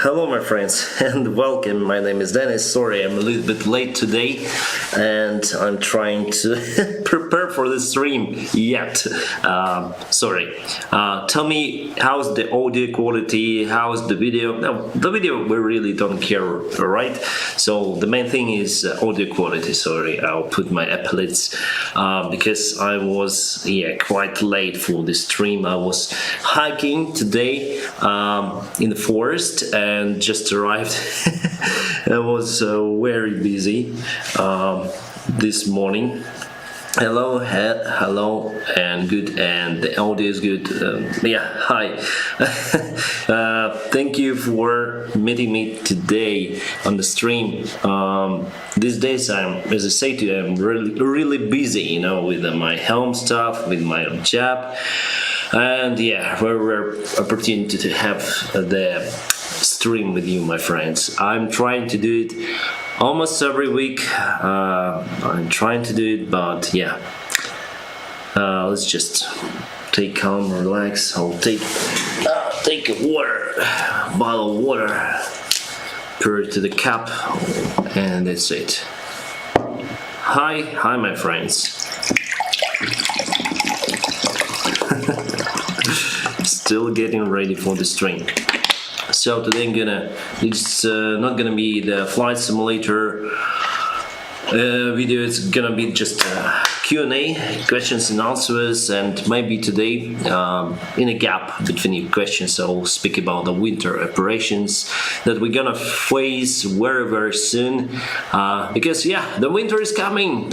Hello my friends and welcome. My name is Dennis. Sorry, I'm a little bit late today and I'm trying to prepare for the stream yet. Sorry. Tell me, how's the audio quality, how's the video? No, the video we really don't care, right? So the main thing is audio quality. Sorry, I'll put my Appendix because I was quite late for the stream. I was hiking today in the forest and just arrived. I was very busy this morning. Hello, and good, and the audio is good. Hi. Thank you for meeting me today on the stream. These days, as I say to you, I'm really busy, with my home stuff, with my job, and very rare opportunity to have the stream with you, my friends. I'm trying to do it almost every week. I'm trying to do it, but let's just take calm, relax. I'll take a bottle of water, pour it to the cup, and that's it. Hi, my friends. Still getting ready for the stream. So today it's not gonna be the flight simulator video. It's gonna be just Q&A, questions and answers, and maybe today in a gap between questions I'll speak about the winter operations that we're gonna face very soon, because the winter is coming.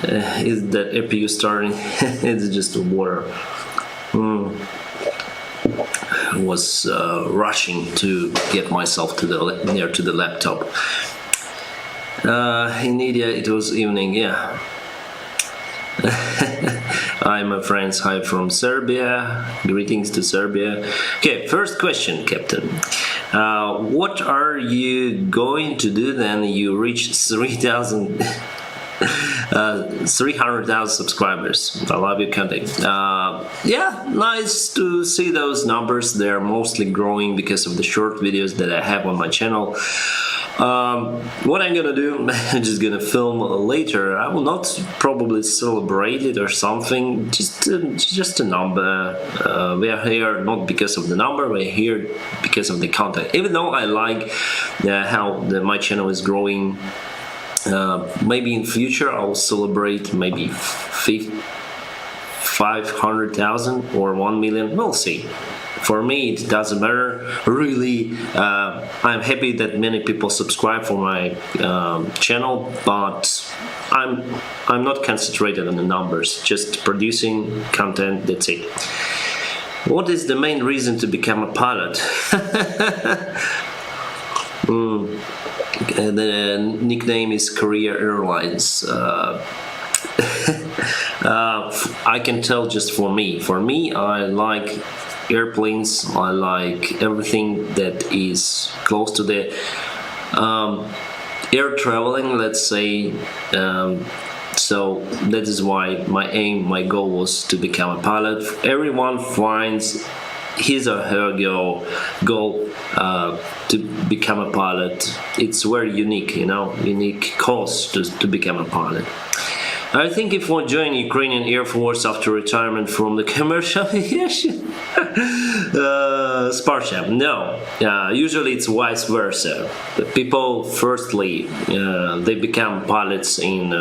Is that APU starting? It's just water. I was rushing to get myself near to the laptop. In India it was evening. Hi my friends, hi from Serbia. Greetings to Serbia. Okay, first question, Captain. What are you going to do then you reach 300,000 subscribers? I love you counting. Nice to see those numbers. They're mostly growing because of the short videos that I have on my channel. What I'm gonna do, I'm just gonna film later. I will not probably celebrate it or something, just a number. We are here not because of the number, we're here because of the content. Even though I like how my channel is growing. Maybe in future I'll celebrate maybe 500,000 or 1 million. We'll see. For me, it doesn't matter really. I'm happy that many people subscribe for my channel, but I'm not concentrated on the numbers. Just producing content. That's it. What is the main reason to become a pilot? The nickname is Korea Airlines. I can tell just for me. For me, I like airplanes. I like everything that is close to the air traveling, let's say. So that is why my goal was to become a pilot. Everyone finds his or her goal to become a pilot. It's very unique, unique cause to become a pilot. I think if one join Ukrainian Air Force after retirement from the commercial aviation, Sparta, no. Usually it's vice versa. The people firstly they become pilots in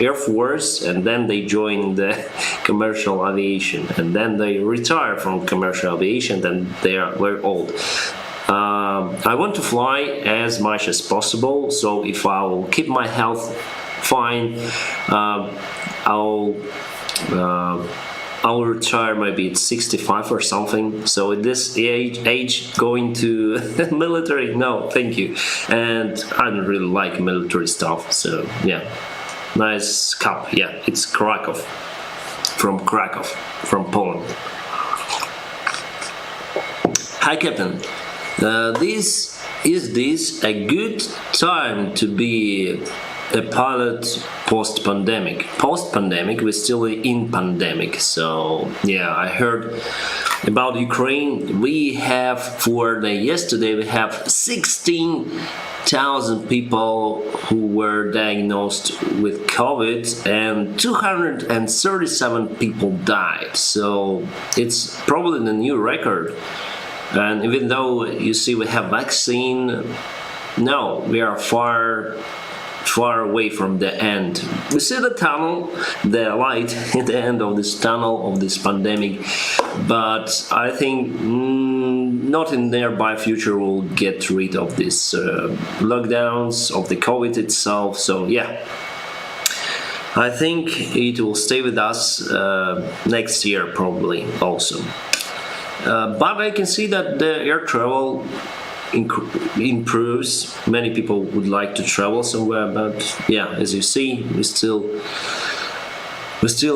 Air Force, and then they join the commercial aviation, and then they retire from commercial aviation. Then they are very old. I want to fly as much as possible, so if I will keep my health fine, I'll retire maybe at 65 or something. So at this age going to military, no thank you. And I don't really like military stuff, so nice cup. It's Krakow, from Poland. Hi Captain, is this a good time to be a pilot post-pandemic. Post-pandemic, we're still in pandemic. So yeah, I heard about Ukraine. We have yesterday we have 16,000 people who were diagnosed with COVID and 237 people died. So it's probably the new record. And even though you see we have vaccine, no, we are far away from the end. We see the tunnel, the light at the end of this tunnel of this pandemic, but I think not in nearby future we'll get rid of this lockdowns of the COVID itself. So yeah, I think it will stay with us next year probably also. But I can see that the air travel improves. Many people would like to travel somewhere, but yeah, as you see, we're still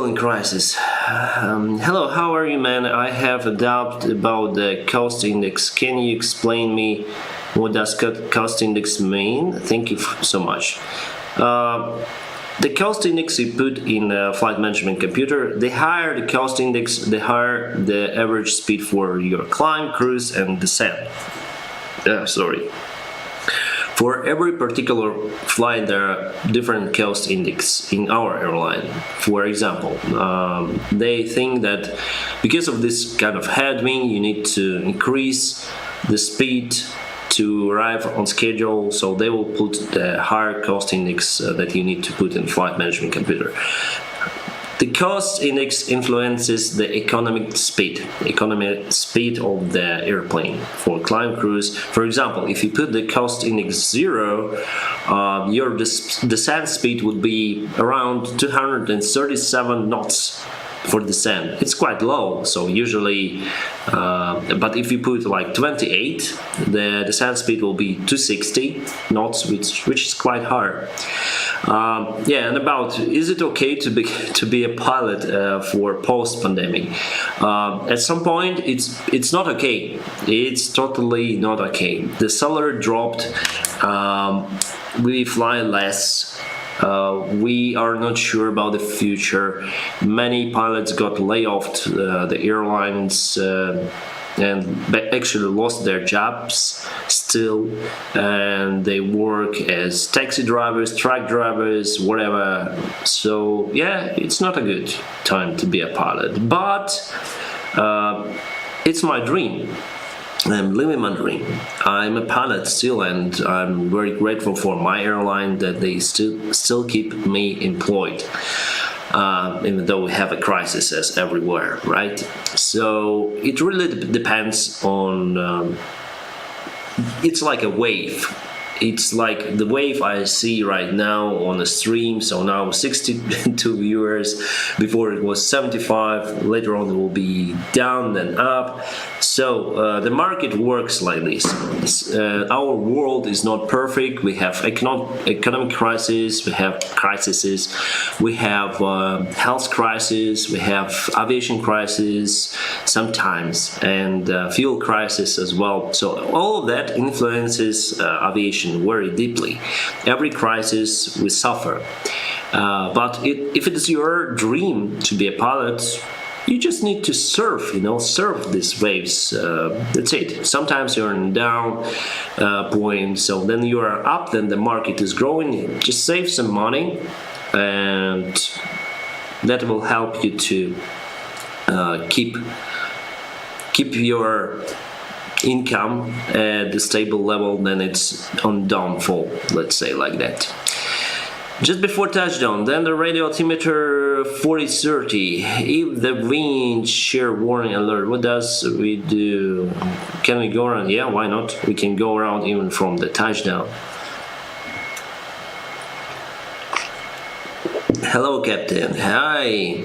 in crisis. Hello, how are you, man? I have a doubt about the cost index. Can you explain me what does cost index mean? Thank you so much. The cost index you put in a flight management computer, the higher the cost index, the higher the average speed for your climb, cruise and descent. For every particular flight, there are different cost index in our airline. For example, they think that because of this kind of headwind, you need to increase the speed to arrive on schedule, so they will put the higher cost index that you need to put in flight management computer. The cost index influences the economic speed of the airplane for climb, cruise. For example, if you put the cost index 0, your descent speed would be around 237 knots for descent. It's quite low, so usually, but if you put like 28, the descent speed will be 260 knots, which is quite hard. Yeah, and about is it okay to be a pilot for post-pandemic? At some point, it's not okay. It's totally not okay. The salary dropped. We fly less. We are not sure about the future. Many pilots got laid off. The airlines and actually lost their jobs still, and they work as taxi drivers, truck drivers, whatever. So yeah, it's not a good time to be a pilot, but it's my dream. I'm living my dream. I'm a pilot still, and I'm very grateful for my airline that they still keep me employed, even though we have a crisis as everywhere, right? So it really depends on. It's like a wave. It's like the wave I see right now on the stream. So now 62 viewers. Before it was 75. Later on it will be down then up. So the market works like this. Our world is not perfect. We have economic crisis. We have crises. We have health crisis. We have aviation crisis sometimes, and fuel crisis as well. So all of that influences aviation very deeply. Every crisis we suffer, but if it is your dream to be a pilot, you just need to surf these waves. That's it. Sometimes you're in down point, so then you are up, then the market is growing. Just save some money, and that will help you to keep your income at the stable level. Then it's on downfall, let's say like that. Just before touchdown, then the radio altimeter 4030. If the wind shear warning alert, what does we do? Can we go around? Yeah, why not? We can go around even from the touchdown. Hello, Captain. Hi.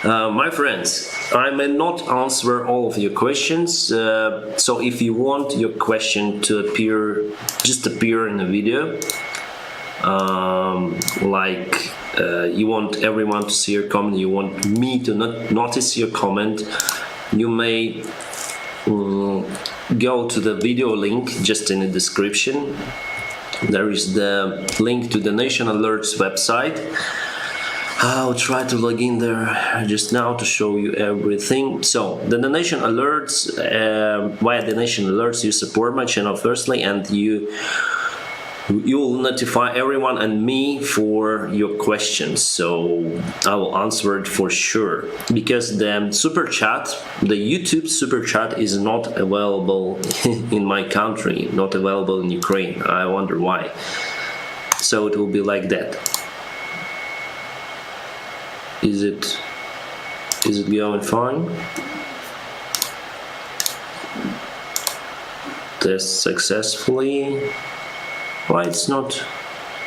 My friends, I may not answer all of your questions, so if you want your question to appear in the video, you want everyone to see your comment, you want me to notice your comment, you may go to the video link just in the description There is the link to the Nation Alerts website. I'll try to log in there just now to show you everything. So the donation alerts, via donation alerts, you support my channel firstly, and you will notify everyone and me for your questions, so I will answer it for sure. Because the super chat, the YouTube super chat, is not available in my country, not available in Ukraine. I wonder why. So it will be like that. Is it going fine? Test successfully. Why it's not?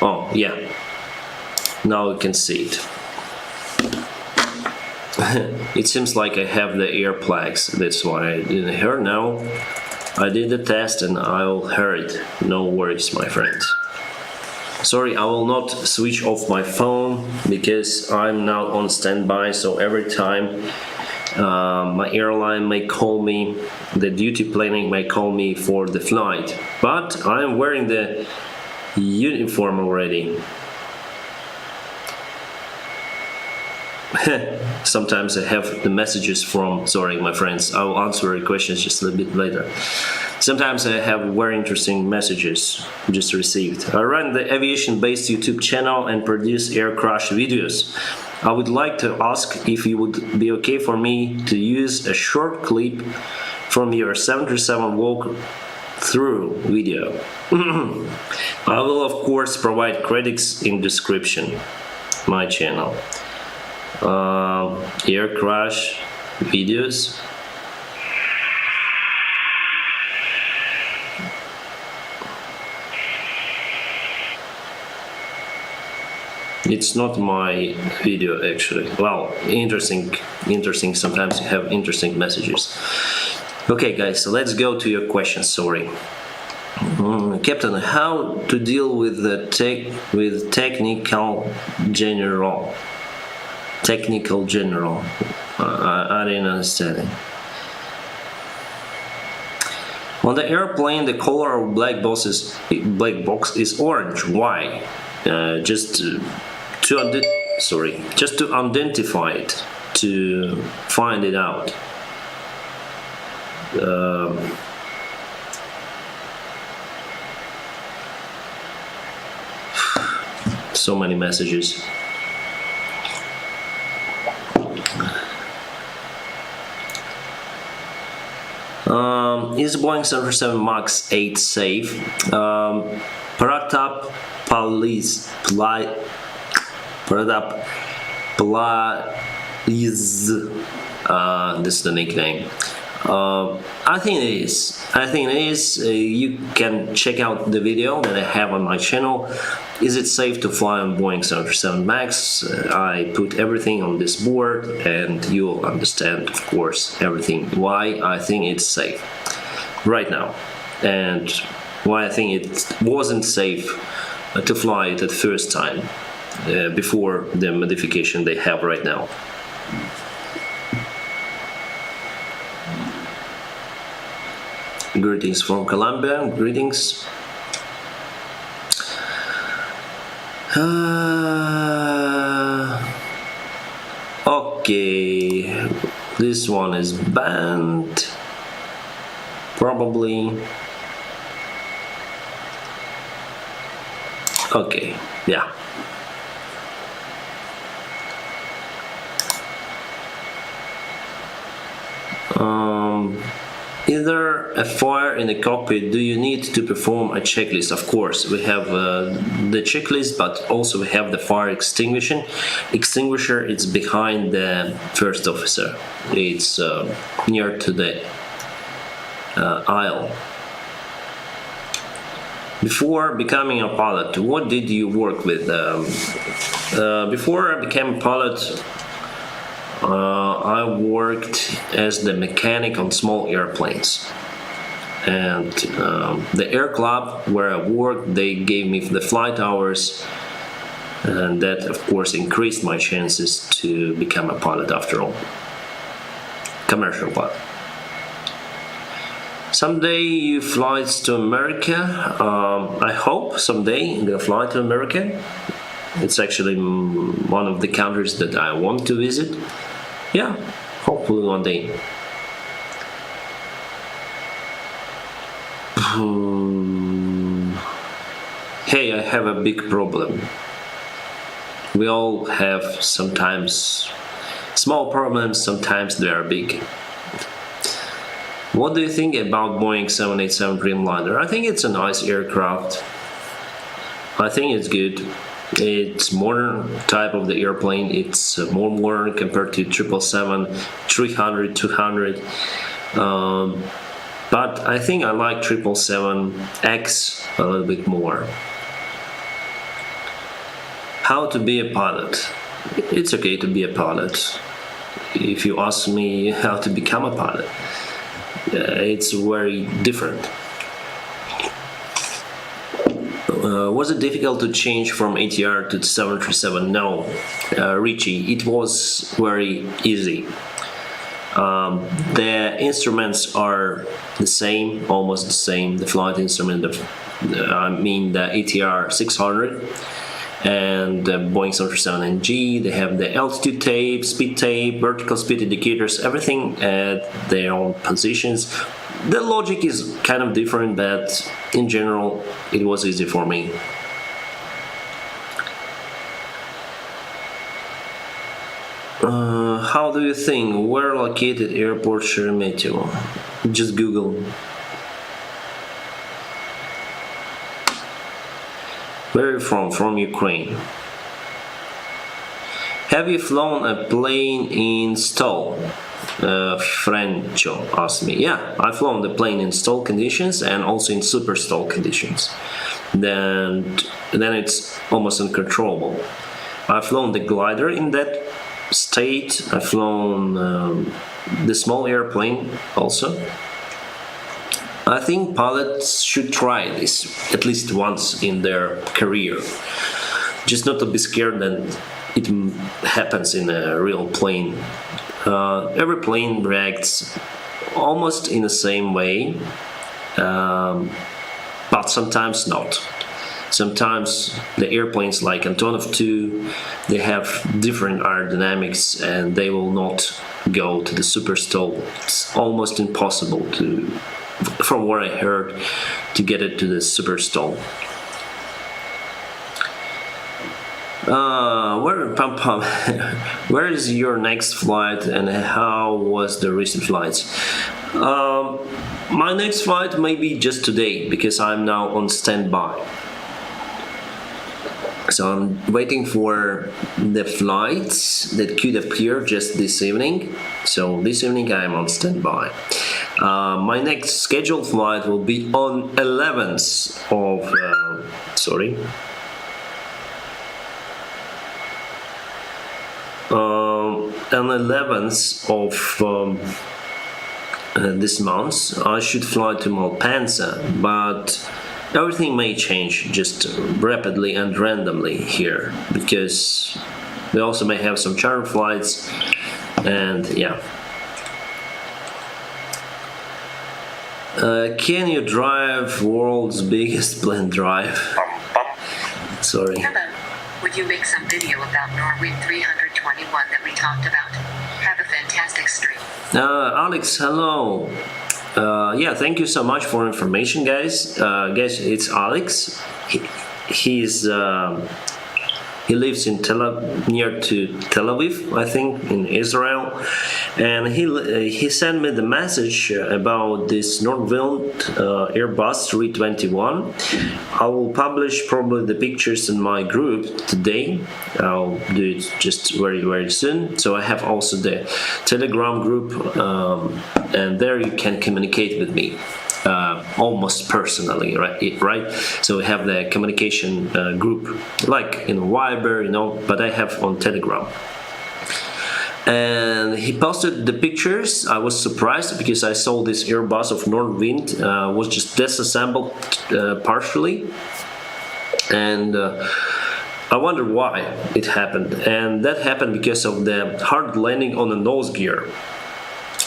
Oh, yeah. Now we can see it. It seems like I have the earplugs. That's why I didn't hear. Now I did the test and I'll hear it. No worries, my friends. Sorry, I will not switch off my phone because I'm now on standby. So every time my airline may call me, the duty planning may call me for the flight. But I'm wearing the uniform already. Sometimes I have the messages from, sorry my friends, I will answer your questions just a little bit later. Sometimes I have very interesting messages just received. I run the aviation-based YouTube channel and produce air crash videos. I would like to ask if you would be okay for me to use a short clip from your 737 walk through video. I will of course provide credits in description. My channel. Air crash videos. It's not my video actually. Well, interesting. Sometimes you have interesting messages. Okay guys, so let's go to your questions. Sorry. Captain, how to deal with the technical general? Technical general. I didn't understand it. On the airplane, the color of black box is orange. Why? Just to identify it, to find it out. So many messages. Is Boeing 737 MAX 8 safe? Pratap Please, this is the nickname. I think it is. You can check out the video that I have on my channel. Is it safe to fly on Boeing 737 MAX? I put everything on this board and you'll understand, of course, everything. Why I think it's safe right now and why I think it wasn't safe to fly it at first time before the modification they have right now. Greetings from Colombia. Greetings. Okay, this one is banned. Probably. Okay, yeah. Is there a fire in the cockpit? Do you need to perform a checklist? Of course, we have the checklist, but also we have the fire extinguisher. It's behind the first officer. It's near to the aisle. Before becoming a pilot, what did you work with? Before I became a pilot, I worked as the mechanic on small airplanes, and the air club where I worked, they gave me the flight hours, and that of course increased my chances to become a pilot after all, commercial pilot. Someday you fly to America. I hope someday I'm gonna fly to America. It's actually one of the countries that I want to visit. Yeah, hopefully one day. Hey, I have a big problem. We all have sometimes small problems, sometimes they are big. What do you think about Boeing 787 Dreamliner? I think it's a nice aircraft. I think it's good. It's modern type of the airplane. It's more modern compared to 777, 300, 200. But I think I like 777X a little bit more. How to be a pilot? It's okay to be a pilot. If you ask me how to become a pilot, it's very different. Was it difficult to change from ATR to 737? No, Richie, it was very easy. The instruments are the same, almost the same. The flight instrument, the ATR 600 and the Boeing 737NG, they have the altitude tape, speed tape, vertical speed indicators, everything at their own positions. The logic is kind of different, but in general it was easy for me. How do you think? Where located airport Sheremetyevo? Just Google. Where are you from? From Ukraine. Have you flown a plane in stall? Francho asked me. Yeah, I've flown the plane in stall conditions and also in super stall conditions. Then it's almost uncontrollable. I've flown the glider in that state. I've flown the small airplane also. I think pilots should try this at least once in their career, just not to be scared that it happens in a real plane. Every plane reacts almost in the same way, but sometimes not. Sometimes the airplanes like Antonov 2, they have different aerodynamics and they will not go to the super stall. It's almost impossible to, from what I heard, to get it to the super stall. Where is your next flight and how was the recent flights? My next flight may be just today because I'm now on standby. So I'm waiting for the flights that could appear just this evening. So this evening I am on standby. My next scheduled flight will be on 11th of on 11th of this month. I should fly to Malpensa, but everything may change just rapidly and randomly here because we also may have some charter flights and yeah. Can you drive world's biggest plane drive? Sorry. Hello. Would you make some video about Norway 321 that we talked about? Have a fantastic stream. Alex, hello. Yeah, thank you so much for information, guys. Guys, it's Alex. He lives in near to Tel Aviv, I think, in Israel, and he sent me the message about this Nordwind Airbus 321. I will publish probably the pictures in my group today. I'll do it just very, very soon. So I have also the Telegram group, and there you can communicate with me. Almost personally, right? So we have the communication group, like in Viber, but I have on Telegram. And he posted the pictures. I was surprised because I saw this Airbus of Nordwind was just disassembled partially, and I wonder why it happened. And that happened because of the hard landing on the nose gear.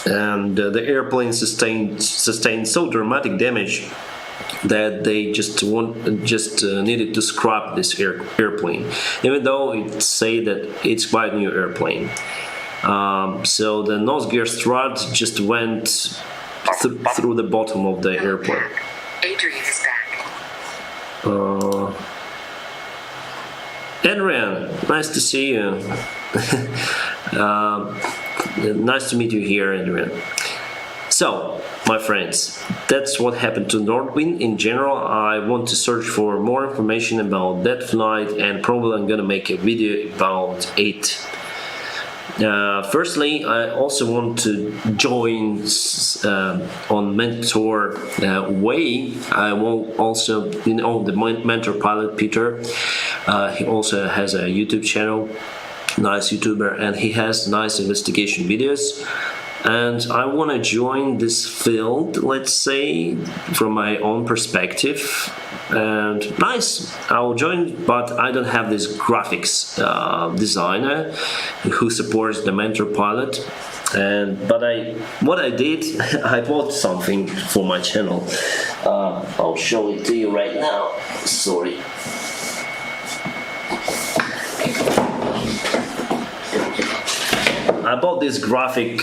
and the airplane sustained so dramatic damage that they just needed to scrap this airplane, even though it say that it's quite a new airplane. So the nose gear strut just went through the bottom of the airplane. Adrian is back. Adrian, nice to see you. Nice to meet you here, Adrian. So, my friends, that's what happened to Northwind. In general, I want to search for more information about that flight, and probably I'm gonna make a video about it. Firstly, I also want to join on Mentor Way. I will also, the Mentor pilot Peter. He also has a YouTube channel, nice YouTuber, and he has nice investigation videos. And I want to join this field, let's say, from my own perspective. And nice, I'll join, but I don't have this graphics designer who supports the Mentor pilot. But what I did, I bought something for my channel. I'll show it to you right now. Sorry. I bought this graphic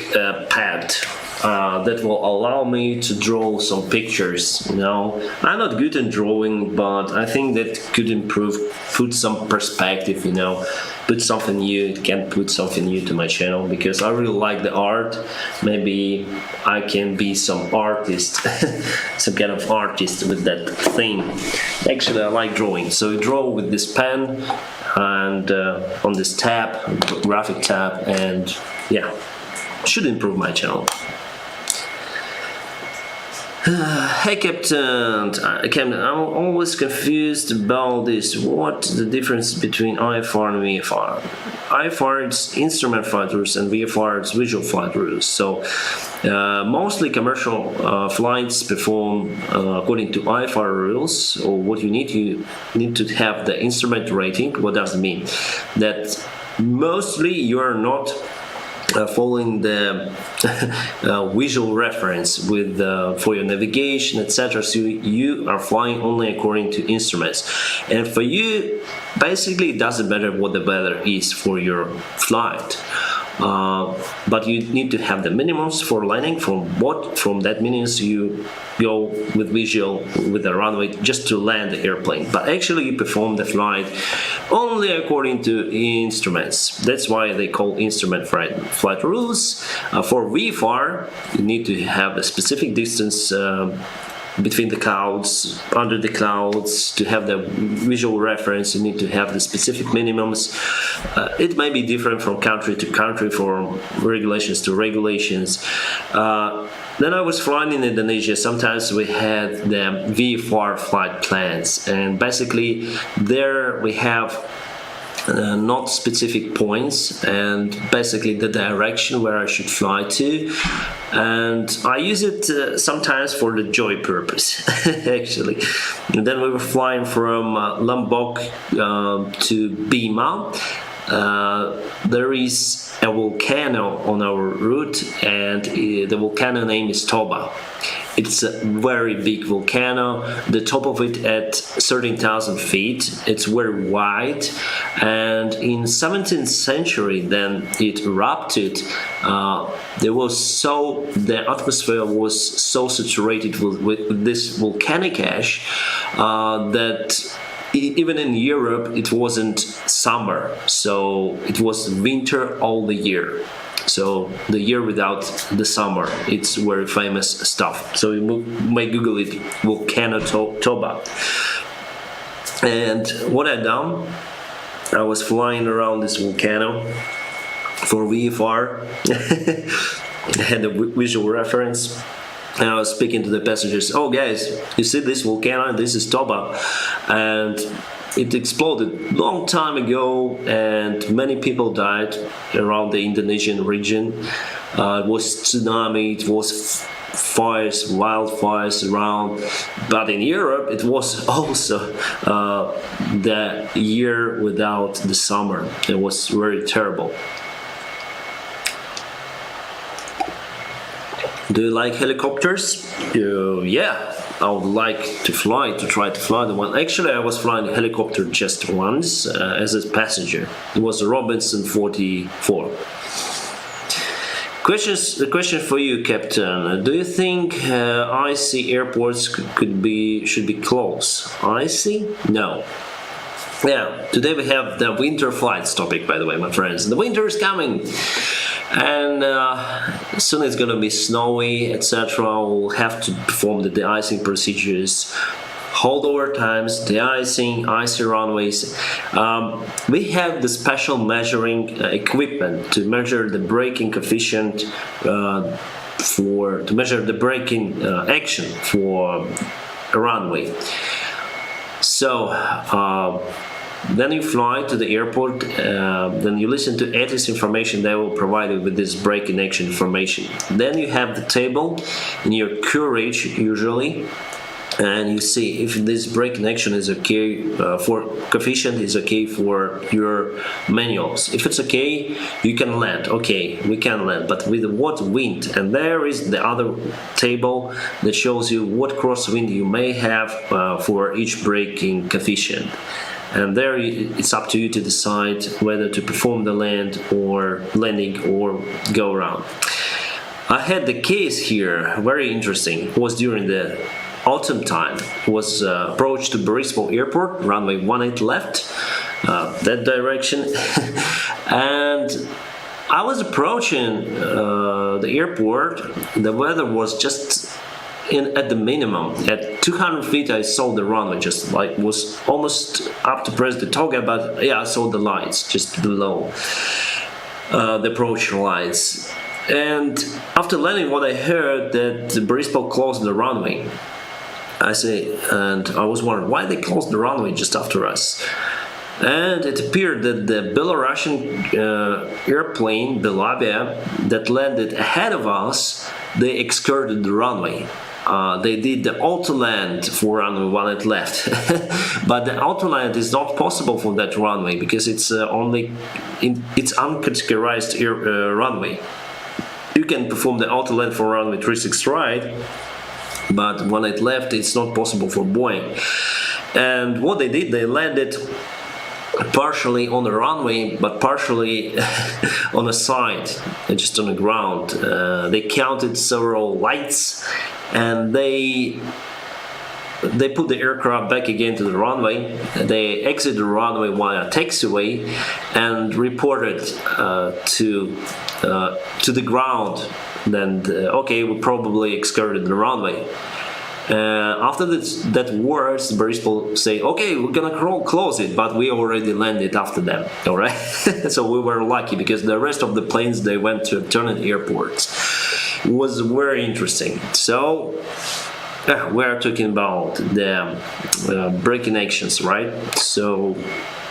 pad that will allow me to draw some pictures. I'm not good in drawing, but I think that could improve, put some perspective, put something new. It can put something new to my channel, because I really like the art. Maybe I can be some artist, some kind of artist with that thing. Actually, I like drawing, so I draw with this pen and on this tab, graphic tab, and yeah, should improve my channel. Hey Captain, I'm always confused about this. What's the difference between IFR and VFR? IFR is instrument flight rules and VFR is visual flight rules. So mostly commercial flights perform according to IFR rules. Or what you need to have the instrument rating. What does it mean? That mostly you are not following the visual reference with for your navigation, etc. So you are flying only according to instruments, and for you basically it doesn't matter what the weather is for your flight, but you need to have the minimums for landing. From that minimums you go with visual with the runway just to land the airplane, but actually you perform the flight only according to instruments. That's why they call instrument flight rules. For VFR you need to have a specific distance between the clouds, under the clouds. To have the visual reference you need to have the specific minimums. It may be different from country to country, from regulations to regulations. Then I was flying in Indonesia. Sometimes we had the VFR flight plans, and basically there we have not specific points and basically the direction where I should fly to, and I use it sometimes for the joy purpose actually. And then we were flying from Lombok to Bima. There is a volcano on our route, and the volcano name is Toba. It's a very big volcano. The top of it at 13,000 feet. It's very wide, and in 17th century then it erupted. The atmosphere was so saturated with this volcanic ash that even in Europe it wasn't summer, so it was winter all the year. So the year without the summer, it's very famous stuff. So you may Google it, Volcano Toba. And what I done, I was flying around this volcano for VFR. I had a visual reference. And I was speaking to the passengers. Oh guys, you see this volcano? This is Toba, and it exploded long time ago, and many people died around the Indonesian region. It was tsunami, it was fires, wildfires around. But in Europe, it was also the year without the summer. It was very terrible. Do you like helicopters? Yeah, I would like to try to fly the one. Actually, I was flying a helicopter just once as a passenger. It was a Robinson 44. The question for you, Captain. Do you think icy airports should be closed? Icy? No. Yeah, today we have the winter flights topic, by the way, my friends. The winter is coming, and soon it's gonna be snowy, etc. We'll have to perform the de-icing procedures, holdover times, de-icing, icy runways. We have the special measuring equipment to measure the braking coefficient to measure the braking action for a runway. So then you fly to the airport, then you listen to ATIS information. They will provide you with this braking action information. Then you have the table in your courage usually, and you see if this braking action is okay for coefficient is okay for your manuals. If it's okay, you can land. Okay, we can land, but with what wind? And there is the other table that shows you what crosswind you may have for each braking coefficient. And there it's up to you to decide whether to perform the landing or go around. I had the case here, very interesting. It was during the autumn time. It was approach to Boryspil Airport, runway 18 left, that direction. And I was approaching the airport. The weather was just at the minimum. At 200 feet I saw the runway, just like was almost up to press the toga, but yeah, I saw the lights just below the approach lights. And after landing, what I heard that the Boryspil closed the runway. And I was wondering why they closed the runway just after us. And it appeared that the Belarusian airplane, Belavia, that landed ahead of us, they excurted the runway. They did the auto-land for runway 18 left. But the auto-land is not possible for that runway because it's it's uncategorized runway. You can perform the auto-land for runway 36 right, but when it left, it's not possible for Boeing. And what they did, they landed partially on the runway, but partially on the side, just on the ground. They counted several lights, and they put the aircraft back again to the runway. They exited the runway via taxiway and reported to the ground. Then okay, we probably excurted the runway. After that words, Boryspil say, okay, we're gonna close it, but we already landed after them. All right, so we were lucky because the rest of the planes, they went to alternate airports. It was very interesting. So we are talking about the braking actions, right? So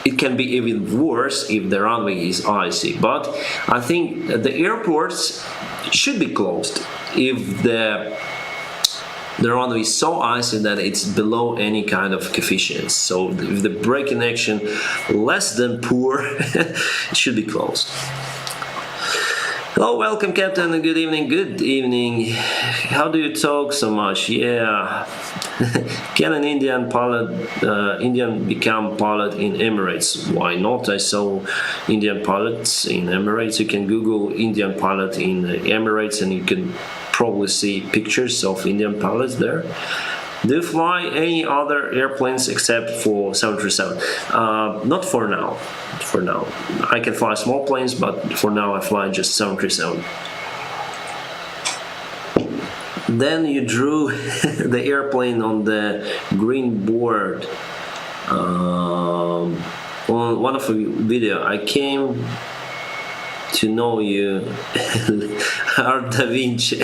it can be even worse if the runway is icy, but I think the airports should be closed if the runway is so icy that it's below any kind of coefficients. So if the braking action less than poor, it should be closed. Hello, welcome, Captain, and good evening. Good evening. How do you talk so much? Yeah. Can an Indian become pilot in Emirates? Why not? I saw Indian pilots in Emirates. You can Google Indian pilot in Emirates and you can probably see pictures of Indian pilots there. Do you fly any other airplanes except for 737? Not for now. For now, I can fly small planes, but for now I fly just 737. Then you drew the airplane on the green board. On one of the video, I came to know you, Art Da Vinci.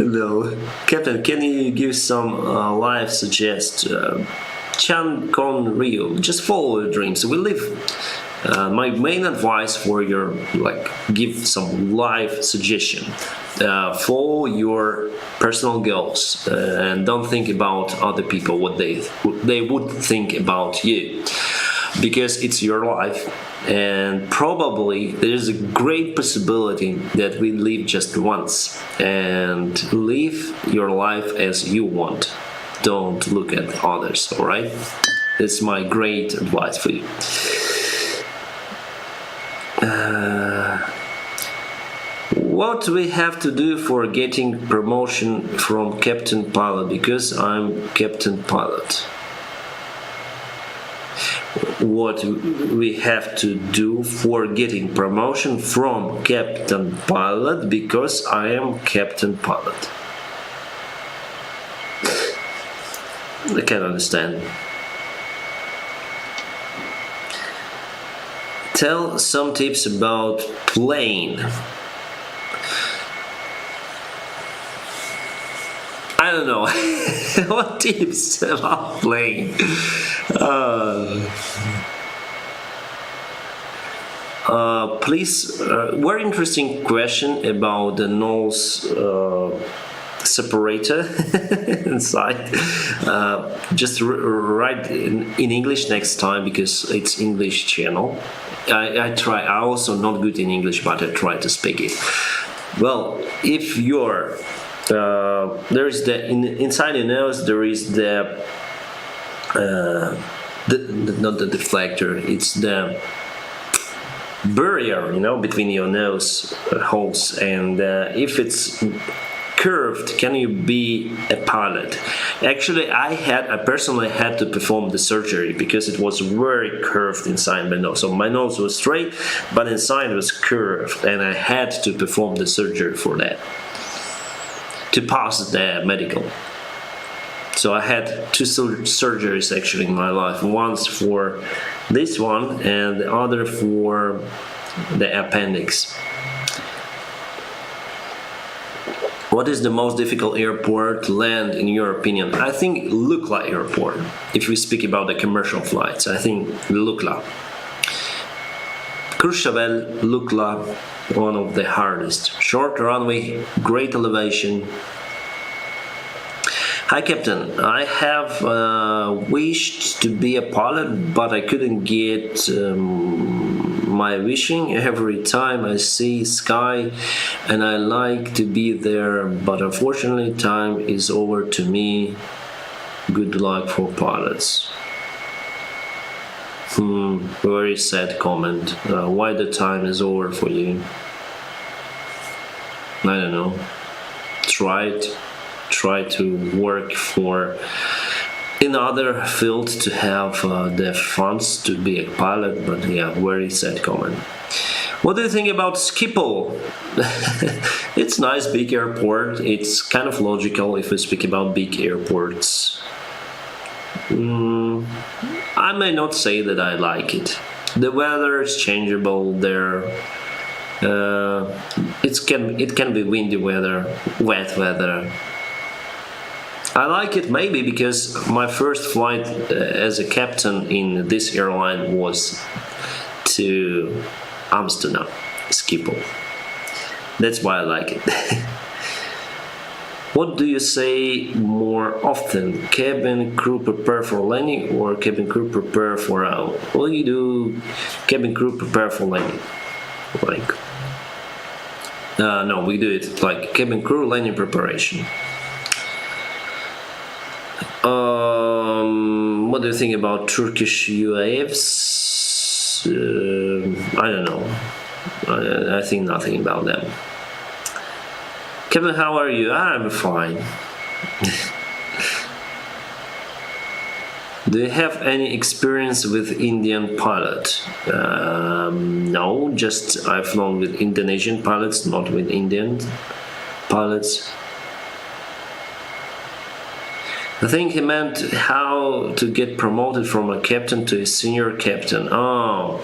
No, Captain, can you give some life suggest? Chan Kon Ryu, just follow your dreams. We live. My main advice for your give some life suggestion. Follow your personal goals and don't think about other people, what they would think about you. because it's your life, and probably there's a great possibility that we live just once, and live your life as you want. Don't look at others, all right? That's my great advice for you. What we have to do for getting promotion from captain pilot, because I'm captain pilot. What we have to do for getting promotion from captain pilot, because I am captain pilot. I can't understand. Tell some tips about plane. I don't know. What tips about plane? Please, very interesting question about the nose separator inside. Just write in English next time, because it's English channel. I try. I also not good in English, but I try to speak it. Well, if you're there is the inside the nose, there is the not the deflector, it's the barrier, between your nose holes, and if it's curved, can you be a pilot? Actually, I personally had to perform the surgery because it was very curved inside my nose. So my nose was straight, but inside it was curved, and I had to perform the surgery for that, to pass the medical. So I had two surgeries actually in my life. Once for this one and the other for the appendix. What is the most difficult airport to land in your opinion? I think Lukla airport. If we speak about the commercial flights, I think Lukla. Courchevel, Lukla, one of the hardest. Short runway, great elevation. Hi Captain, I have wished to be a pilot, but I couldn't get my wishing. Every time I see sky and I like to be there, but unfortunately time is over to me. Good luck for pilots. Very sad comment. Why the time is over for you? I don't know. Try to work for in other field to have the funds to be a pilot, but yeah, very sad comment. What do you think about Schiphol? It's nice, big airport. It's kind of logical if we speak about big airports. I may not say that I like it. The weather is changeable there. It can be windy weather, wet weather. I like it maybe because my first flight as a captain in this airline was to Amsterdam, Schiphol. That's why I like it. What do you say more often? Cabin crew prepare for landing or cabin crew prepare for out? Well, you do cabin crew prepare for landing. No, we do it like cabin crew landing preparation. What do you think about Turkish UAVs? I don't know. I think nothing about them. Kevin, how are you? I'm fine. Do you have any experience with Indian pilot? No, just I've flown with Indonesian pilots, not with Indian pilots. I think he meant how to get promoted from a captain to a senior captain. Oh,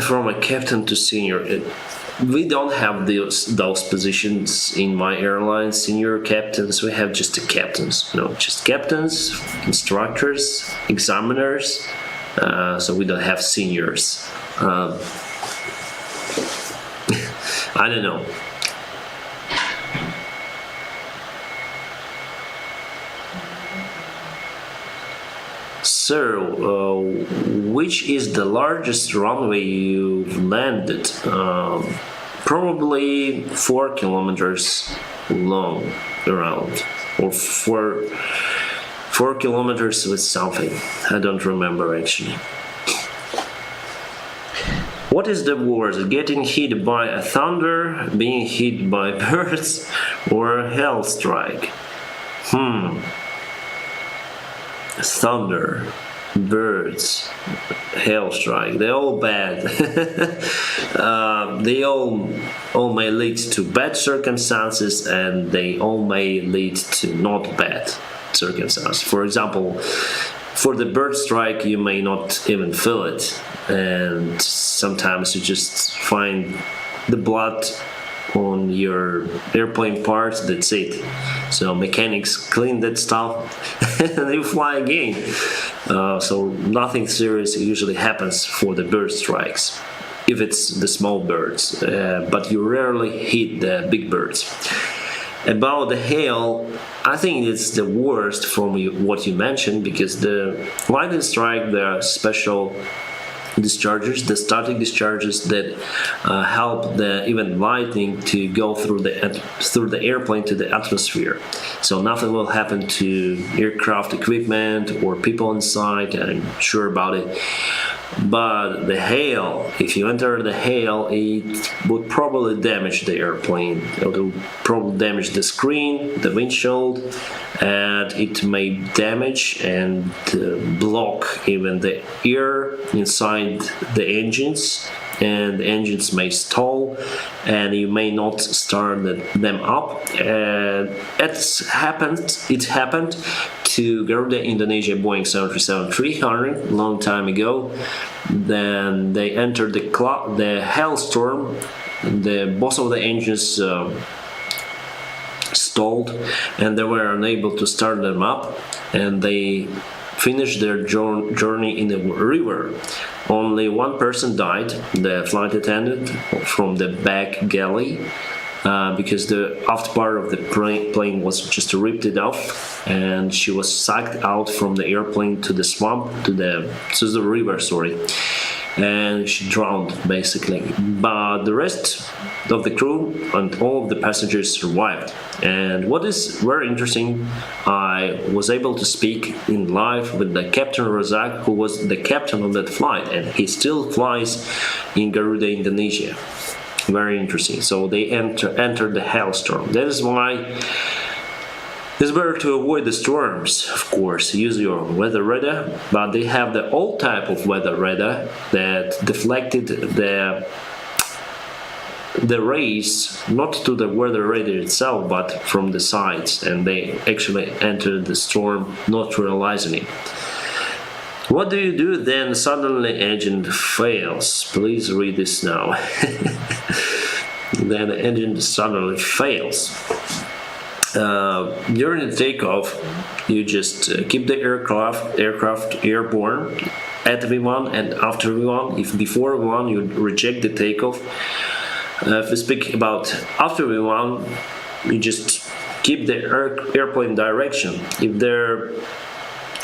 from a captain to senior. We don't have those positions in my airline. Senior captains, we have just the captains. Just captains, instructors, examiners. So we don't have seniors. I don't know. which is the largest runway you've landed? Probably 4 kilometers long around, or 4 kilometers with something. I don't remember actually. What is the worst? Getting hit by a thunder, being hit by birds, or a hail strike? Thunder, birds, hail strike, they're all bad. They all may lead to bad circumstances, and they all may lead to not bad circumstances. For example, for the bird strike, you may not even feel it, and sometimes you just find the blood on your airplane parts, that's it. So mechanics clean that stuff and you fly again. So nothing serious usually happens for the bird strikes, if it's the small birds, but you rarely hit the big birds. About the hail, I think it's the worst from what you mentioned, because the lightning strike, there are special discharges, the static discharges that help the even lightning to go through the airplane to the atmosphere, so nothing will happen to aircraft equipment or people inside. I'm sure about it. But the hail, if you enter the hail, it would probably damage the airplane. It will probably damage the screen, the windshield, and it may damage and block even the air inside the engines, and the engines may stall and you may not start them up. It happened to Garuda Indonesia Boeing 737-300 long time ago. Then they entered the hailstorm. Both of the engines stalled, and they were unable to start them up, and they finished their journey in the river. Only one person died, the flight attendant from the back galley, because the aft part of the plane was just ripped it off, and she was sucked out from the airplane to the swamp, to the river, and she drowned basically. But the rest of the crew and all of the passengers survived. And what is very interesting, I was able to speak in live with the Captain Razak, who was the captain of that flight, and he still flies in Garuda Indonesia. Very interesting. So they entered the hailstorm. That is why it's better to avoid the storms. Of course, use your weather radar, but they have the old type of weather radar that deflected the rays not to the weather radar itself, but from the sides, and they actually entered the storm not realizing it. What do you do then suddenly engine fails? Please read this now. Then the engine suddenly fails. During the takeoff, you just keep the aircraft airborne at V1 and after V1. If before V1 you reject the takeoff. If we speak about after V1, you just keep the airplane direction.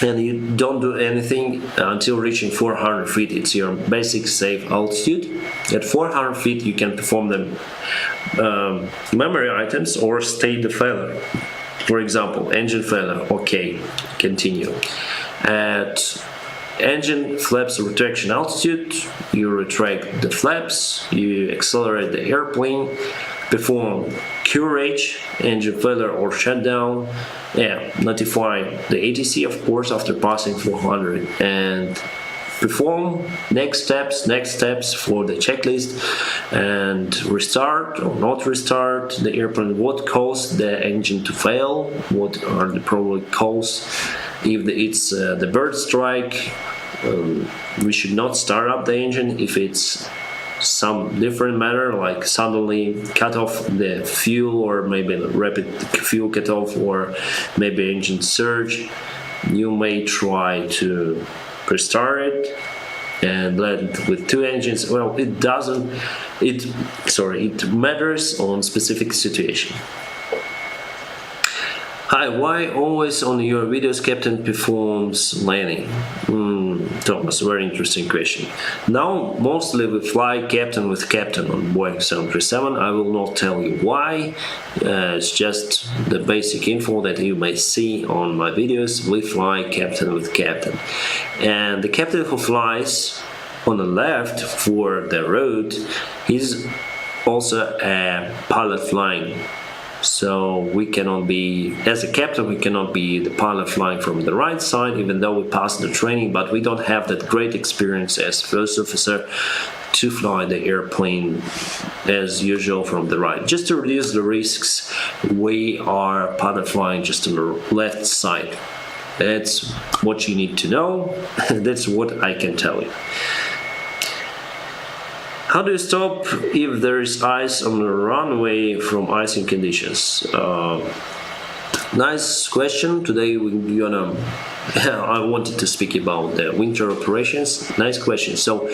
And you don't do anything until reaching 400 feet. It's your basic safe altitude. At 400 feet you can perform the memory items or state the failure. For example, engine failure, okay, continue. At engine flaps retraction altitude, you retract the flaps, you accelerate the airplane, perform QRH, engine failure or shutdown, notify the ATC, of course, after passing 400, and perform next steps for the checklist, and restart or not restart the airplane. What caused the engine to fail? What are the probable cause? If it's the bird strike, we should not start up the engine. If it's some different matter, like suddenly cut off the fuel, or maybe rapid fuel cut off, or maybe engine surge, you may try to restart it and land with two engines. Well, it matters on specific situation. Hi, why always on your videos Captain performs landing? Thomas, very interesting question. Now, mostly we fly Captain with Captain on Boeing 737. I will not tell you why. It's just the basic info that you may see on my videos. We fly Captain with Captain. And the captain who flies on the left for the road, he's also a pilot flying. So we cannot be, as a captain, we cannot be the pilot flying from the right side, even though we passed the training, but we don't have that great experience as first officer to fly the airplane as usual from the right. Just to reduce the risks, we are pilot flying just on the left side. That's what you need to know. That's what I can tell you. How do you stop if there is ice on the runway from icing conditions? Nice question. Today we're gonna I wanted to speak about the winter operations. Nice question. So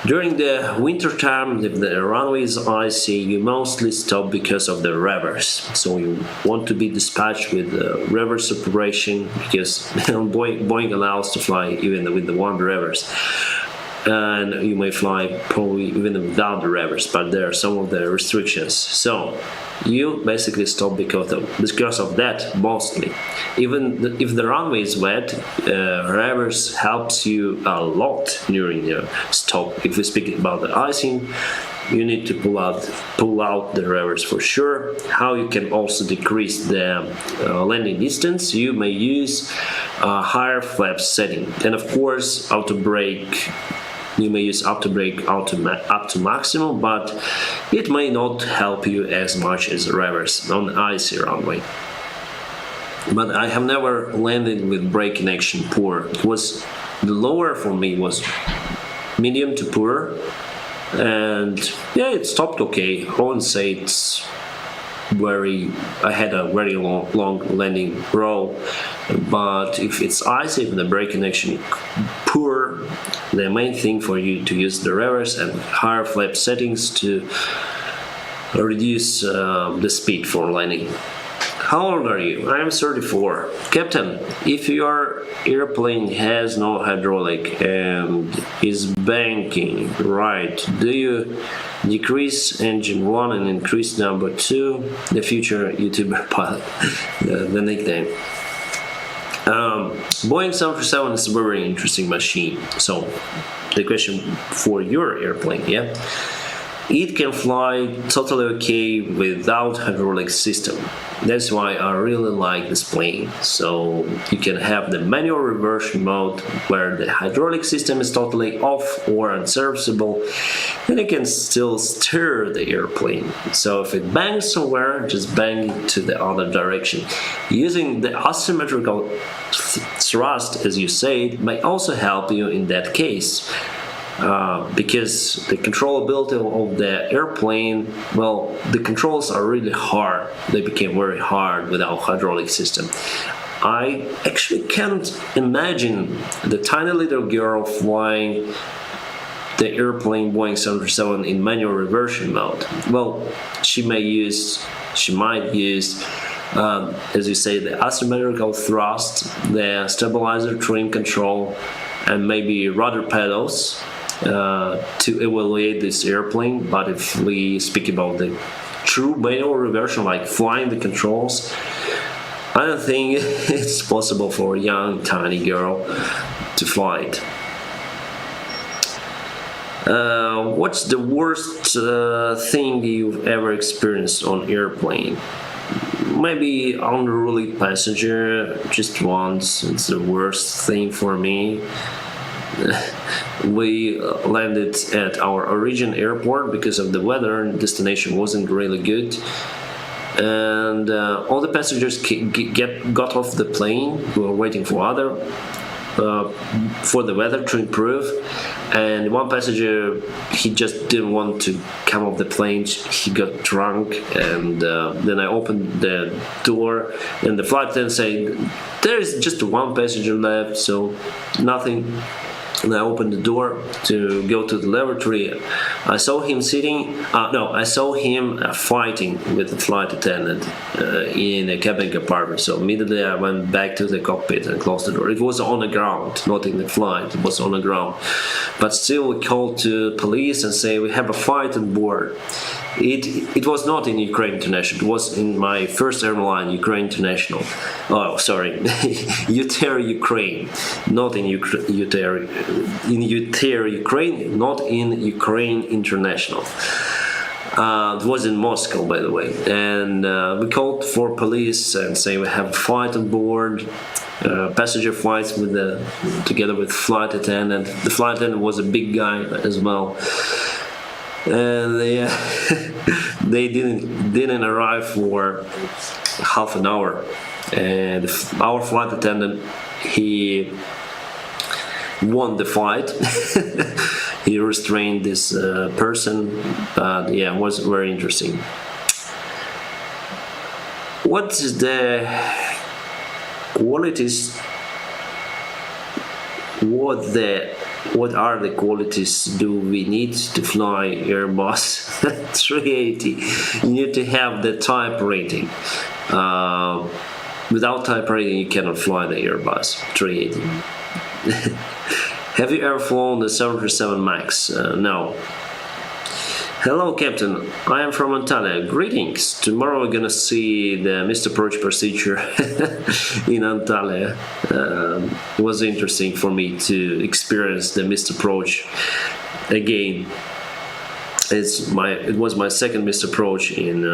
during the winter time, if the runway is icy, you mostly stop because of the reverse. So you want to be dispatched with the reverse operation because Boeing allows to fly even with the one reverse. And you may fly probably even without the reverse, but there are some of the restrictions. So you basically stop because of that mostly. Even if the runway is wet, reverse helps you a lot during the stop. If we speak about the icing, you need to pull out the reverse for sure. How you can also decrease the landing distance? You may use higher flap setting, and of course auto brake. You may use auto brake up to maximum, but it may not help you as much as reverse on the icy runway. But I have never landed with brake connection poor. It was the lower for me was medium to poor, and yeah, it stopped okay. I won't say it's I had a very long landing roll, but if it's icy, if the brake connection poor, the main thing for you to use the reverse and higher flap settings to reduce the speed for landing. How old are you? I am 34. Captain, if your airplane has no hydraulic and is banking, right, do you decrease engine 1 and increase number 2? The future YouTuber pilot, the nickname. Boeing 737 is a very interesting machine. So, the question for your airplane, yeah? It can fly totally okay without hydraulic system. That's why I really like this plane. So you can have the manual reversion mode where the hydraulic system is totally off or unserviceable, and you can still steer the airplane. So if it bangs somewhere, just bang it to the other direction. Using the asymmetrical thrust, as you said, may also help you in that case. Because the controllability of the airplane, well, the controls are really hard. They became very hard without hydraulic system. I actually can't imagine the tiny little girl flying the airplane Boeing 737 in manual reversion mode. Well, she might use, as you say, the asymmetrical thrust, the stabilizer trim control, and maybe rudder pedals to evaluate this airplane. But if we speak about the true manual reversion, like flying the controls, I don't think it's possible for a young tiny girl to fly it. What's the worst thing you've ever experienced on airplane? Maybe unruly passenger, just once. It's the worst thing for me. We landed at our origin airport because of the weather, and destination wasn't really good, and all the passengers got off the plane. We were waiting for the weather to improve, and one passenger, he just didn't want to come off the plane. He got drunk, and then I opened the door, and the flight attendant said, "There is just one passenger left, so nothing and I opened the door to go to the laboratory. I saw him I saw him fighting with the flight attendant in a cabin compartment. So immediately I went back to the cockpit and closed the door. It was on the ground, not in the flight, it was on the ground. But still we called to police and say we have a fight on board. It was not in Ukraine International, it was in my first airline, Ukraine International. Oh, sorry, Uter Ukraine, not in Uter Ukraine, not in Ukraine International. It was in Moscow, by the way, and we called for police and say we have a fight on board. Passenger flights together with flight attendant. The flight attendant was a big guy as well, and they didn't arrive for half an hour. And our flight attendant, he won the fight. He restrained this person, but yeah, it was very interesting. What's the qualities? What are the qualities do we need to fly Airbus 380? You need to have the type rating. Without type rating, you cannot fly the Airbus 380. Have you ever flown the 737 MAX? No. Hello, Captain. I am from Antalya. Greetings. Tomorrow we're gonna see the missed approach procedure in Antalya. It was interesting for me to experience the missed approach again. It was my second missed approach in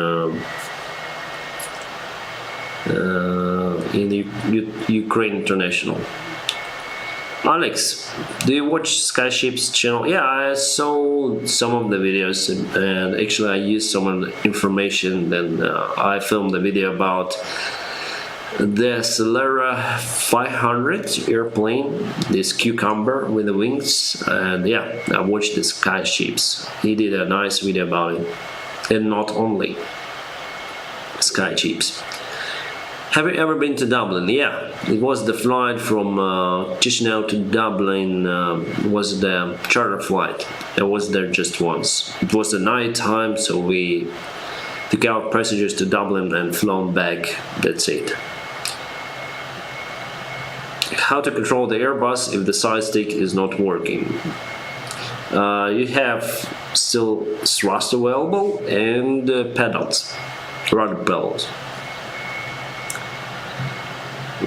Ukraine International. Alex, do you watch Skyship's channel? Yeah, I saw some of the videos, and actually I used some of the information. Then I filmed a video about the Celera 500 airplane, this cucumber with the wings, and yeah, I watched the Skyships. He did a nice video about it, and not only Skyships. Have you ever been to Dublin? Yeah, it was the flight from Chisinau to Dublin, was the charter flight. I was there just once. It was the night time, so we took our passengers to Dublin and flown back. That's it. How to control the Airbus if the side stick is not working? You have still thrust available and pedals, rudder pedals.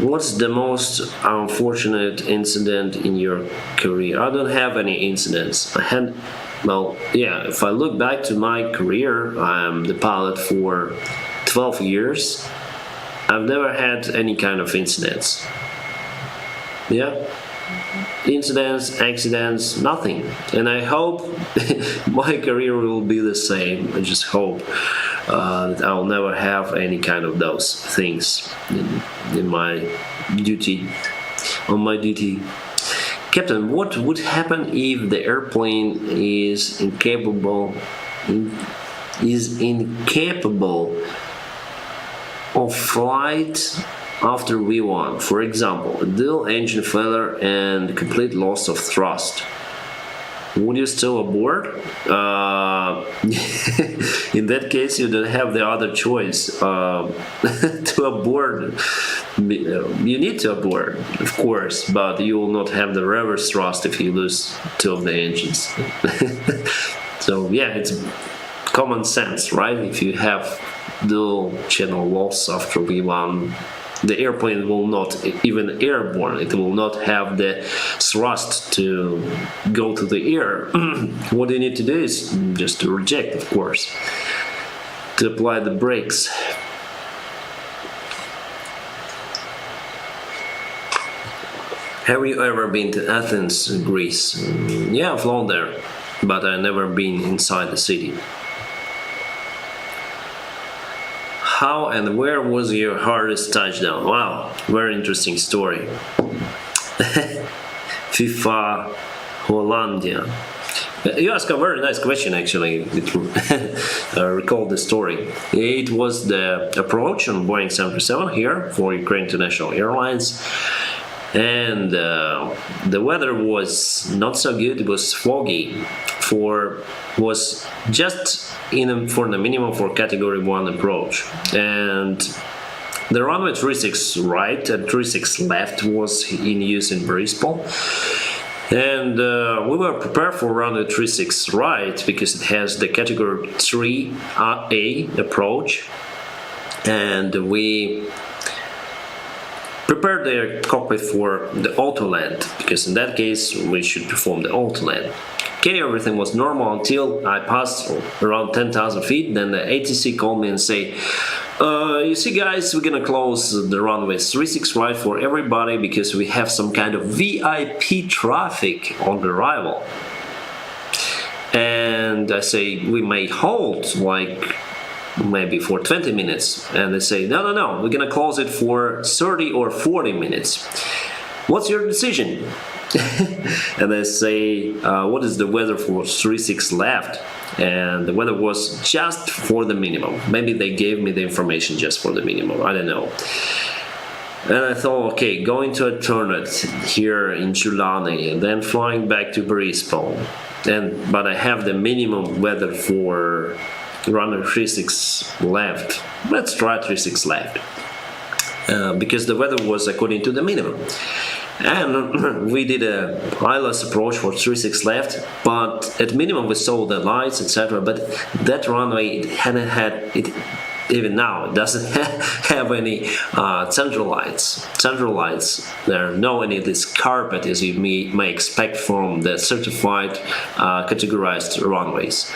What's the most unfortunate incident in your career? I don't have any incidents. If I look back to my career, I'm the pilot for 12 years. I've never had any kind of incidents. Yeah. Incidents, accidents, nothing. And I hope my career will be the same. I just hope that I'll never have any kind of those things in my duty, on my duty. Captain, what would happen if the airplane is incapable of flight after V1? For example, a dual engine failure and complete loss of thrust. Would you still aboard? In that case, you don't have the other choice to aboard. You need to aboard, of course, but you will not have the reverse thrust if you lose two of the engines. So yeah, it's common sense, right? If you have dual channel loss after V1, the airplane will not even airborne. It will not have the thrust to go to the air. What you need to do is just to reject, of course, to apply the brakes. Have you ever been to Athens, Greece? Yeah, I've flown there, but I've never been inside the city. How and where was your hardest touchdown? Wow, very interesting story. FIFA Hollandia. You asked a very nice question, actually. I recall the story. It was the approach on Boeing 737 here for Ukraine International Airlines. and the weather was not so good. It was foggy, was just for the minimum for Category 1 approach, and the runway 36 right and 36 left was in use in Bristol. And we were prepared for runway 36 right because it has the Category 3A approach, and we prepared the cockpit for the auto land, because in that case we should perform the auto land. Okay, everything was normal until I passed around 10,000 feet. Then the ATC called me and say, you see guys, we're gonna close the runway 36 right for everybody because we have some kind of VIP traffic on the arrival. And I say, we may hold like maybe for 20 minutes. And they say, no, we're gonna close it for 30 or 40 minutes. What's your decision? And they say, what is the weather for 36 left? And the weather was just for the minimum. Maybe they gave me the information just for the minimum, I don't know. And I thought, okay, going to alternate here in Julani and then flying back to Bristol. But I have the minimum weather for runway 36 left. Let's try 36 left. Because the weather was according to the minimum. And we did a eyeless approach for 36 left, but at minimum we saw the lights, etc. But that runway, it hadn't had it. Even now, it doesn't have any central lights. There are no any of this carpet as you may expect from the certified categorized runways.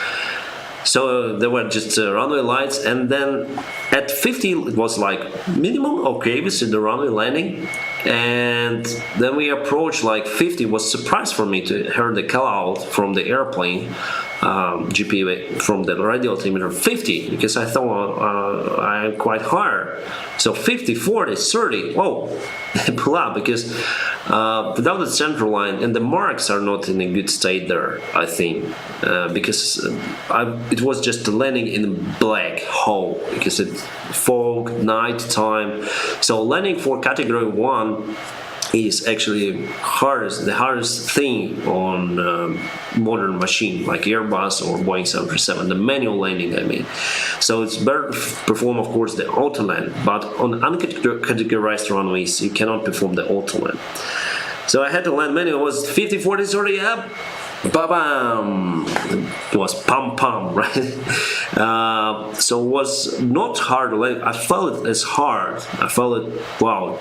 So there were just runway lights, and then at 50 it was like minimum okay, we see the runway landing, and then we approached like 50. It was a surprise for me to hear the call out from the airplane GP from the radio altimeter 50, because I thought I'm quite hard. So 50, 40, 30, whoa, pull up, because without the central line, and the marks are not in a good state there, I think, because it was just landing in a black hole, because it's fog, night time. So landing for Category 1 is actually the hardest thing on modern machine like Airbus or Boeing 737, the manual landing I mean. So it's better to perform of course the auto land, but on uncategorized runways you cannot perform the auto land. So I had to land manual. It was 50, 40, 30 up, ba-bam! It was pum, right? So it was not hard to land. I felt it as hard. I felt it, wow,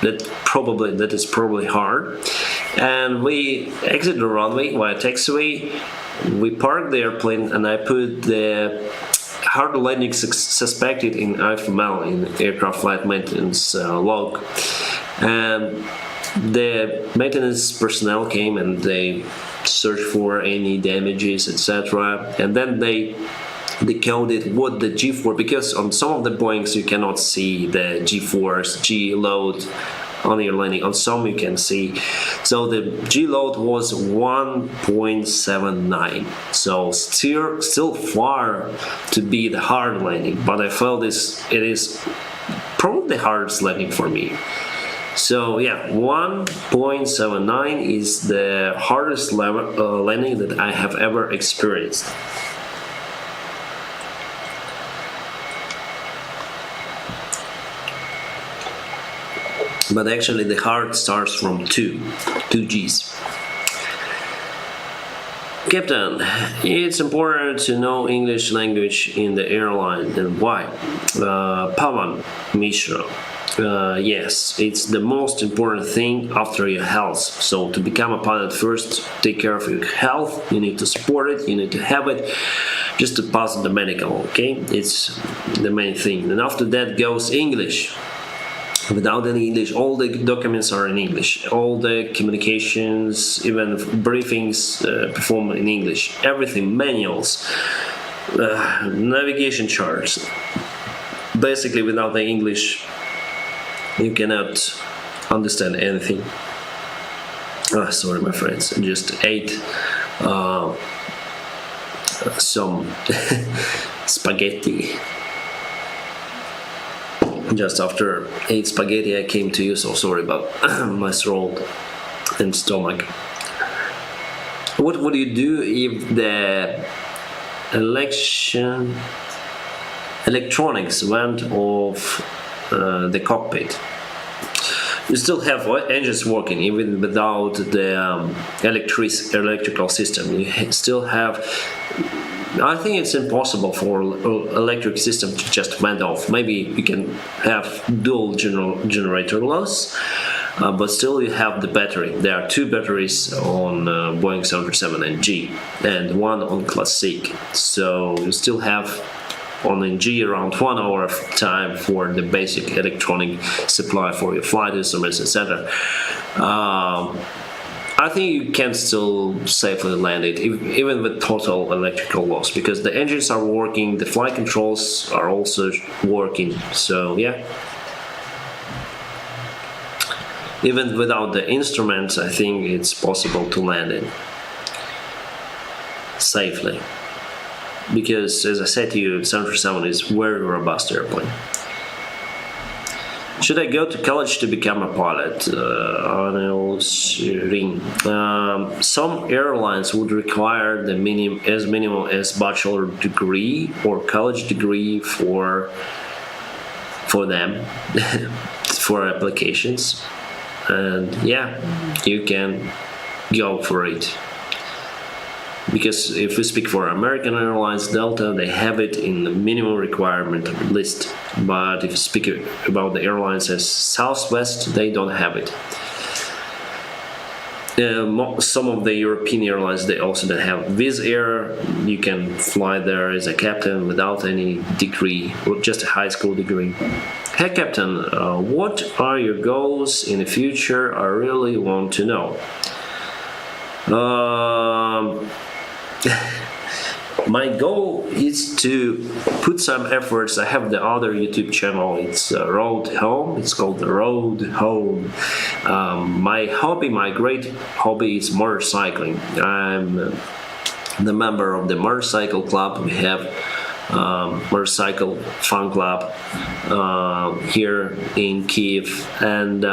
that is probably hard. And we exit the runway via taxiway. We parked the airplane, and I put the hard landing suspected in IFML, in aircraft flight maintenance log. And the maintenance personnel came and they searched for any damages, etc. And then they decoded what the G-force, because on some of the Boeings you cannot see the G-force, G-load on your landing. On some you can see. So the G-load was 1.79. So still far to be the hard landing, but I felt it is probably the hardest landing for me. So yeah, 1.79 is the hardest landing that I have ever experienced. But actually the hard starts from 2 Gs. Captain, it's important to know English language in the airline, and why? Pavan Mishra. Yes, it's the most important thing after your health. So to become a pilot, first take care of your health. You need to support it, you need to have it just to pass the medical, okay? It's the main thing. And after that goes English. Without any English, all the documents are in English. All the communications, even briefings, performed in English. Everything, manuals, navigation charts. Basically, without the English, you cannot understand anything. Sorry, my friends, I just ate some spaghetti. Just after I ate spaghetti, I came to you, so sorry about my throat and stomach. What would you do if the electronics went off the cockpit? You still have engines working even without the electrical system. You still have. I think it's impossible for electric system to just went off. Maybe you can have dual generator loss, but still you have the battery. There are two batteries on Boeing 737 NG and one on Classic. So you still have on NG around 1 hour of time for the basic electronic supply for your flight instruments, etc. I think you can still safely land it, even with total electrical loss, because the engines are working, the flight controls are also working, so yeah. Even without the instruments, I think it's possible to land it safely. Because, as I said to you, 737 is a very robust airplane. Should I go to college to become a pilot? Some airlines would require the minimum as bachelor degree or college degree for them for applications, and yeah, you can go for it. Because if we speak for American Airlines, Delta, they have it in the minimum requirement list. But if you speak about the airlines as Southwest, they don't have it. Some of the European airlines, they also don't have Wizz Air. You can fly there as a captain without any degree, or just a high school degree. Hey Captain, what are your goals in the future? I really want to know. My goal is to put some efforts. I have the other YouTube channel. It's Road Home. It's called the Road Home. My great hobby is motorcycling. I'm the member of the motorcycle club. We have motorcycle fun club here in Kiev, and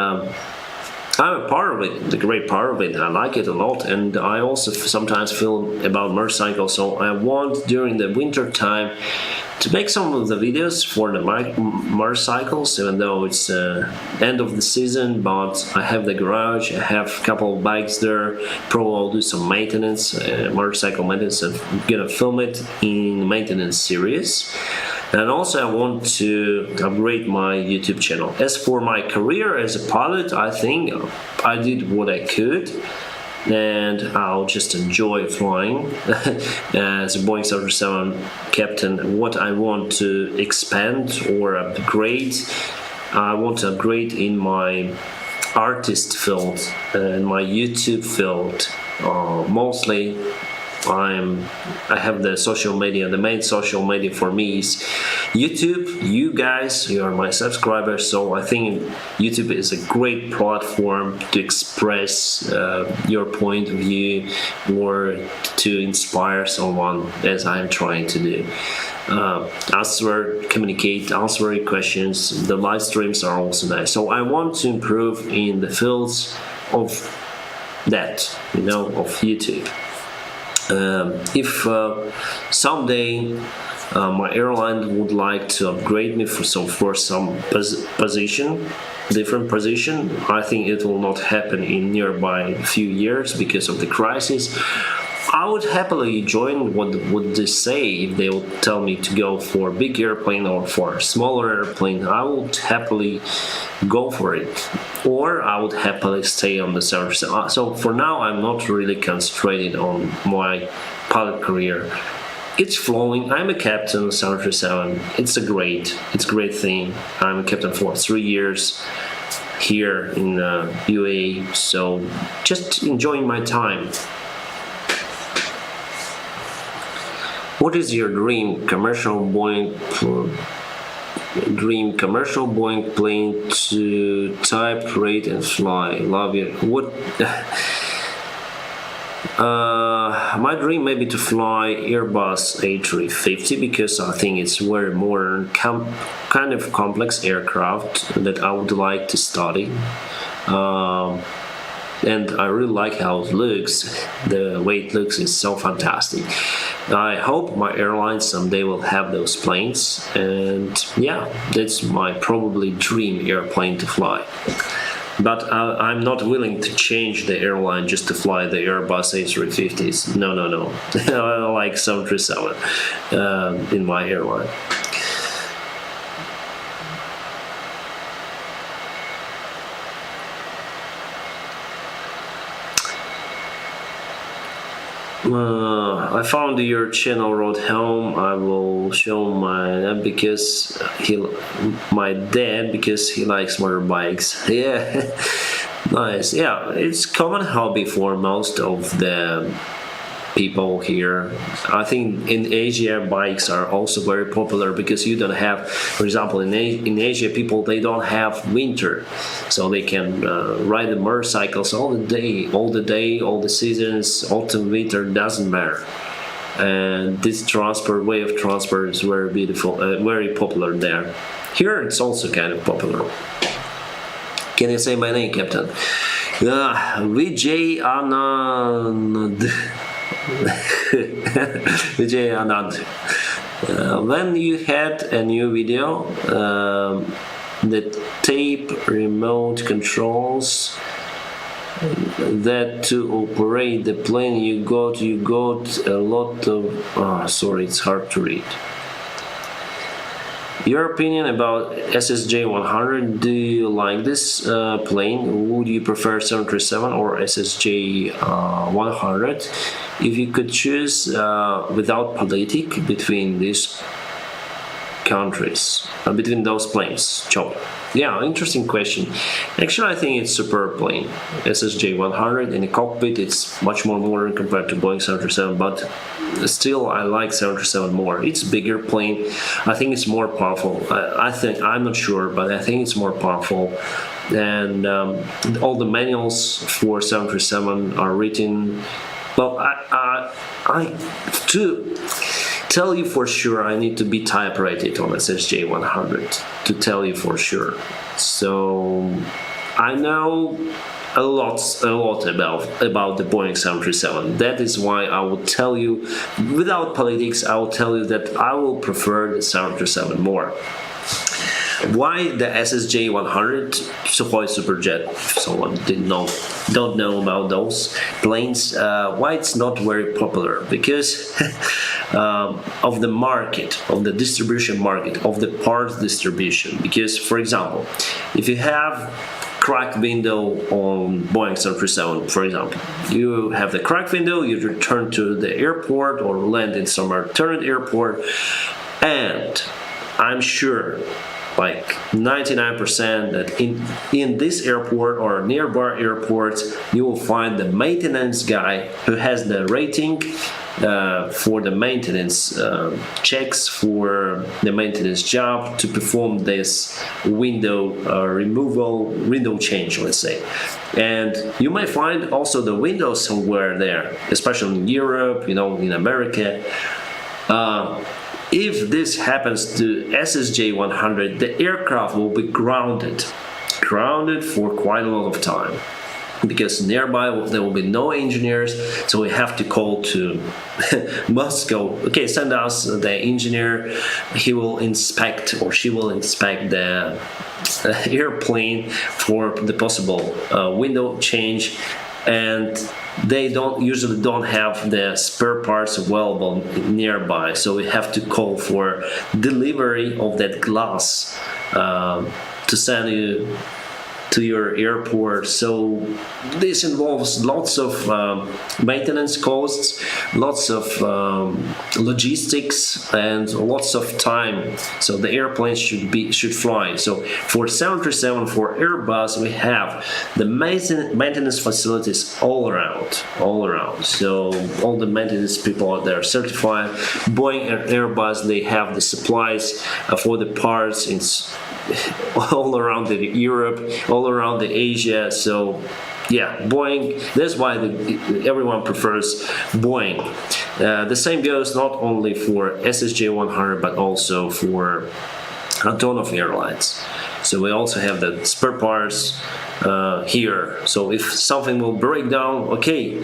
I'm a part of it, the great part of it. I like it a lot, and I also sometimes film about motorcycles. So I want during the winter time to make some of the videos for the motorcycles, even though it's end of the season. But I have the garage, I have a couple of bikes there. Probably I'll do some maintenance, motorcycle maintenance, and I'm gonna film it in maintenance series. And also I want to upgrade my YouTube channel. As for my career as a pilot, I think I did what I could, and I'll just enjoy flying as a Boeing 737 captain. What I want to expand or upgrade, I want to upgrade in my artist field, in my YouTube field, mostly. I have the social media. The main social media for me is YouTube. You guys, you are my subscribers, so I think YouTube is a great platform to express your point of view or to inspire someone, as I'm trying to do. Communicate, answer your questions. The live streams are also nice. So I want to improve in the fields of that, of YouTube. If someday my airline would like to upgrade me for some different position, I think it will not happen in nearby few years because of the crisis. I would happily join. What would they say if they would tell me to go for a big airplane or for a smaller airplane? I would happily go for it, or I would happily stay on the service. So for now, I'm not really concentrated on my pilot career. It's flowing. I'm a captain of 737. It's a great thing. I'm a captain for 3 years here in UAE. So just enjoying my time. What is your dream commercial Boeing plane to type, rate, and fly? Love you. What? My dream maybe to fly Airbus A350 because I think it's very modern, kind of complex aircraft that I would like to study. And I really like how it looks. The way it looks is so fantastic. I hope my airline someday will have those planes, and yeah, that's my probably dream airplane to fly. But I'm not willing to change the airline just to fly the Airbus A350s. No. I like 737 in my airline. I found your channel road home. I will show my dad because he likes motorbikes. Yeah, nice. Yeah, it's common hobby for most of the people here. I think in Asia bikes are also very popular because you don't have, for example, in Asia people they don't have winter, so they can ride the motorcycles all the day, all the seasons, autumn, winter, doesn't matter. And this way of transport is very beautiful, very popular there. Here it's also kind of popular. Can you say my name, Captain? Vijay Anand. Vijay Anand. When you had a new video, the tape remote controls that to operate the plane you got a lot of sorry, it's hard to read. Your opinion about SSJ-100, do you like this plane? Would you prefer 737 or SSJ-100? If you could choose without politic between these countries, between those planes, chop. Yeah, interesting question. Actually, I think it's super plane. SSJ-100 in the cockpit, it's much more modern compared to Boeing 737, but still I like 737 more. It's a bigger plane. I think it's more powerful. I'm not sure, but I think it's more powerful. And all the manuals for 737 are written. Well, to tell you for sure, I need to be type rated on SSJ-100 to tell you for sure. So I know a lot about the Boeing 737. That is why I will tell you, without politics, I will tell you that I will prefer the 737 more. Why the SSJ-100 Sukhoi Superjet? If someone don't know about those planes, why it's not very popular? Because of the market, of the distribution market, of the parts distribution. Because, for example, if you have crack window on Boeing 737, for example, you have the crack window, you return to the airport or land in some alternate airport, and I'm sure like 99% that in this airport or nearby airports you will find the maintenance guy who has the rating for the maintenance checks for the maintenance job to perform this window window change, let's say. And you might find also the windows somewhere there, especially in Europe, in America. If this happens to SSJ-100, the aircraft will be grounded for quite a lot of time, because nearby there will be no engineers, so we have to call to Moscow. Okay, send us the engineer. He will inspect, or she will inspect the airplane for the possible window change, and they usually don't have the spare parts available nearby, so we have to call for delivery of that glass to send you to your airport. So this involves lots of maintenance costs, lots of logistics, and lots of time. So the airplanes should fly. So for 737, for Airbus, we have the maintenance facilities all around. So all the maintenance people are there certified. Boeing and Airbus, they have the supplies for the parts. It's all around Europe, all around Asia. So Yeah, Boeing. That's why everyone prefers Boeing. The same goes not only for SSJ-100 but also for a ton of airlines. So we also have the spare parts here. So if something will break down, okay,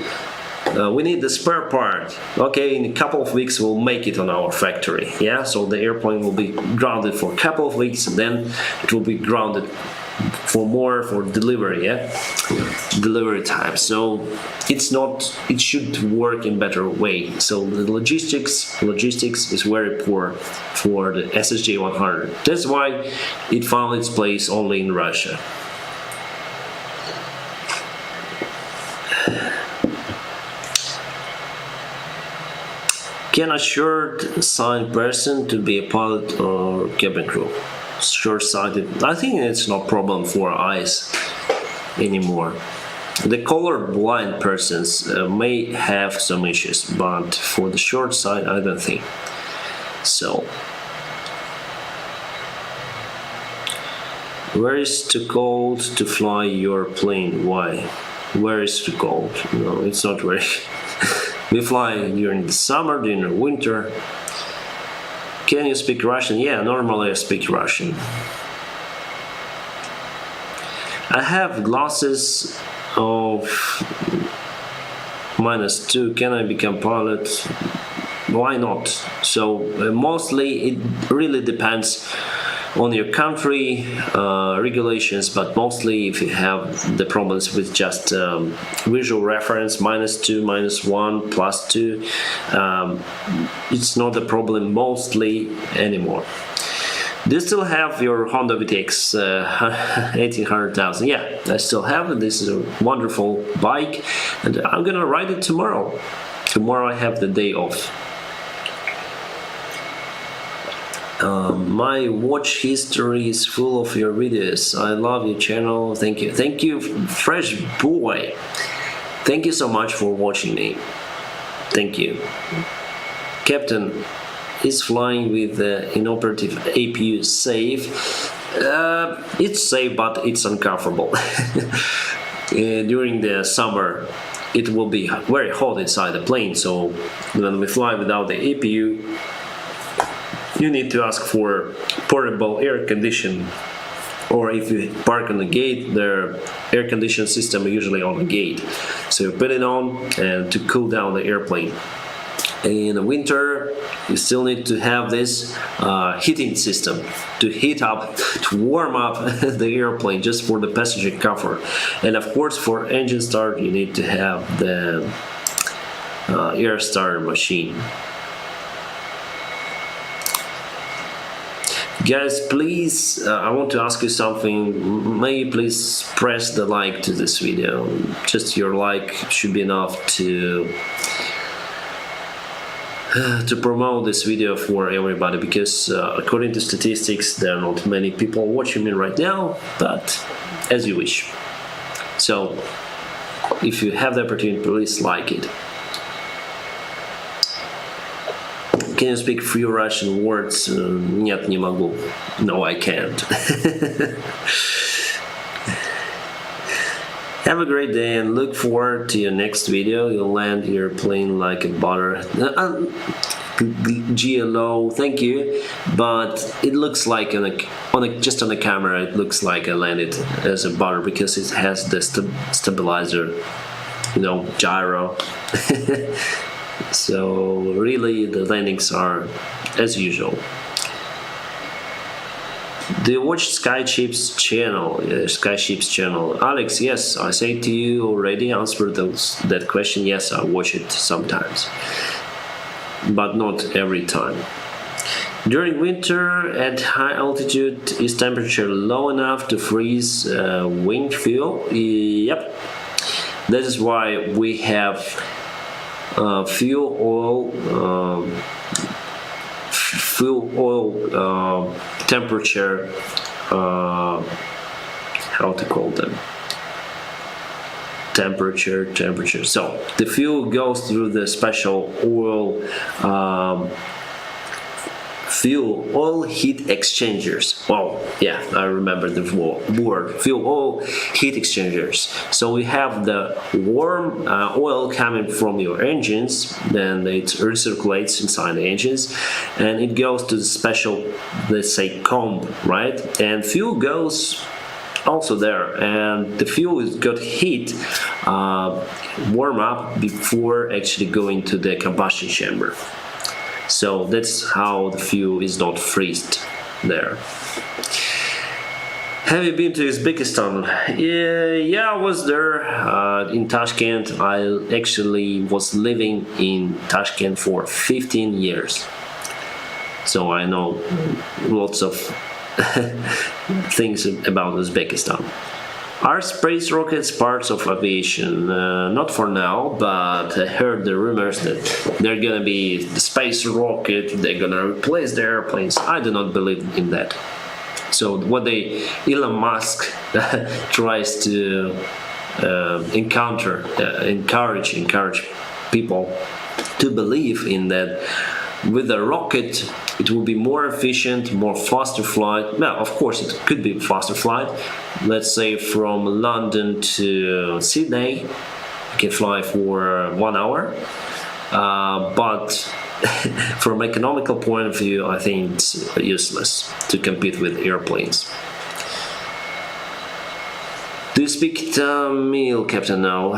we need the spare part. Okay, in a couple of weeks we'll make it on our factory. Yeah, so the airplane will be grounded for a couple of weeks, and then it will be grounded for delivery. Yeah, delivery time. So it should work in better way. So the logistics is very poor for the SSJ-100. That's why it found its place only in Russia. Can a short-sighted person to be a pilot or cabin crew? Short-sighted, I think it's no problem for eyes anymore. The color-blind persons may have some issues, but for the short sight, I don't think so. Where is too cold to fly your plane? Why? Where is too cold? No, it's not very. We fly during the summer, during the winter. Can you speak Russian? Yeah, normally I speak Russian. I have glasses of -2. Can I become pilot? Why not? So mostly it really depends on your country regulations, but mostly if you have the problems with just visual reference -2, -1, +2, it's not a problem mostly anymore. Do you still have your Honda VTX 1800,000? Yeah, I still have it. This is a wonderful bike, and I'm gonna ride it tomorrow. Tomorrow I have the day off. My watch history is full of your videos. I love your channel. Thank you. Thank you, Fresh Boy. Thank you so much for watching me. Thank you. Captain, is flying with the inoperative APU safe? It's safe, but it's uncomfortable. During the summer, it will be very hot inside the plane, so when we fly without the APU, you need to ask for portable air condition, or if you park on the gate, the air conditioning system is usually on the gate, so you put it on and to cool down the airplane. In the winter, you still need to have this heating system to heat up, to warm up the airplane, just for the passenger comfort. And of course, for engine start, you need to have the air starter machine. Guys, please, I want to ask you something. May you please press the like to this video. Just your like should be enough to promote this video for everybody, because according to statistics, there are not many people watching me right now, but as you wish. So, if you have the opportunity, please like it. Can you speak few Russian words? Нет, не могу. No, I can't. Have a great day and look forward to your next video. You'll land your plane like a butter. GLO, thank you. But it looks like just on the camera, it looks like I landed as a butter because it has the stabilizer, gyro. So really, the landings are as usual. Do you watch Skyship's channel? Skyship's channel, Alex? Yes, I say to you already. Answered that question. Yes, I watch it sometimes, but not every time. During winter at high altitude, is temperature low enough to freeze wing fuel? Yep. That is why we have fuel oil temperature, how to call them, temperature. So the fuel goes through the special oil fuel oil heat exchangers. Oh, yeah, I remember the word fuel oil heat exchangers. So we have the warm oil coming from your engines, then it recirculates inside the engines, and it goes to the special, let's say, comb, right? And fuel goes also there, and the fuel is got heat warm up before actually going to the combustion chamber. So that's how the fuel is not freezed there. Have you been to Uzbekistan? Yeah, I was there in Tashkent. I actually was living in Tashkent for 15 years. So I know lots of things about Uzbekistan. Are space rockets parts of aviation? Not for now, but I heard the rumors that they're gonna be the space rocket, they're gonna replace the airplanes. I do not believe in that. So what Elon Musk tries to encourage people to believe in that with a rocket it will be more efficient, more faster flight. Now, of course, it could be faster flight. Let's say from London to Sydney, you can fly for 1 hour. But from economical point of view, I think it's useless to compete with airplanes. Do you speak Tamil, Captain? No.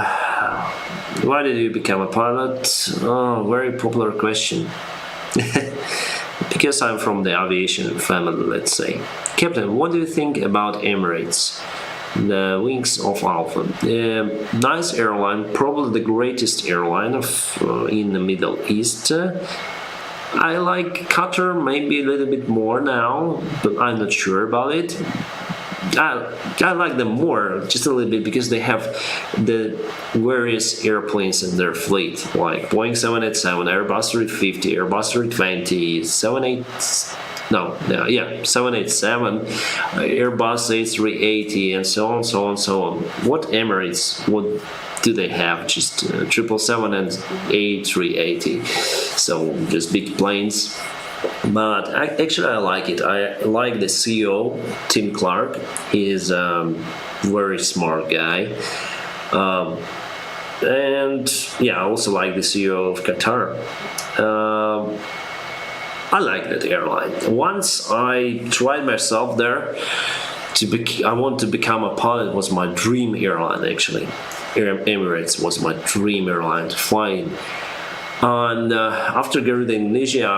Why did you become a pilot? Oh, very popular question. Because I'm from the aviation family, let's say. Captain, what do you think about Emirates? The Wings of Alpha. Nice airline, probably the greatest airline in the Middle East. I like Qatar maybe a little bit more now, but I'm not sure about it. I like them more, just a little bit, because they have the various airplanes in their fleet, like Boeing 787, Airbus 350, Airbus 320, 787, Airbus A380, and so on, so on, so on. What Emirates, what do they have? Just 777 and A380, so just big planes. But actually I like it. I like the CEO, Tim Clark. He is a very smart guy. And yeah, I also like the CEO of Qatar. I like that airline. Once I tried myself there. I want to become a pilot. It was my dream airline, actually. Emirates was my dream airline to fly in. And after going to Indonesia,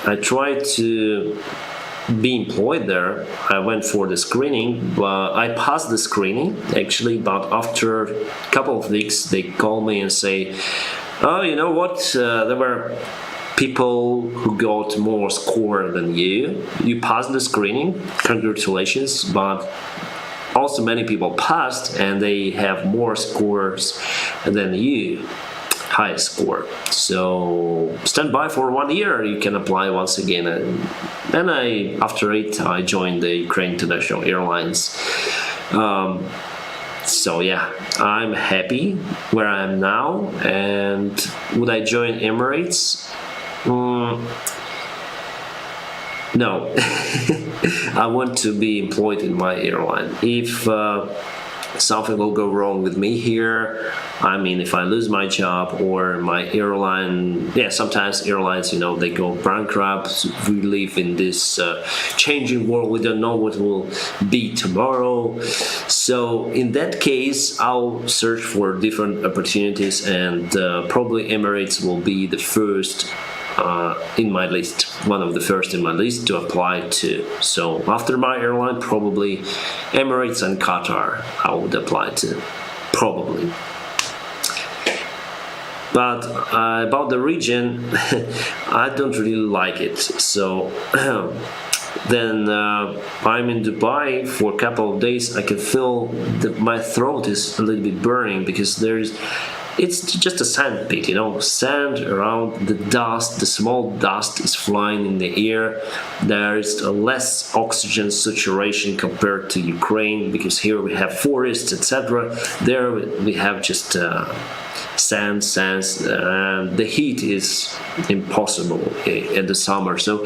I tried to be employed there. I went for the screening, but I passed the screening actually. But after a couple of weeks, they call me and say, "Oh, you know what? There were people who got more score than you. You passed the screening. Congratulations!" But also many people passed, and they have more scores than you. High score. So stand by for 1 year. You can apply once again. And then after it, I joined the Ukraine International Airlines. So yeah, I'm happy where I am now. And would I join Emirates? No. I want to be employed in my airline. If something will go wrong with me here, I mean, if I lose my job or my airline, sometimes airlines, they go bankrupt. We live in this changing world. We don't know what will be tomorrow. So in that case, I'll search for different opportunities, and probably Emirates will be the first in my list, one of the first in my list to apply to. So after my airline, probably Emirates and Qatar I would apply to, probably. But about the region, I don't really like it. So then I'm in Dubai for a couple of days. I can feel that my throat is a little bit burning because it's just a sand pit, sand around the dust. The small dust is flying in the air. There is less oxygen saturation compared to Ukraine, because here we have forests, etc. There we have just sands, and the heat is impossible in the summer. So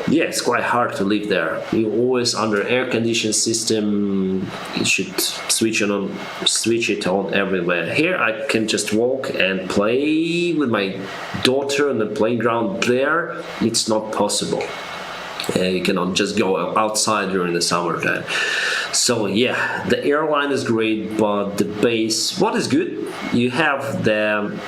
yeah, it's quite hard to live there. You're always under air conditioning system. You should switch it on everywhere. Here I can just walk and play with my daughter on the playground. There it's not possible. You cannot just go outside during the summertime. So yeah, the airline is great, but the base, what is good, you have the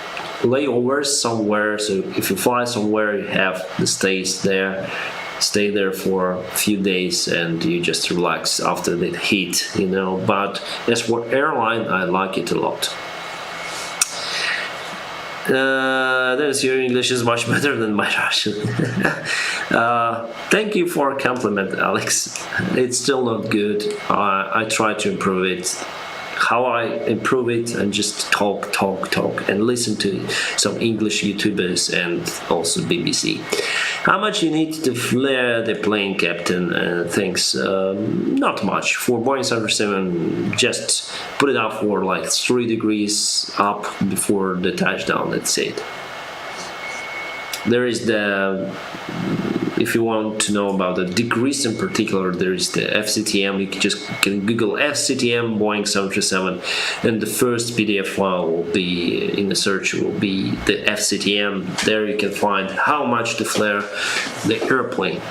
layovers somewhere. So if you fly somewhere, you have the stay there for a few days, and you just relax after the heat, you know. But as for airline, I like it a lot. Dennis, your English is much better than my Russian. Thank you for a compliment, Alex. It's still not good. I try to improve it. How I improve it, and just talk and listen to some English YouTubers and also BBC. How much you need to flare the plane, Captain? Thanks. Not much. For Boeing 737, just put it up for like 3 degrees up before the touchdown. That's it. There is the, if you want to know about the degrees in particular, there is the FCTM. You can Google FCTM Boeing 737, and the first PDF file will be in the search will be the FCTM. There you can find how much to flare the airplane.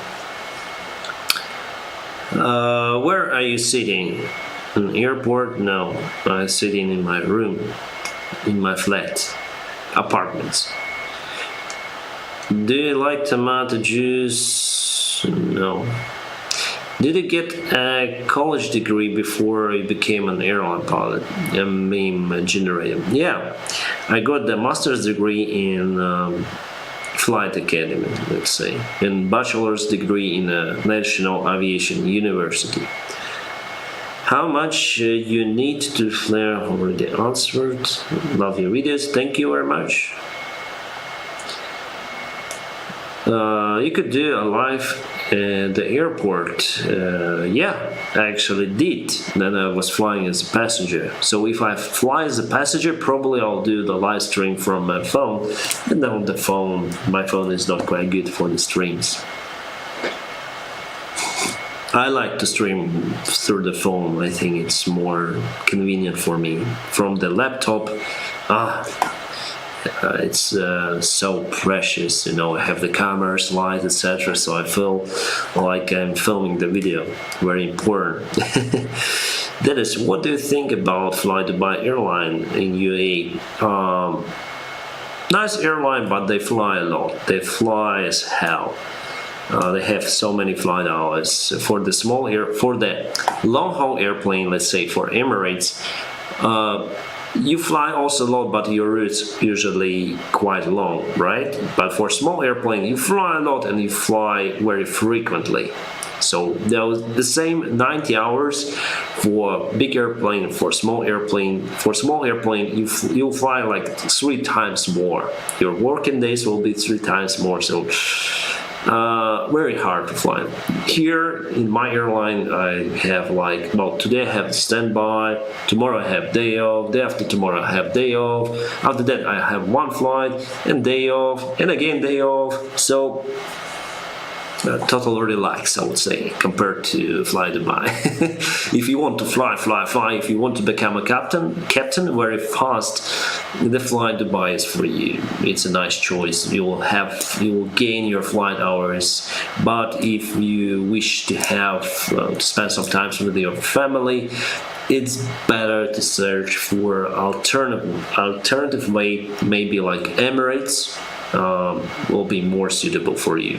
Where are you sitting? In the airport? No, I'm sitting in my room, in my flat, apartments. Do you like tomato juice? No. Did you get a college degree before you became an airline pilot? A meme generator. Yeah, I got the master's degree in flight academy, let's say, and bachelor's degree in a National Aviation University. How much you need to flare? Already answered. Love your videos. Thank you very much. You could do a live at the airport. Yeah, I actually did. Then I was flying as a passenger. So if I fly as a passenger, probably I'll do the live stream from my phone. And on the phone, my phone is not quite good for the streams. I like to stream through the phone. I think it's more convenient for me. From the laptop, it's so precious, you know. I have the camera, slide, etc. So I feel like I'm filming the video. Very important. Dennis, what do you think about Fly Dubai airline in UAE? Nice airline, but they fly a lot. They fly as hell. They have so many flight hours. For the long haul airplane, let's say for Emirates, you fly also a lot, but your route's usually quite long, right? But for small airplane, you fly a lot and you fly very frequently. So there was the same 90 hours for big airplane, for small airplane. For small airplane, you'll fly like 3 times more. Your working days will be 3 times more. So very hard to fly. Here in my airline, I have like, well, today I have standby, tomorrow I have day off, day after tomorrow I have day off, after that I have 1 flight and day off, and again day off. So total relax, I would say, compared to Fly Dubai. If you want to fly. If you want to become a captain very fast, the Fly Dubai is for you. It's a nice choice. You will gain your flight hours. But if you wish to have to spend some time with your family, it's better to search for alternative way. Maybe like Emirates will be more suitable for you.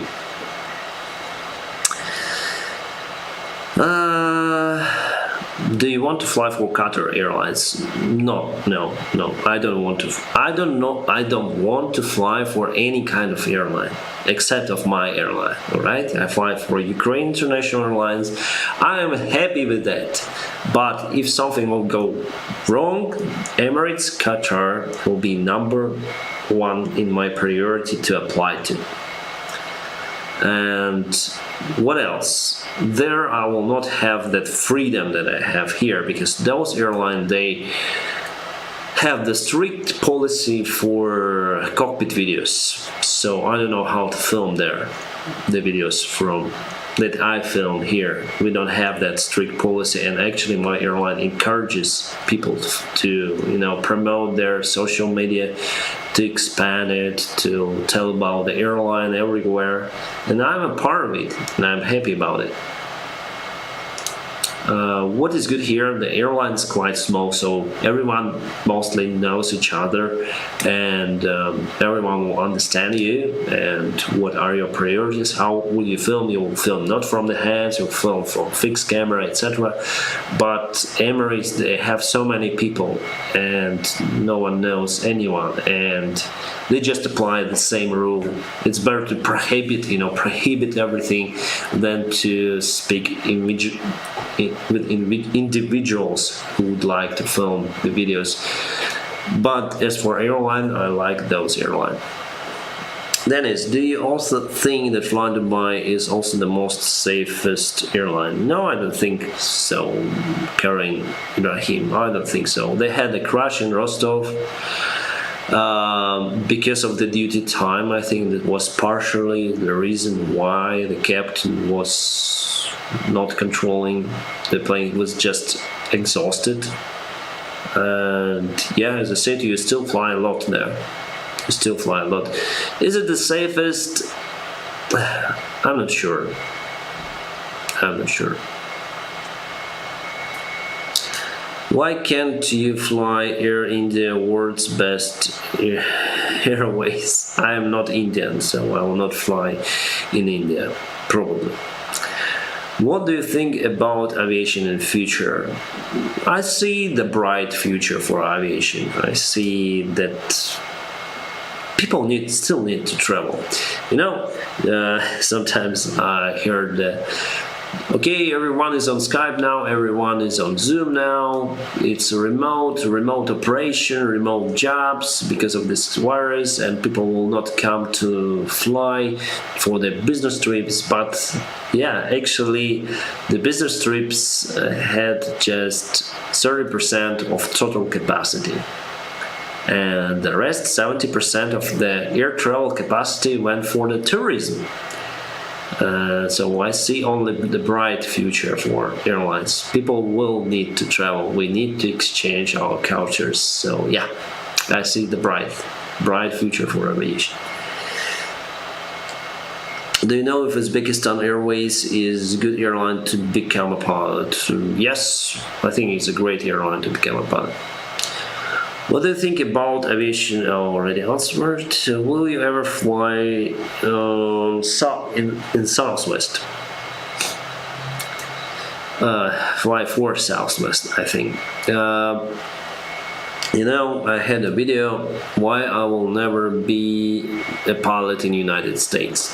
Do you want to fly for Qatar Airlines? No. I don't want to. I don't want to fly for any kind of airline except of my airline. All right, I fly for Ukraine International Airlines. I am happy with that. But if something will go wrong, Emirates, Qatar will be #1 in my priority to apply to. And what else? There I will not have that freedom that I have here, because those airlines, have the strict policy for cockpit videos, so I don't know how to film there the videos from that I film here. We don't have that strict policy, and actually my airline encourages people to promote their social media, to expand it, to tell about the airline everywhere, and I'm a part of it and I'm happy about it. What is good here, the airline is quite small, so everyone mostly knows each other, and everyone will understand you and what are your priorities. How will you film? You will film not from the hands, you'll film from fixed camera, etc. But Emirates, they have so many people and no one knows anyone, and they just apply the same rule. It's better to prohibit everything than to speak with individuals who would like to film the videos. But as for airline, I like those airlines. Dennis, do you also think that Fly Dubai is also the most safest airline? No, I don't think so, Karim Ibrahim. I don't think so. They had a crash in Rostov because of the duty time. I think that was partially the reason why the captain was not controlling the plane, was just exhausted. And yeah, as I said, you still fly a lot there. You still fly a lot. Is it the safest? I'm not sure. Why can't you fly Air India, world's best airways? I am not Indian, so I will not fly in India, probably. What do you think about aviation in future? I see the bright future for aviation. I see that people still need to travel. Sometimes I heard okay, everyone is on Skype now, everyone is on Zoom now, it's a remote operation, remote jobs because of this virus, and people will not come to fly for their business trips. But yeah, actually the business trips had just 30% of total capacity, and the rest 70% of the air travel capacity went for the tourism. So I see only the bright future for airlines. People will need to travel. We need to exchange our cultures. So yeah, I see the bright future for aviation. Do you know if Uzbekistan Airways is a good airline to become a pilot? Yes, I think it's a great airline to become a pilot. What do you think about aviation? I already answered. Will you ever fly in Southwest? Fly for Southwest, I think. I had a video why I will never be a pilot in the United States.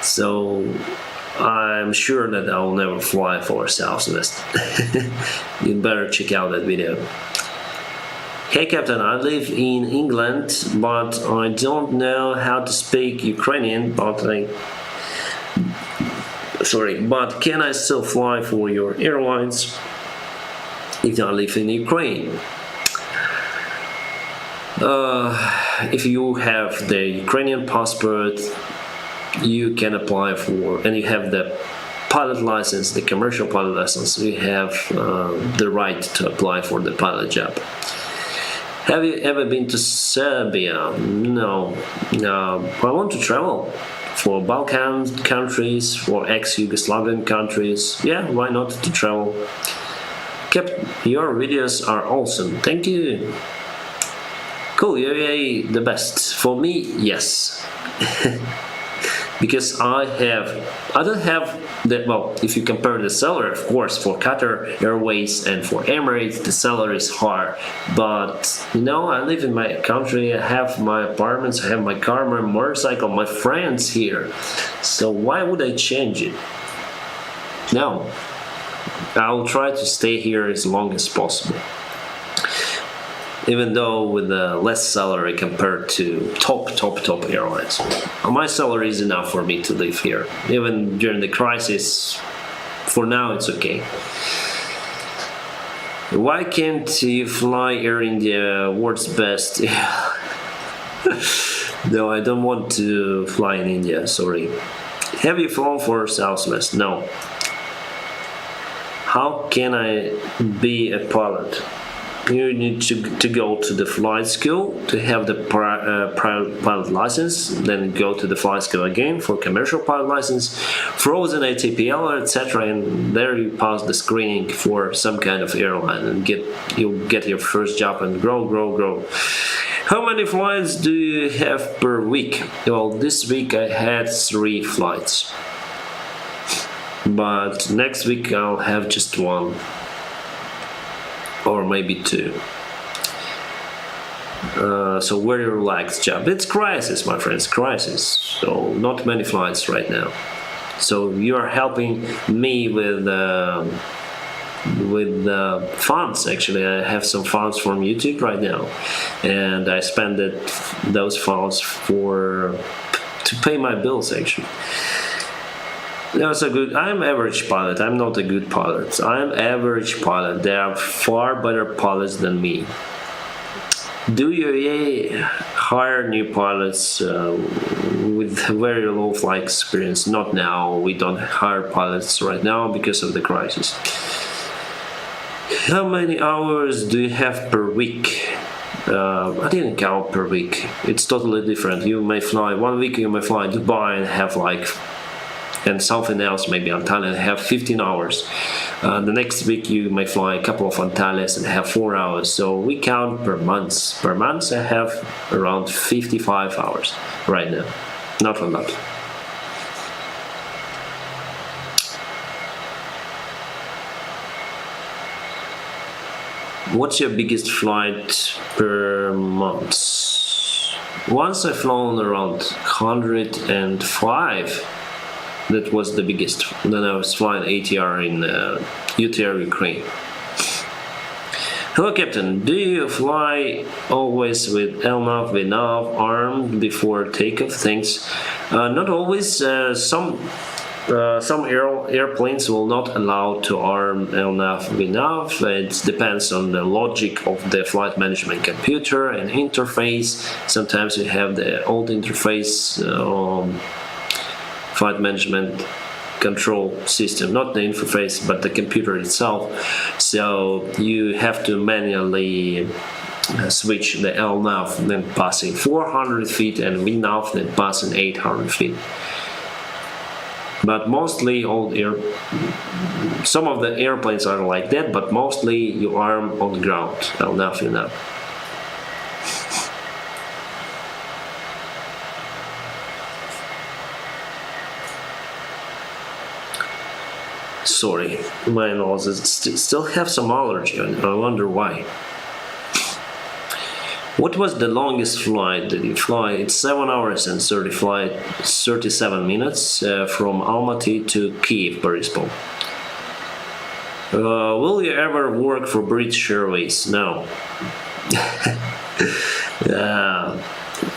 So I'm sure that I will never fly for Southwest. You better check out that video. Hey Captain, I live in England, but I don't know how to speak Ukrainian, but can I still fly for your airlines if I live in Ukraine? If you have the Ukrainian passport, you can apply for, and you have the pilot license, the commercial pilot license, you have the right to apply for the pilot job. Have you ever been to Serbia? No. I want to travel for Balkan countries, for ex-Yugoslavian countries. Yeah, why not to travel? Your videos are awesome. Thank you. Cool, UAE the best. For me, yes. Because I don't have that. Well, if you compare the salary, of course, for Qatar Airways and for Emirates, the salary is higher. But I live in my country. I have my apartments, I have my car, my motorcycle, my friends here. So why would I change it? No, I'll try to stay here as long as possible. Even though with less salary compared to top airlines. My salary is enough for me to live here. Even during the crisis, for now it's okay. Why can't you fly Air India? World's best. No, I don't want to fly in India, sorry. Have you flown for Southwest? No. How can I be a pilot? You need to go to the flight school to have the pilot license, then go to the flight school again for commercial pilot license, frozen ATPL, etc. And there you pass the screening for some kind of airline and you'll get your first job and grow. How many flights do you have per week? Well, this week I had 3 flights, but next week I'll have just 1. Or maybe 2. So very relaxed job. It's crisis, my friends, crisis. So not many flights right now. So you are helping me with funds. Actually, I have some funds from YouTube right now, and I spend those funds to pay my bills actually. That's a good. I'm average pilot. I'm not a good pilot. I'm average pilot. There are far better pilots than me. Do you hire new pilots with very low flight experience? Not now. We don't hire pilots right now because of the crisis. How many hours do you have per week? I didn't count per week. It's totally different. You may fly 1 week. You may fly Dubai and have and something else, maybe Antalya, have 15 hours. The next week you may fly a couple of Antalyas and have 4 hours. So we count per month. Per month I have around 55 hours right now. Not a lot. What's your biggest flight per month? Once I've flown around 105. That was the biggest. Then I was flying ATR in UTR Ukraine. Hello, Captain. Do you fly always with LNAV, VNAV, armed before takeoff? Thanks. Not always. Some airplanes will not allow to arm LNAV, VNAV. It depends on the logic of the flight management computer and interface. Sometimes you have the old interface. Flight management control system, not the interface but the computer itself, so you have to manually switch the LNAV, then passing 400 feet, and VNAV, then passing 800 feet. But mostly some of the airplanes are like that, but mostly you arm on the ground, LNAV, VNAV. Sorry, my nose still have some allergy. I wonder why. What was the longest flight that you fly? It's 7 hours and 37 minutes from Almaty to Kiev, Boryspil. Will you ever work for British Airways? No.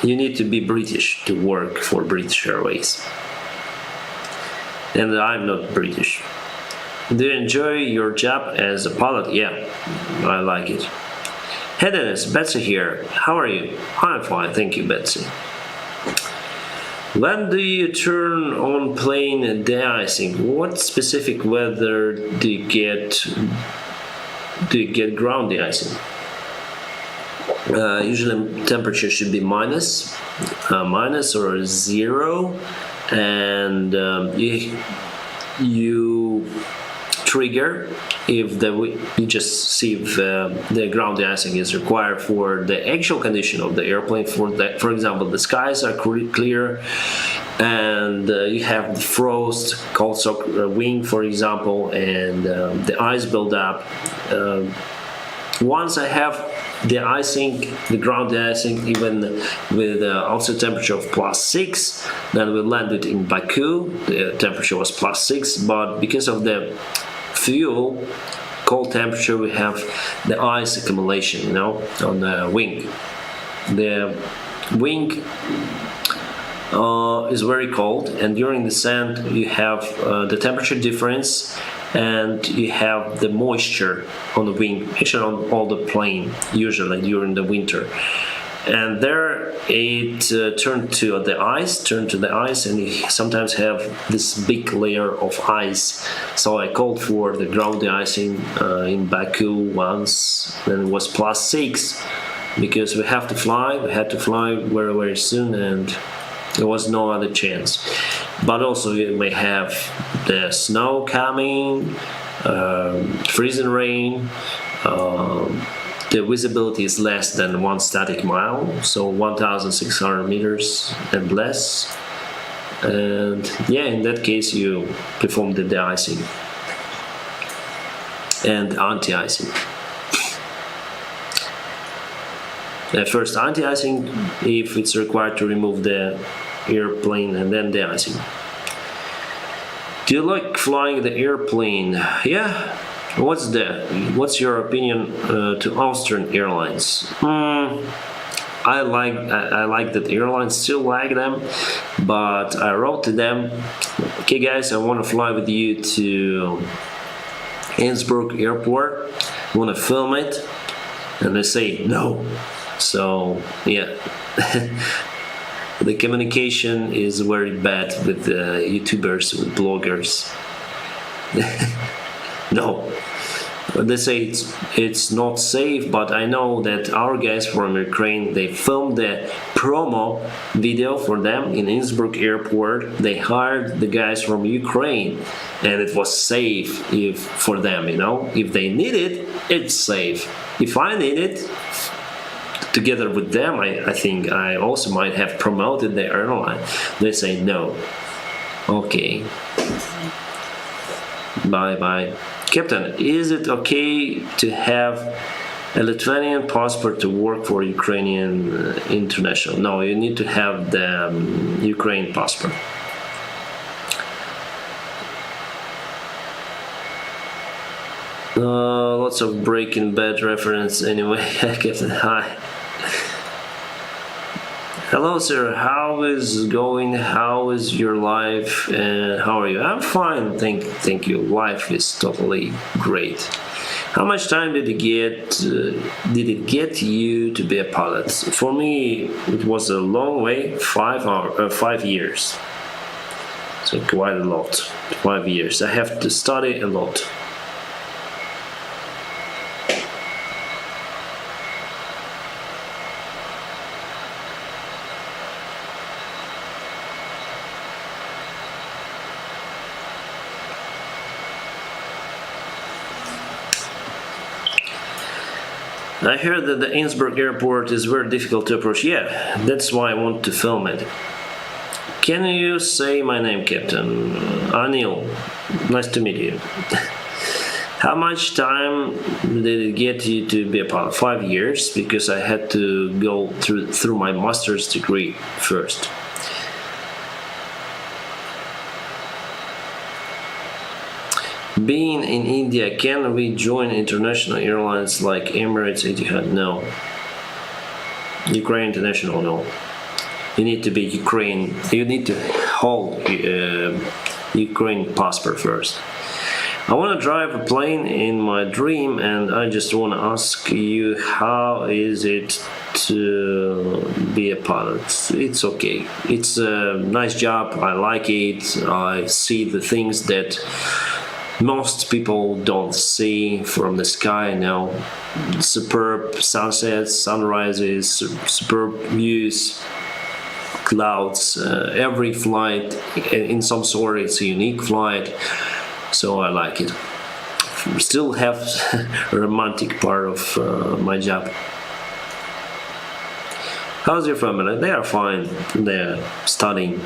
You need to be British to work for British Airways. And I'm not British. Do you enjoy your job as a pilot? Yeah, I like it. Hey Dennis, Betsy here. How are you? I'm fine, thank you, Betsy. When do you turn on plane de-icing? What specific weather do you get ground de-icing? Usually temperature should be minus or 0, and you trigger if you just see if the ground de-icing is required for the actual condition of the airplane. For example, the skies are clear and you have the frost, cold soak wing, for example, and the ice build up. Once I have the ground de-icing, even with outside temperature of +6, then we landed in Baku. The temperature was +6, but because of the fuel cold temperature, we have the ice accumulation, on the wing. The wing is very cold, and during descent you have the temperature difference and you have the moisture on the wing, actually on all the plane, usually during the winter. And there it turned to the ice, and you sometimes have this big layer of ice. So I called for the ground de-icing in Baku once, and it was +6, because we had to fly very, very soon, and there was no other chance. But also we may have the snow coming, freezing rain. The visibility is less than 1 static mile, so 1,600 meters and less. And yeah, in that case you perform the de-icing and anti-icing. First anti-icing if it's required to remove the airplane, and then de-icing. Do you like flying the airplane? Yeah. What's your opinion to Austrian Airlines? I like that airlines, still like them, but I wrote to them, okay guys, I want to fly with you to Innsbruck airport, I want to film it, and they say no. So yeah. The communication is very bad with the YouTubers, with bloggers. No, they say it's not safe, but I know that our guys from Ukraine, they filmed the promo video for them in Innsbruck airport. They hired the guys from Ukraine, and it was safe for them, you know. If they need it, it's safe. If I need it, together with them, I think I also might have promoted the airline. They say no. Okay. Bye. Captain, is it okay to have a Lithuanian passport to work for Ukrainian international? No, you need to have the Ukraine passport. Lots of Breaking Bad reference anyway. Captain, hi. Hello, sir. How is it going? How is your life? And how are you? I'm fine. Thank you. Life is totally great. How much time did it get you to be a pilot? For me, it was a long way. 5 years. So quite a lot. 5 years. I have to study a lot. I heard that the Innsbruck airport is very difficult to approach. Yeah, that's why I want to film it. Can you say my name, Captain? Anil. Nice to meet you. How much time did it get you to be a pilot? 5 years, because I had to go through my master's degree first. Being in India, can we join international airlines like Emirates, Etihad? No. Ukraine International, no. You need to be Ukraine. You need to hold Ukraine passport first. I want to drive a plane in my dream, and I just want to ask you, how is it to be a pilot? It's okay. It's a nice job. I like it. I see the things that most people don't see from the sky now. Superb sunsets, sunrises, superb views, clouds. Every flight, in some sort, it's a unique flight. So I like it. Still have a romantic part of my job. How's your family? They are fine. They're studying.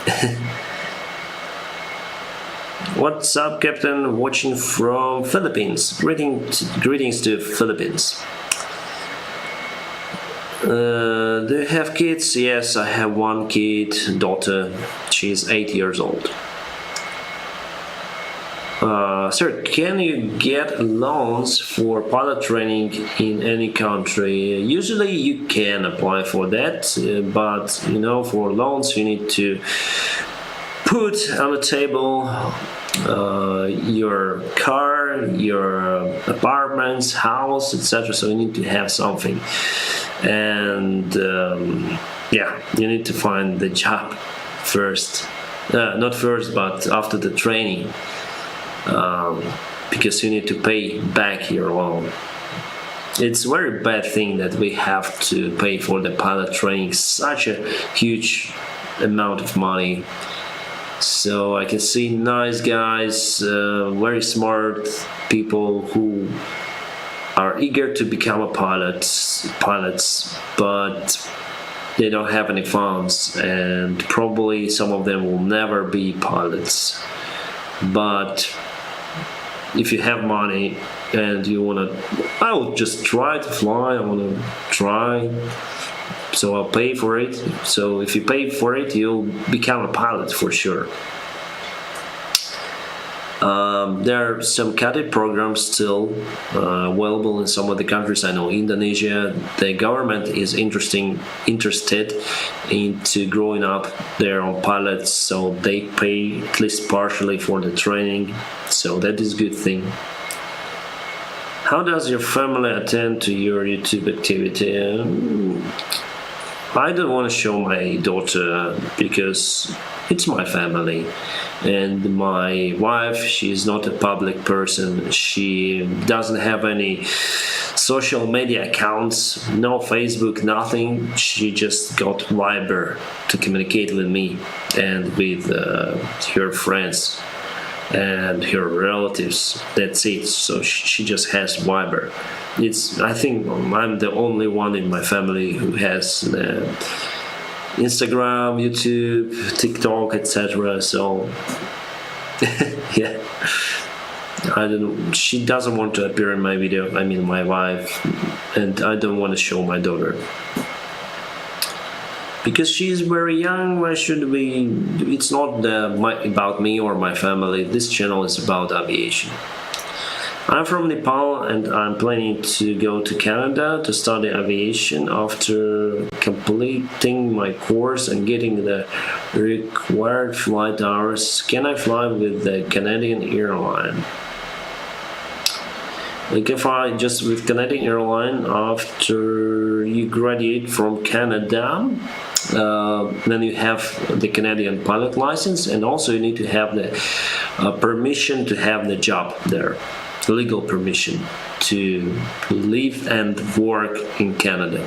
What's up, Captain? Watching from Philippines. Greetings to Philippines. Do you have kids? Yes, I have one kid, daughter. She's 8 years old. Sir, can you get loans for pilot training in any country? Usually you can apply for that, but you know, for loans you need to put on the table your car your apartments, house, etc. So you need to have something, and you need to find the job first. Not first, but after the training, because you need to pay back your loan. It's a very bad thing that we have to pay for the pilot training such a huge amount of money. So I can see nice guys, very smart people who are eager to become a pilots, but they don't have any funds, and probably some of them will never be pilots. But if you have money and you wanna, I would just try to fly. I wanna try, so I'll pay for it. So if you pay for it, you'll become a pilot for sure. There are some cadet programs still available in some of the countries. I know Indonesia, the government is interested into growing up their own pilots, so they pay at least partially for the training. So that is a good thing. How does your family attend to your YouTube activity? I don't want to show my daughter because it's my family, and my wife, she's not a public person. She doesn't have any social media accounts, no Facebook, nothing. She just got Viber to communicate with me and with her friends and her relatives. That's it. So she just has Viber. I think I'm the only one in my family who has Instagram, YouTube, TikTok, etc. So yeah, I don't. She doesn't want to appear in my video. I mean, my wife, and I don't want to show my daughter because she's very young. Why should we? It's not about me or my family. This channel is about aviation. I'm from Nepal, and I'm planning to go to Canada to study aviation after completing my course and getting the required flight hours. Can I fly with the Canadian airline? You can fly just with Canadian airline after you graduate from Canada. Then you have the Canadian pilot license, and also you need to have the permission to have the job there. Legal permission to live and work in Canada.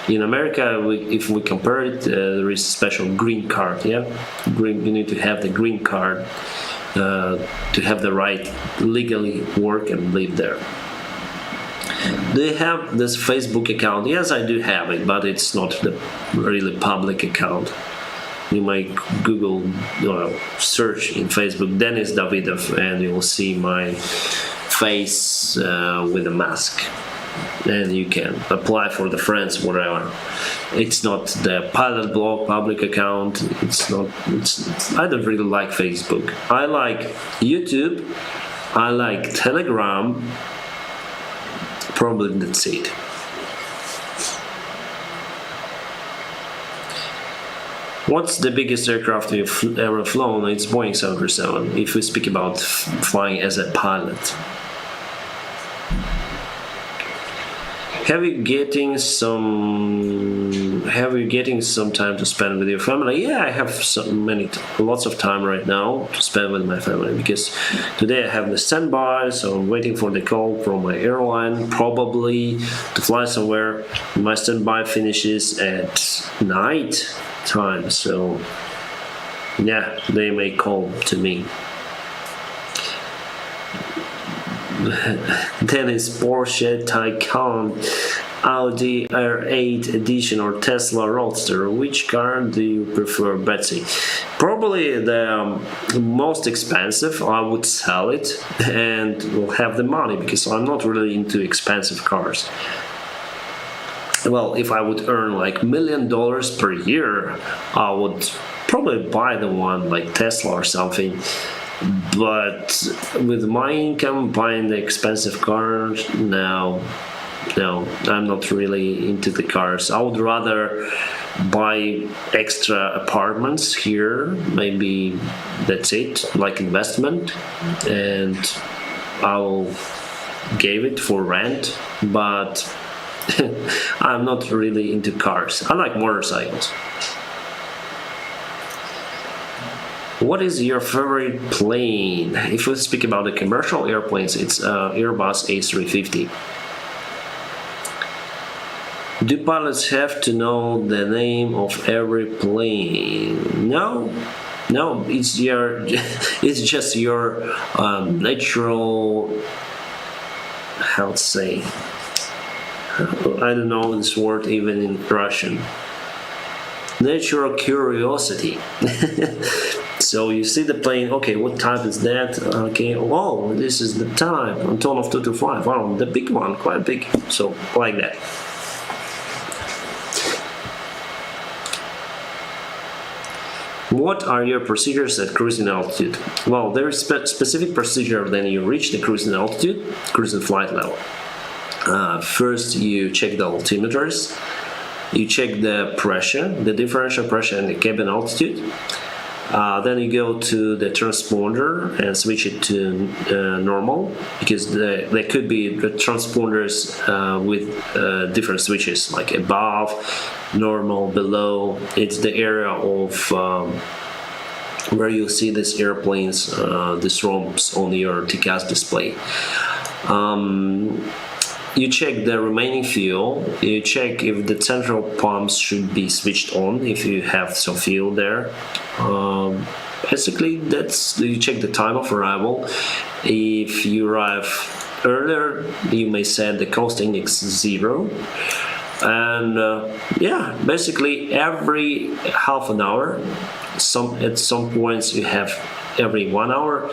In America, if we compare it, there is a special green card. You need to have the green card to have the right legally work and live there. Do you have this Facebook account? Yes, I do have it, but it's not the really public account. You might Google search in Facebook Denis Davidov, and you will see my face with a mask, and you can apply for the friends, whatever. It's not the pilot blog public account. I don't really like Facebook. I like YouTube. I like Telegram. Probably that's it. What's the biggest aircraft you've ever flown? It's Boeing 737, if we speak about flying as a pilot. Have you getting some time to spend with your family? Yeah, I have lots of time right now to spend with my family, because today I have the standby, so I'm waiting for the call from my airline, probably to fly somewhere. My standby finishes at night time, so yeah, they may call to me. Dennis, Porsche Taycan, Audi R8 Edition, or Tesla Roadster? Which car do you prefer, Betsy? Probably the most expensive. I would sell it and will have the money, because I'm not really into expensive cars. Well, if I would earn like $1 million per year, I would probably buy the one like Tesla or something. But with my income, buying the expensive cars, no, I'm not really into the cars. I would rather buy extra apartments here, maybe that's it, like investment, and I'll give it for rent, but I'm not really into cars. I like motorcycles. What is your favorite plane? If we speak about the commercial airplanes, it's Airbus A350. Do pilots have to know the name of every plane? No, it's it's just your natural, how to say, I don't know this word even in Russian. Natural curiosity. So you see the plane, okay, what type is that? Okay, oh, this is the type, Antonov 225. Wow, the big one, quite big. So like that. What are your procedures at cruising altitude? Well, there is specific procedure when you reach the cruising altitude, cruising flight level. First, you check the altimeters. You check the pressure, the differential pressure and the cabin altitude. Then you go to the transponder and switch it to normal, because there could be the transponders with different switches, like above, normal, below. It's the area of where you see these airplanes, these ROMs on your TCAS display. You check the remaining fuel. You check if the central pumps should be switched on, if you have some fuel there. Basically, you check the time of arrival. If you arrive earlier, you may set the cost index 0. And yeah, basically every half an hour, at some points you have every 1 hour,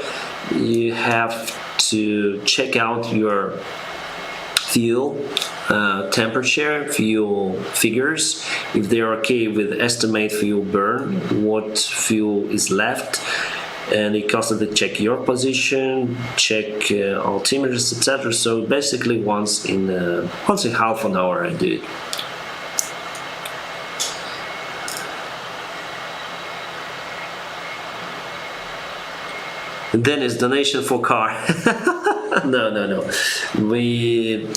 you have to check out your fuel temperature, fuel figures, if they are okay with estimate fuel burn, what fuel is left, and you constantly check your position, check altimeters, etc. So basically once in half an hour I do it. And then it's donation for car. No. We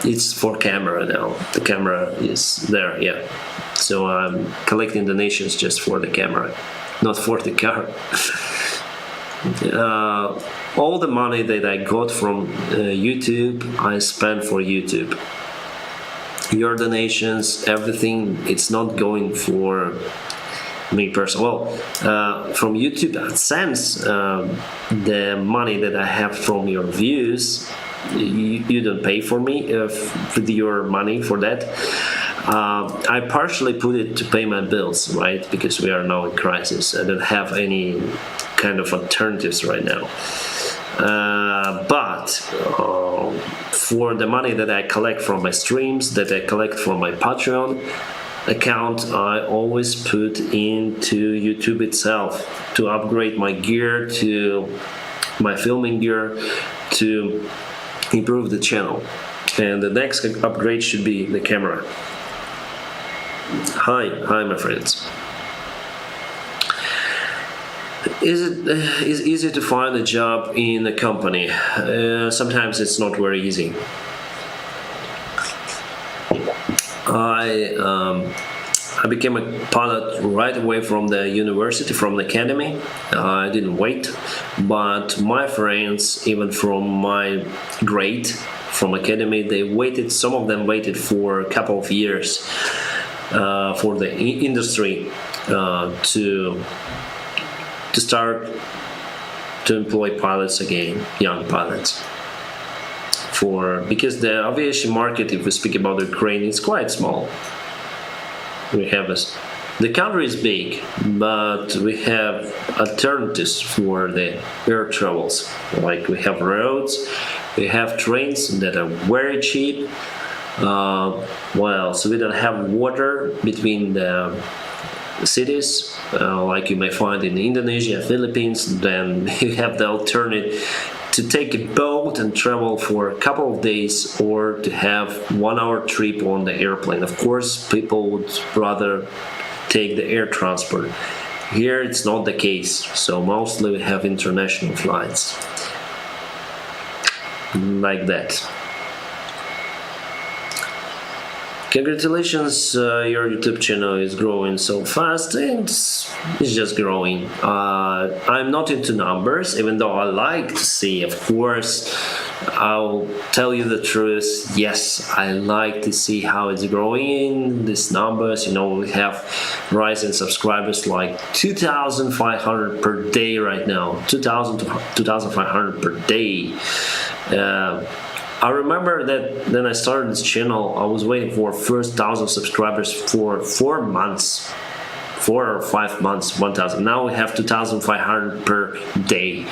it's for camera now. The camera is there, yeah. So I'm collecting donations just for the camera, not for the car. All the money that I got from YouTube, I spent for YouTube. Your donations, everything, it's not going for me personally. Well, from YouTube AdSense, the money that I have from your views, you don't pay for me with your money for that. I partially put it to pay my bills, right? Because we are now in crisis. I don't have any kind of alternatives right now. But for the money that I collect from my streams, that I collect from my Patreon account, I always put into YouTube itself to upgrade my gear, to my filming gear, to improve the channel. And the next upgrade should be the camera. Hi my friends. Is it easy to find a job in a company? Sometimes it's not very easy. I became a pilot right away from the university, from the academy. I didn't wait, but my friends, even from my grade, from academy, they waited. Some of them waited for a couple of years for the industry to start to employ pilots again, young pilots. Because the aviation market, if we speak about Ukraine, is quite small. The country is big, but we have alternatives for the air travels. Like we have roads, we have trains that are very cheap. So we don't have water between the cities, like you may find in Indonesia, Philippines. Then you have the alternative to take a boat and travel for a couple of days, or to have 1 hour trip on the airplane. Of course, people would rather take the air transport. Here it's not the case, so mostly we have international flights like that. Congratulations, your YouTube channel is growing so fast, and it's just growing. I'm not into numbers, even though I like to see, of course. I'll tell you the truth. Yes, I like to see how it's growing, these numbers. You know, we have rising subscribers like 2,500 per day right now. 2,000 to 2,500 per day. I remember that when I started this channel, I was waiting for first 1,000 subscribers for 4 months. 4 or 5 months, 1,000. Now we have 2,500 per day.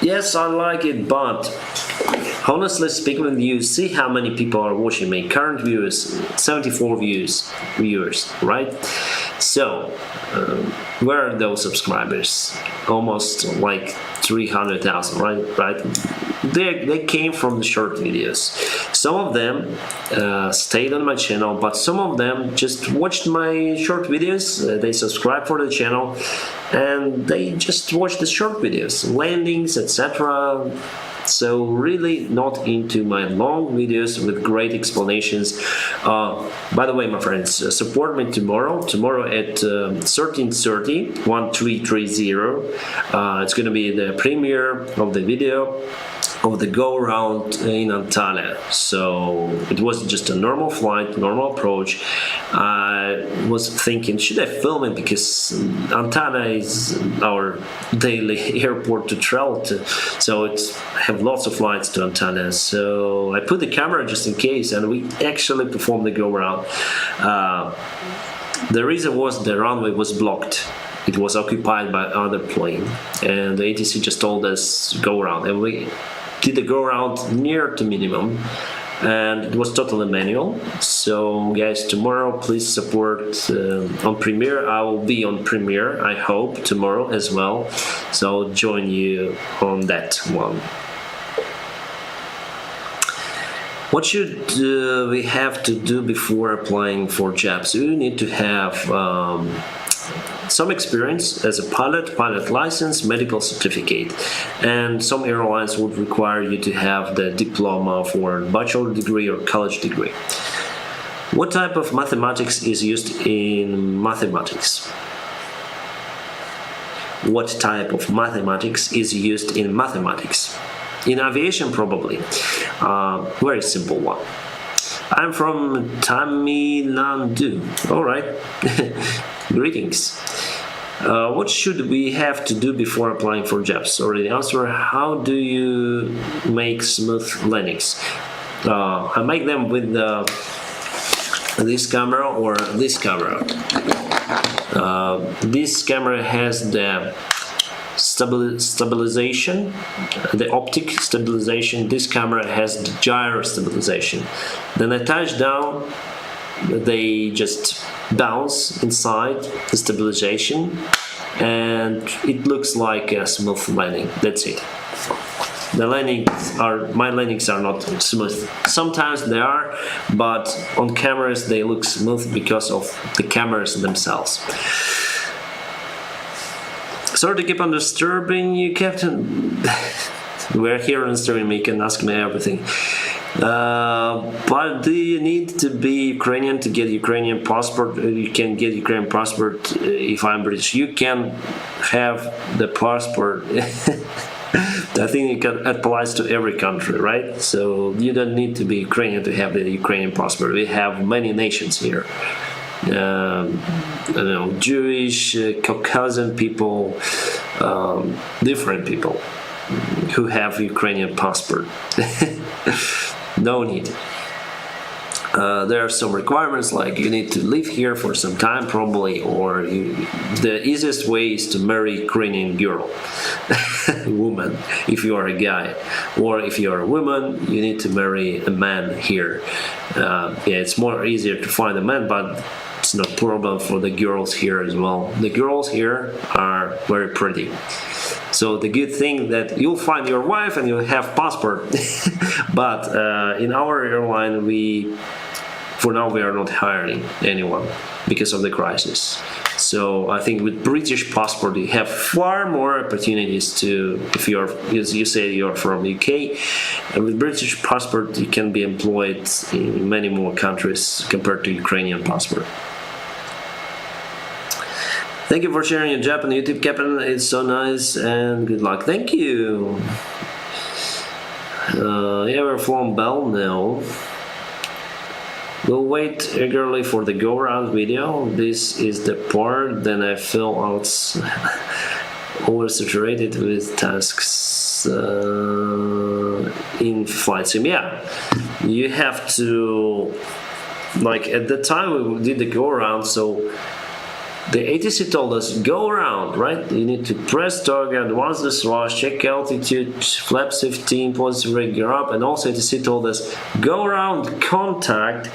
Yes, I like it, but honestly speaking with you, see how many people are watching me. Current viewers, 74 viewers, right? So, where are those subscribers? Almost like 300,000, right? They came from the short videos. Some of them stayed on my channel, but some of them just watched my short videos. They subscribed for the channel, and they just watched the short videos, landings, etc. So really not into my long videos with great explanations. By the way, my friends, support me tomorrow at 13:30, 1330. It's gonna be the premiere of the video of the go-around in Antalya. So it wasn't just a normal flight, normal approach. I was thinking, should I film it, because Antalya is our daily airport to travel to, so I have lots of flights to Antalya. So I put the camera just in case, and we actually performed the go-around. The reason was the runway was blocked. It was occupied by other plane, and the ATC just told us go around, and we did the go around near to minimum, and it was totally manual. So guys, tomorrow please support on Premiere. I will be on Premiere, I hope, tomorrow as well, so I'll join you on that one. What should we have to do before applying for jobs? You need to have some experience as a pilot license, medical certificate, and some airlines would require you to have the diploma for bachelor degree or college degree. What type of mathematics is used in mathematics? What type of mathematics is used in mathematics? In aviation, probably. Very simple one. I'm from Tamil Nadu. All right. Greetings. What should we have to do before applying for jobs? Already answered. How do you make smooth landings? I make them with this camera or this camera. This camera has the stabilization, the optic stabilization. This camera has the gyro stabilization. Then I touch down, they just bounce inside the stabilization, and it looks like a smooth landing. That's it. My landings are not smooth. Sometimes they are, but on cameras they look smooth because of the cameras themselves. Sorry to keep on disturbing you, Captain. We're here on stream, you can ask me everything. But do you need to be Ukrainian to get Ukrainian passport? You can get Ukrainian passport if I'm British. You can have the passport. I think it applies to every country, right? So you don't need to be Ukrainian to have the Ukrainian passport. We have many nations here. Jewish, Caucasian people, different people who have Ukrainian passport. No need. There are some requirements, like you need to live here for some time probably, or the easiest way is to marry Ukrainian girl, woman, if you are a guy, or if you are a woman, you need to marry a man here. It's more easier to find a man, but it's not problem for the girls here as well. The girls here are very pretty. So the good thing that you'll find your wife and you'll have passport. But in our airline for now we are not hiring anyone because of the crisis. So I think with British passport you have far more opportunities to, if you're, as you say, you're from UK, and with British passport you can be employed in many more countries compared to Ukrainian passport. Thank you for sharing your job on YouTube, Captain. It's so nice, and good luck. Thank you. Yeah, we're from Bell now. We'll wait eagerly for the go-around video. This is the part. Then I feel oversaturated with tasks in flight sim. Yeah, you have to, like at the time we did the go-around, so the ATC told us go around, right? You need to press target, once the thrust, check altitude, flaps 15, positive rate, gear up, and also ATC told us go around, contact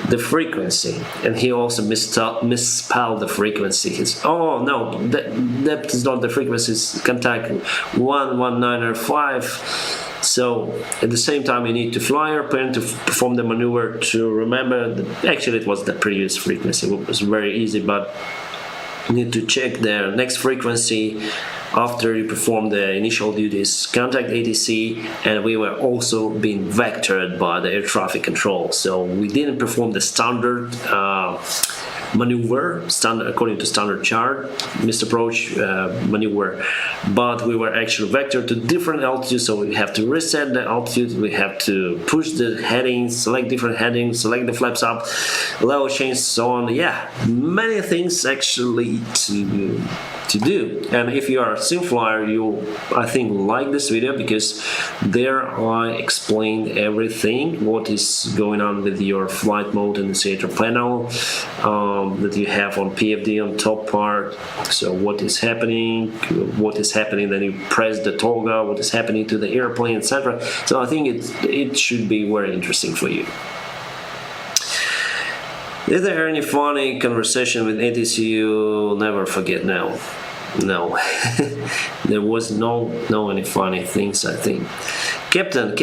the frequency, and he also misspelled the frequency. Oh no, that is not the frequency, it's contact 11905. So at the same time you need to fly your plane to perform the maneuver to remember actually it was the previous frequency. It was very easy, but you need to check the next frequency after you perform the initial duties, contact ATC, and we were also being vectored by the air traffic control. So we didn't perform the standard maneuver, according to standard chart, missed approach maneuver, but we were actually vectored to different altitudes, so we have to reset the altitude, we have to push the headings, select different headings, select the flaps up, level change, so on. Yeah, many things actually to do. And if you are a sim flyer, you, I think, like this video because there I explained everything, what is going on with your flight mode initiator panel that you have on PFD on top part. So what is happening, then you press the toggle, what is happening to the airplane, etc. So I think it should be very interesting for you. Is there any funny conversation with ATC you'll never forget? No. There was no any funny things, I think. Captain,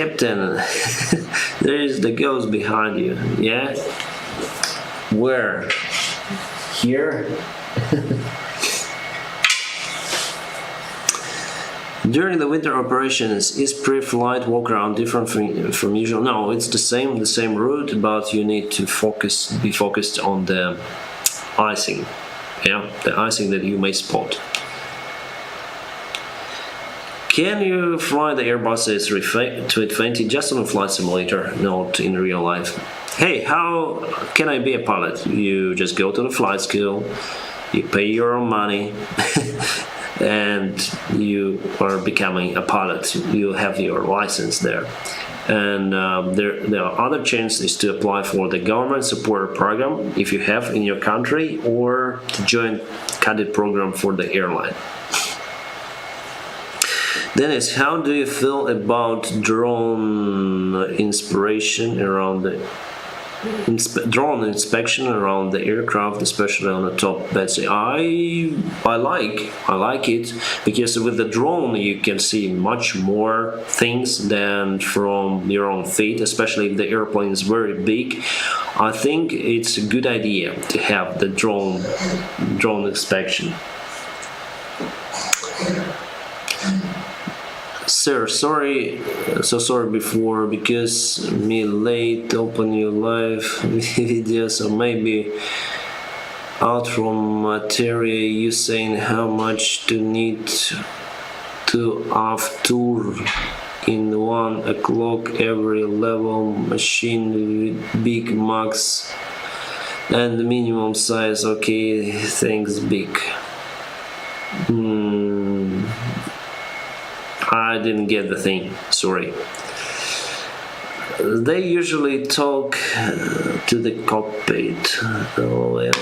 there is the ghost behind you. Yeah? Where? Here? During the winter operations, is pre-flight walk-around different from usual? No, it's the same route, but you need to be focused on the icing. Yeah, the icing that you may spot. Can you fly the Airbus A320 just on a flight simulator, not in real life? Hey, how can I be a pilot? You just go to the flight school, you pay your own money, and you are becoming a pilot. You have your license there. And there are other chances to apply for the government support program if you have in your country, or to join cadet program for the airline. Dennis, how do you feel about drone inspection around the aircraft, especially on the top? Betsy, I like it because with the drone you can see much more things than from your own feet, especially if the airplane is very big. I think it's a good idea to have the drone inspection. Sir, sorry before, because me late open your live video, so maybe out from material you saying how much to need to off tour in 1 o'clock every level machine with big max and the minimum size. Okay, thanks big. I didn't get the thing, sorry. They usually talk to the cockpit. Oh, well.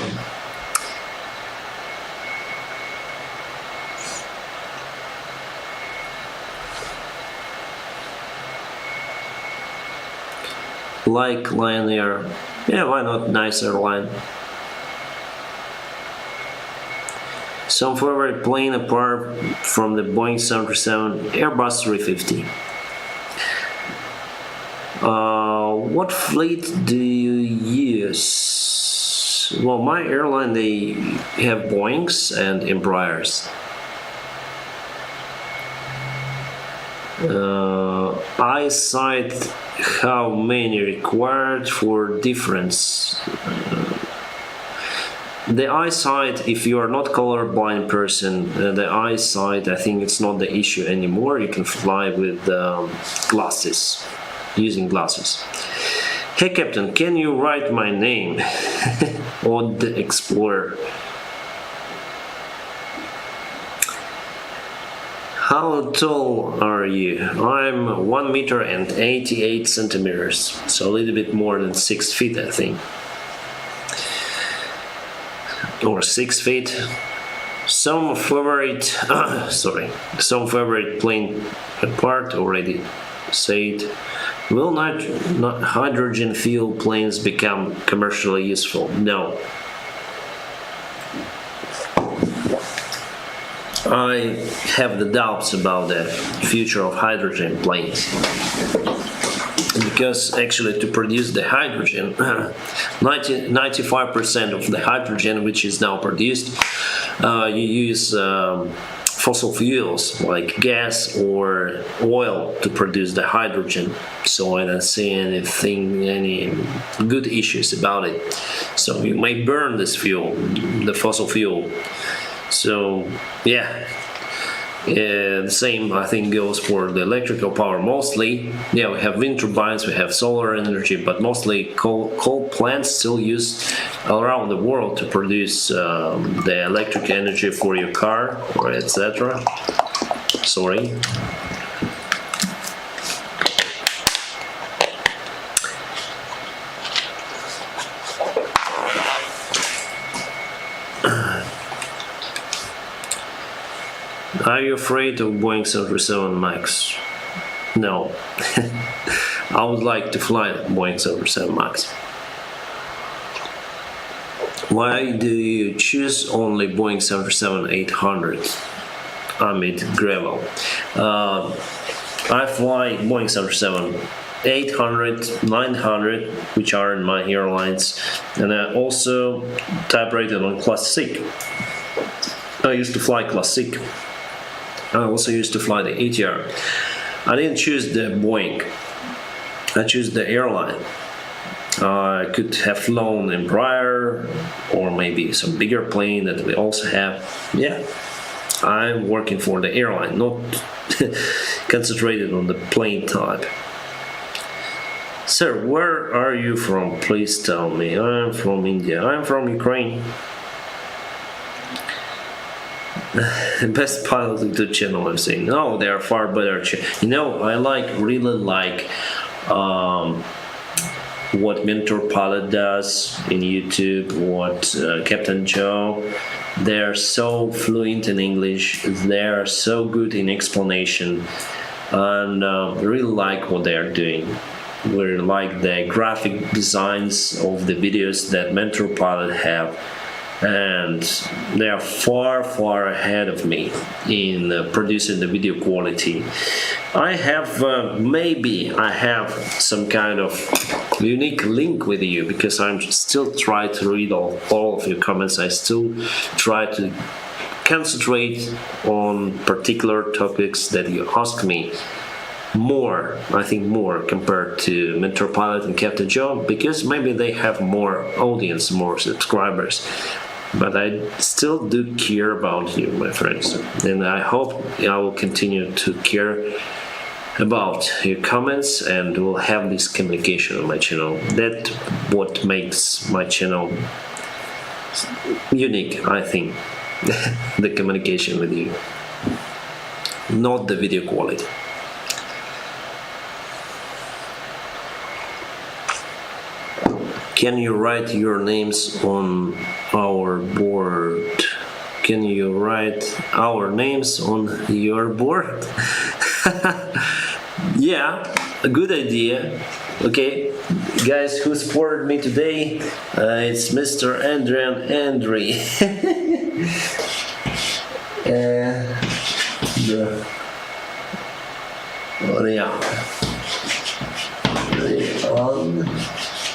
Like Lion Air. Yeah, why not? Nice airline. Some favorite plane apart from the Boeing 737, Airbus 350. What fleet do you use? Well, my airline, they have Boeings and Embraers. Eyesight, how many required for difference? The eyesight, if you are not colorblind person, the eyesight, I think it's not the issue anymore. You can fly with glasses, using glasses. Hey Captain, can you write my name on the Explorer? How tall are you? I'm 1 meter and 88 centimeters, so a little bit more than 6 feet, I think. Or 6 feet. Some favorite plane part already said. Will not hydrogen fuel planes become commercially useful? No. I have the doubts about the future of hydrogen planes. Because actually to produce the hydrogen, 95% of the hydrogen which is now produced, you use fossil fuels like gas or oil to produce the hydrogen. So I don't see any good issues about it. So you may burn this fuel, the fossil fuel. So yeah. The same I think goes for the electrical power. Mostly, yeah, we have wind turbines, we have solar energy, but mostly coal plants still used around the world to produce the electric energy for your car or etc. Sorry. Are you afraid of Boeing 737 MAX? No. I would like to fly Boeing 737 MAX. Why do you choose only Boeing 737-800 amid gravel? I fly Boeing 737-800, 900, which are in my airlines, and I also type rated on Classic. I used to fly Classic. I also used to fly the ATR. I didn't choose the Boeing. I chose the airline. I could have flown Embraer or maybe some bigger plane that we also have. Yeah, I'm working for the airline, not concentrated on the plane type. Sir, where are you from? Please tell me. I'm from India. I'm from Ukraine. Best pilot YouTube channel I'm saying. No, they are far better. You know, I really like what Mentor Pilot does in YouTube, what Captain Joe. They're so fluent in English. They're so good in explanation, and really like what they're doing. We like the graphic designs of the videos that Mentor Pilot have. And they are far ahead of me in producing the video quality. I have maybe I have some kind of unique link with you because I'm still try to read all of your comments. I still try to concentrate on particular topics that you ask me. I think more compared to Mentor Pilot and Captain Joe, because maybe they have more audience, more subscribers. But I still do care about you, my friends, and I hope I will continue to care about your comments, and we'll have this communication on my channel. That's what makes my channel unique, I think. The communication with you, not the video quality. Can you write your names on our board? Can you write our names on your board? Yeah, a good idea. Okay, guys, who supported me today? It's Mr. Adrian Andre. Yeah.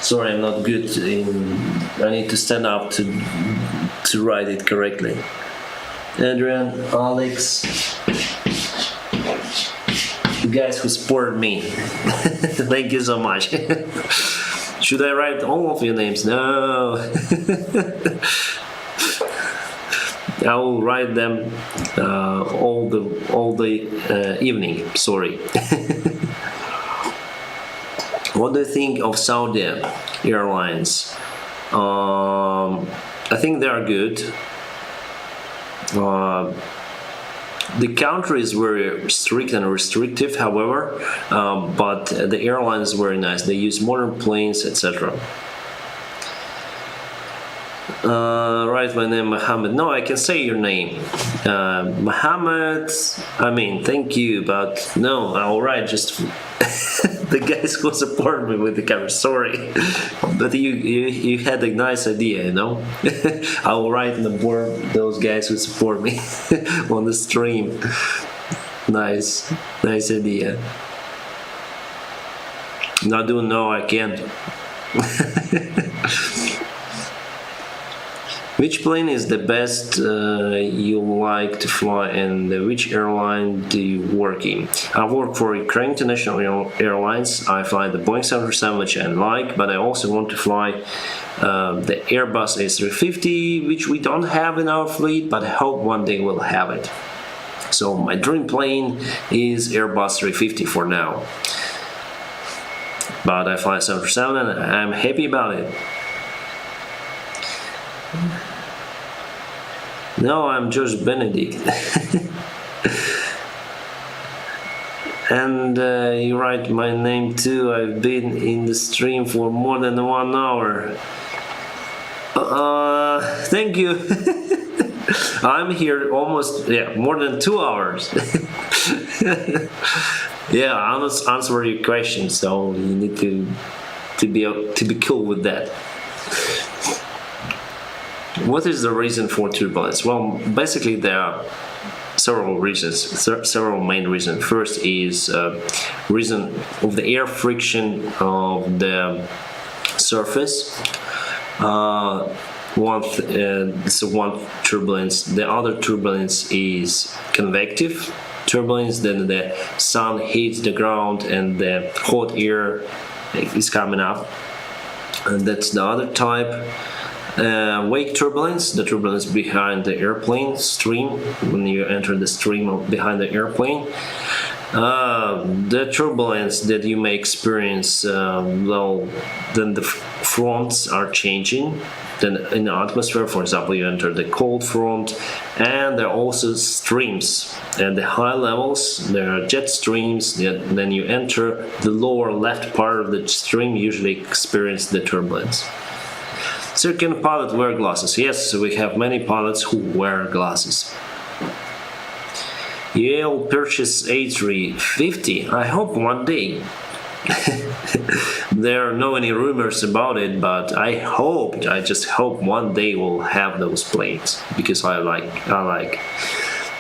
Sorry, I'm not good in. I need to stand up to write it correctly. Adrian, Alex, you guys who support me, thank you so much. Should I write all of your names? No. I will write them all the evening. Sorry. What do you think of Saudi Airlines? I think they are good. The country is very strict and restrictive, however, but the airline is very nice. They use modern planes, etc. Right, my name Mohammed. No, I can say your name. Mohammed, I mean, thank you, but no, I'll write just the guys who support me with the camera. Sorry, but you had a nice idea, you know. I'll write on the board those guys who support me on the stream. Nice idea. I don't know, I can't. Which plane is the best you like to fly, and which airline do you work in? I work for Ukraine International Airlines. I fly the Boeing 737, which I like, but I also want to fly the Airbus A350, which we don't have in our fleet, but I hope one day we'll have it. So my dream plane is Airbus 350 for now. But I fly 737 and I'm happy about it. No, I'm Josh Benedict. And you write my name too. I've been in the stream for more than 1 hour. Thank you. I'm here almost, more than 2 hours. Yeah, I'll not answer your questions, so you need to be cool with that. What is the reason for turbulence? Well, basically there are several reasons, several main reasons. First is reason of the air friction of the surface. One turbulence. The other turbulence is convective turbulence. Then the sun hits the ground and the hot air is coming up, and that's the other type. Wake turbulence, the turbulence behind the airplane stream, when you enter the stream behind the airplane. The turbulence that you may experience, then the fronts are changing. Then in the atmosphere, for example, you enter the cold front, and there are also streams. At the high levels, there are jet streams. Then you enter the lower left part of the stream, usually experience the turbulence. So can pilot wear glasses? Yes, we have many pilots who wear glasses. You'll purchase A350. I hope one day. There are no any rumors about it, but I just hope one day we'll have those planes, because I like.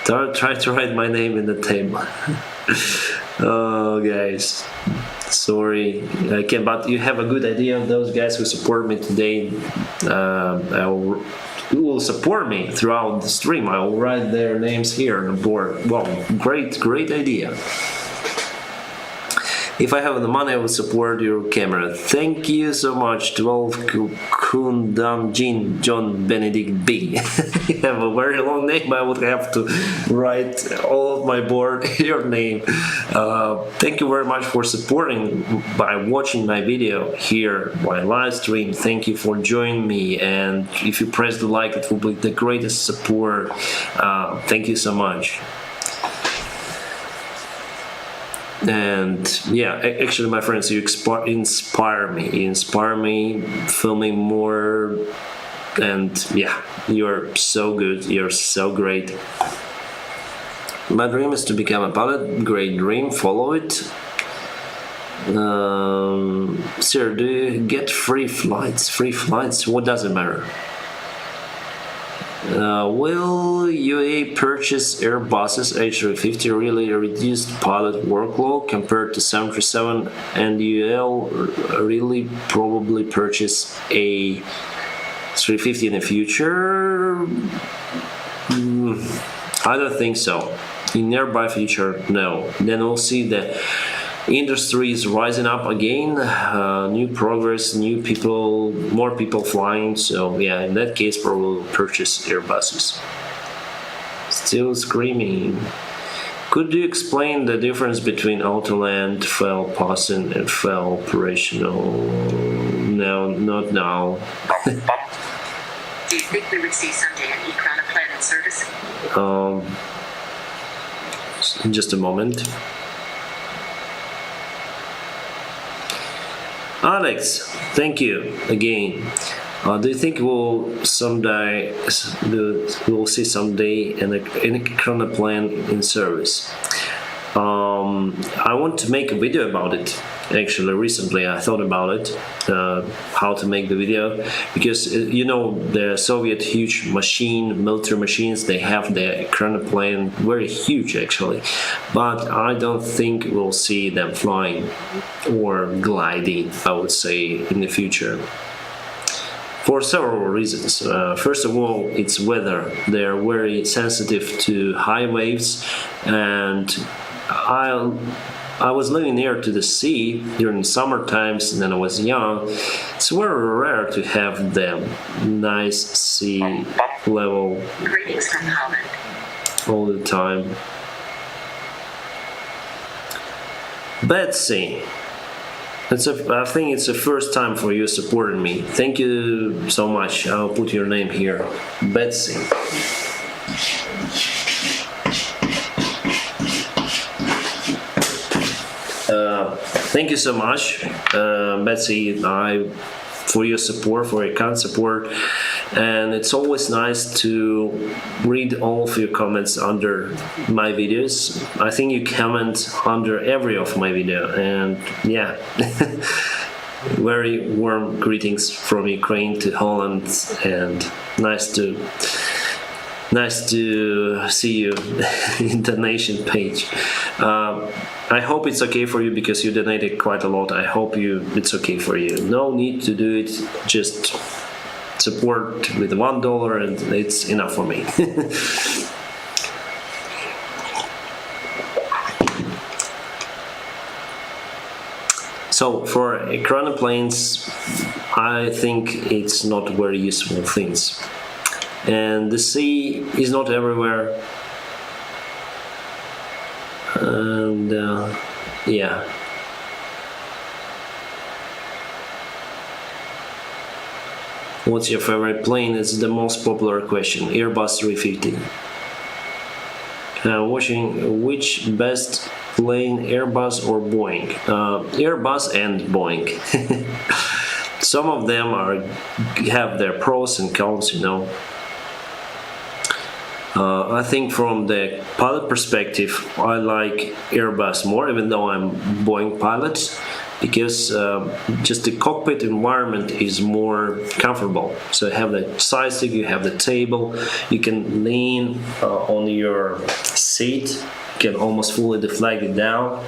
Try to write my name in the table. Oh, guys. Sorry, I can't, but you have a good idea of those guys who support me today. Who will support me throughout the stream. I will write their names here on the board. Well, great idea. If I have the money, I will support your camera. Thank you so much. 12 Kundam Jin John Benedict B. You have a very long name. I would have to write all of my board your name. Thank you very much for supporting by watching my video here, my live stream. Thank you for joining me. And if you press the like, it will be the greatest support. Thank you so much. And yeah, actually, my friends, you inspire me. You inspire me, filming more, and yeah, you're so good. You're so great. My dream is to become a pilot. Great dream. Follow it. Sir, do you get free flights? Free flights? What does it matter? Will UAE purchase Airbus's A350 really reduced pilot workload compared to 737, and UAL really probably purchase a 350 in the future? I don't think so. In nearby future, no. Then we'll see the industry is rising up again, new progress, new people, more people flying. So yeah, in that case, probably will purchase Airbuses. Still screaming. Could you explain the difference between Autoland, FEL passing, and FEL operational? No, not now. Do you think we would see someday an plan in service? In just a moment. Alex, thank you again. Do you think we'll see someday an plan in service? I want to make a video about it. Actually, recently I thought about it, how to make the video, because the Soviet huge military machines, they have the plane very huge actually, but I don't think we'll see them flying or gliding, I would say, in the future. For several reasons. First of all, it's weather. They're very sensitive to high waves, and I was living near to the sea during summer times when I was young. It's very rare to have them nice sea level Greetings from Holland. all the time. Betsy, I think it's the first time for you supporting me. Thank you so much. I'll put your name here, Betsy. Thank you so much, Betsy, for your support, for your kind support, and it's always nice to read all of your comments under my videos. I think you comment under every of my video, and yeah, very warm greetings from Ukraine to Holland, and nice to see you in the donation page. I hope it's okay for you because you donated quite a lot. I hope it's okay for you. No need to do it. Just support with $1 and it's enough for me. So for planes, I think it's not very useful things. And the sea is not everywhere. And yeah. What's your favorite plane? It's the most popular question. Airbus 350. Watching which best plane, Airbus or Boeing? Airbus and Boeing. Some of them have their pros and cons, I think from the pilot perspective, I like Airbus more, even though I'm Boeing pilot, because just the cockpit environment is more comfortable. So you have the side stick, you have the table, you can lean on your seat, you can almost fully deflect it down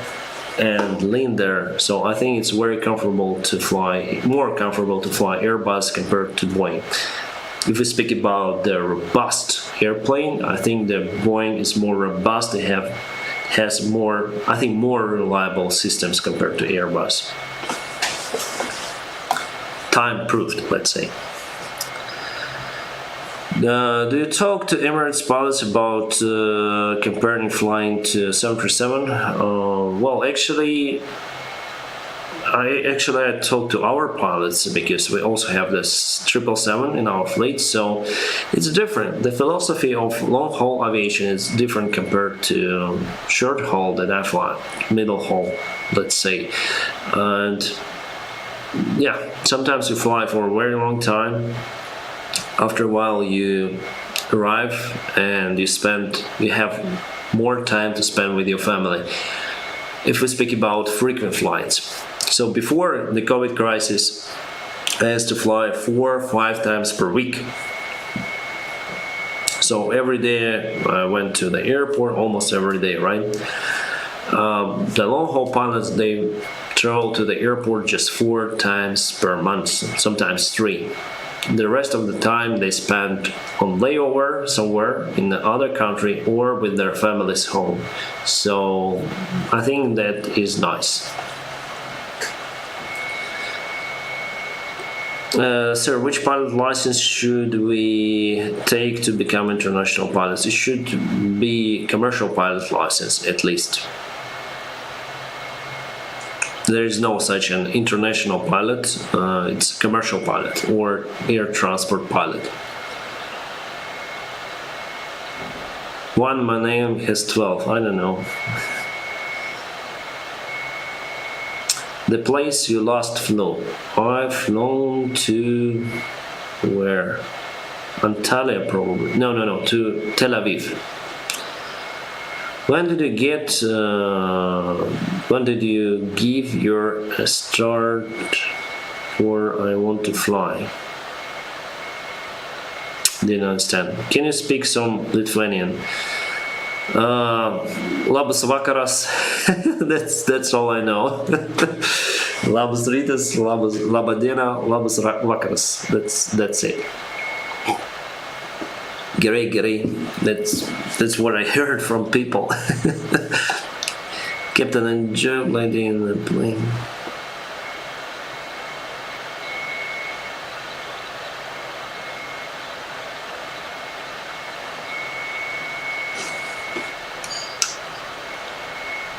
and lean there. So I think it's very comfortable to fly, more comfortable to fly Airbus compared to Boeing. If we speak about the robust airplane, I think the Boeing is more robust. They has more, I think, more reliable systems compared to Airbus. Time proved, let's say. Do you talk to Emirates pilots about comparing flying to 737? Well, actually, I talked to our pilots because we also have this 777 in our fleet, so it's different. The philosophy of long-haul aviation is different compared to short-haul that I fly, middle-haul, let's say. And yeah, sometimes you fly for a very long time. After a while, you arrive and you have more time to spend with your family. If we speak about frequent flights. So before the COVID crisis, I used to fly 4 or 5 times per week. So every day I went to the airport, almost every day, right? The long-haul pilots, they travel to the airport just 4 times per month, sometimes 3. The rest of the time they spend on layover somewhere in the other country or with their families home. So I think that is nice. Sir, which pilot license should we take to become international pilots? It should be commercial pilot license at least. There is no such an international pilot, it's commercial pilot or air transport pilot. One, my name has 12, I don't know. The place you last flew. I've flown to where? Antalya probably. No, to Tel Aviv. When did you give your start for I want to fly? Didn't understand. Can you speak some Lithuanian? Labas vakaras. That's all I know. Labas rytas, laba diena, labas vakaras. That's it. Gerai. That's what I heard from people. Captain and joke lady in the plane.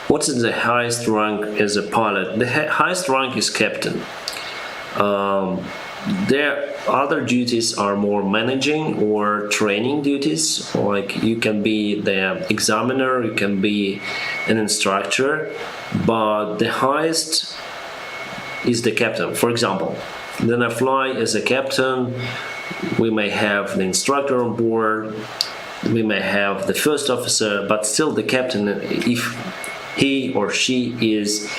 What's the highest rank as a pilot? The highest rank is captain. Their other duties are more managing or training duties. Like you can be the examiner, you can be an instructor, but the highest is the captain. For example, when I fly as a captain, we may have the instructor on board, we may have the first officer, but still the captain, if he or she is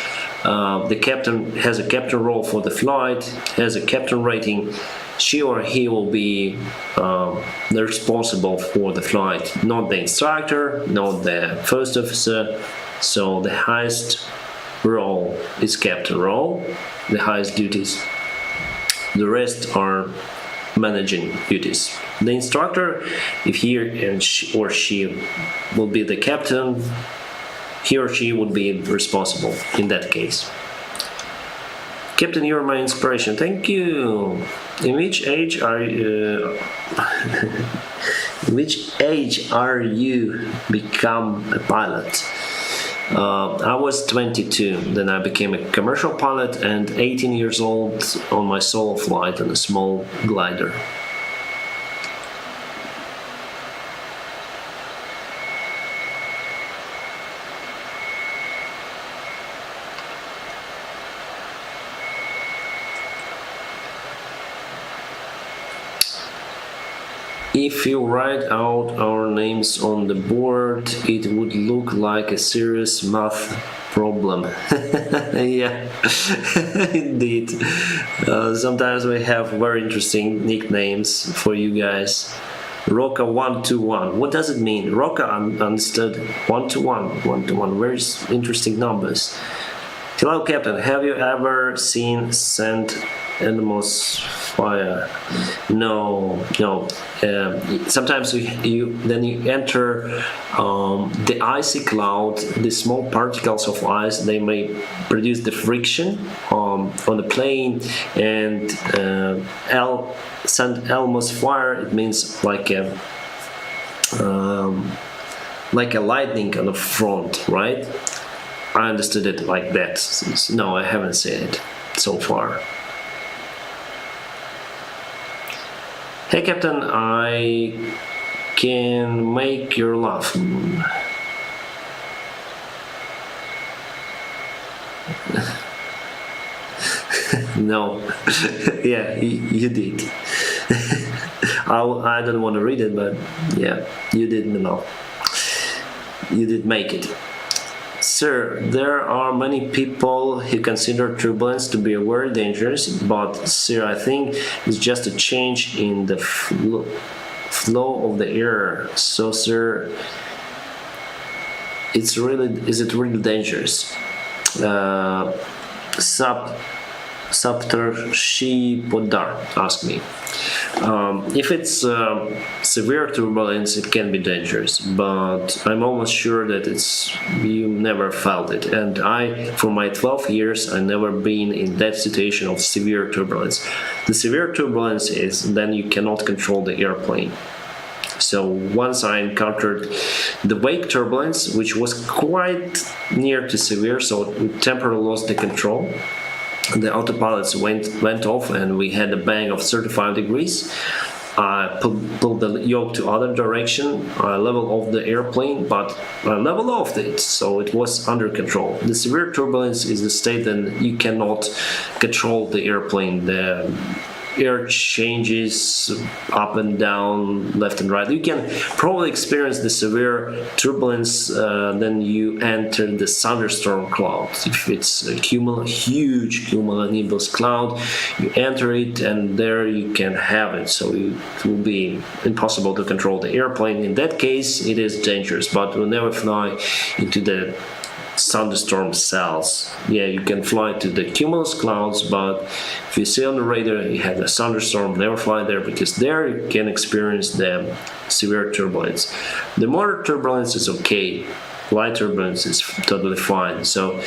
the captain, has a captain role for the flight, has a captain rating, she or he will be the responsible for the flight, not the instructor, not the first officer. So the highest role is captain role, the highest duties. The rest are managing duties. The instructor, if he or she will be the captain, he or she would be responsible in that case. Captain, you're my inspiration. Thank you. In which age are you? In which age are you become a pilot? I was 22. Then I became a commercial pilot, and 18 years old on my solo flight on a small glider. If you write out our names on the board, it would look like a serious math problem. Yeah, indeed. Sometimes we have very interesting nicknames for you guys. Roca 121. What does it mean? Roca understood 121. Very interesting numbers. Hello, Captain. Have you ever seen St. Elmo's fire? No. Sometimes you enter the icy cloud. The small particles of ice, they may produce the friction on the plane, and St. Elmo's fire, it means like a lightning on the front, right? I understood it like that. No, I haven't seen it so far. Hey Captain, I can make your laugh. No. Yeah, you did. I don't want to read it, but yeah, you didn't know. You did make it. Sir, there are many people who consider turbulence to be very dangerous, but sir, I think it's just a change in the flow of the air. So, sir, is it really dangerous? Saptarshi Podar asked me. If it's severe turbulence, it can be dangerous, but I'm almost sure that you never felt it. And for my 12 years, I never been in that situation of severe turbulence. The severe turbulence is then you cannot control the airplane. So once I encountered the wake turbulence, which was quite near to severe, so we temporarily lost the control. The autopilots went off and we had a bang of 35 degrees. I pulled the yoke to other direction. I leveled off the airplane, but I leveled off it, so it was under control. The severe turbulence is the state that you cannot control the airplane. The air changes up and down, left and right. You can probably experience the severe turbulence then you enter the thunderstorm cloud. If it's a huge cumulonimbus cloud, you enter it and there you can have it. So it will be impossible to control the airplane. In that case, it is dangerous, but we'll never fly into the thunderstorm cells. Yeah, you can fly to the cumulus clouds, but if you see on the radar you have a thunderstorm, never fly there, because there you can experience the severe turbulence. The moderate turbulence is okay, light turbulence is totally fine. So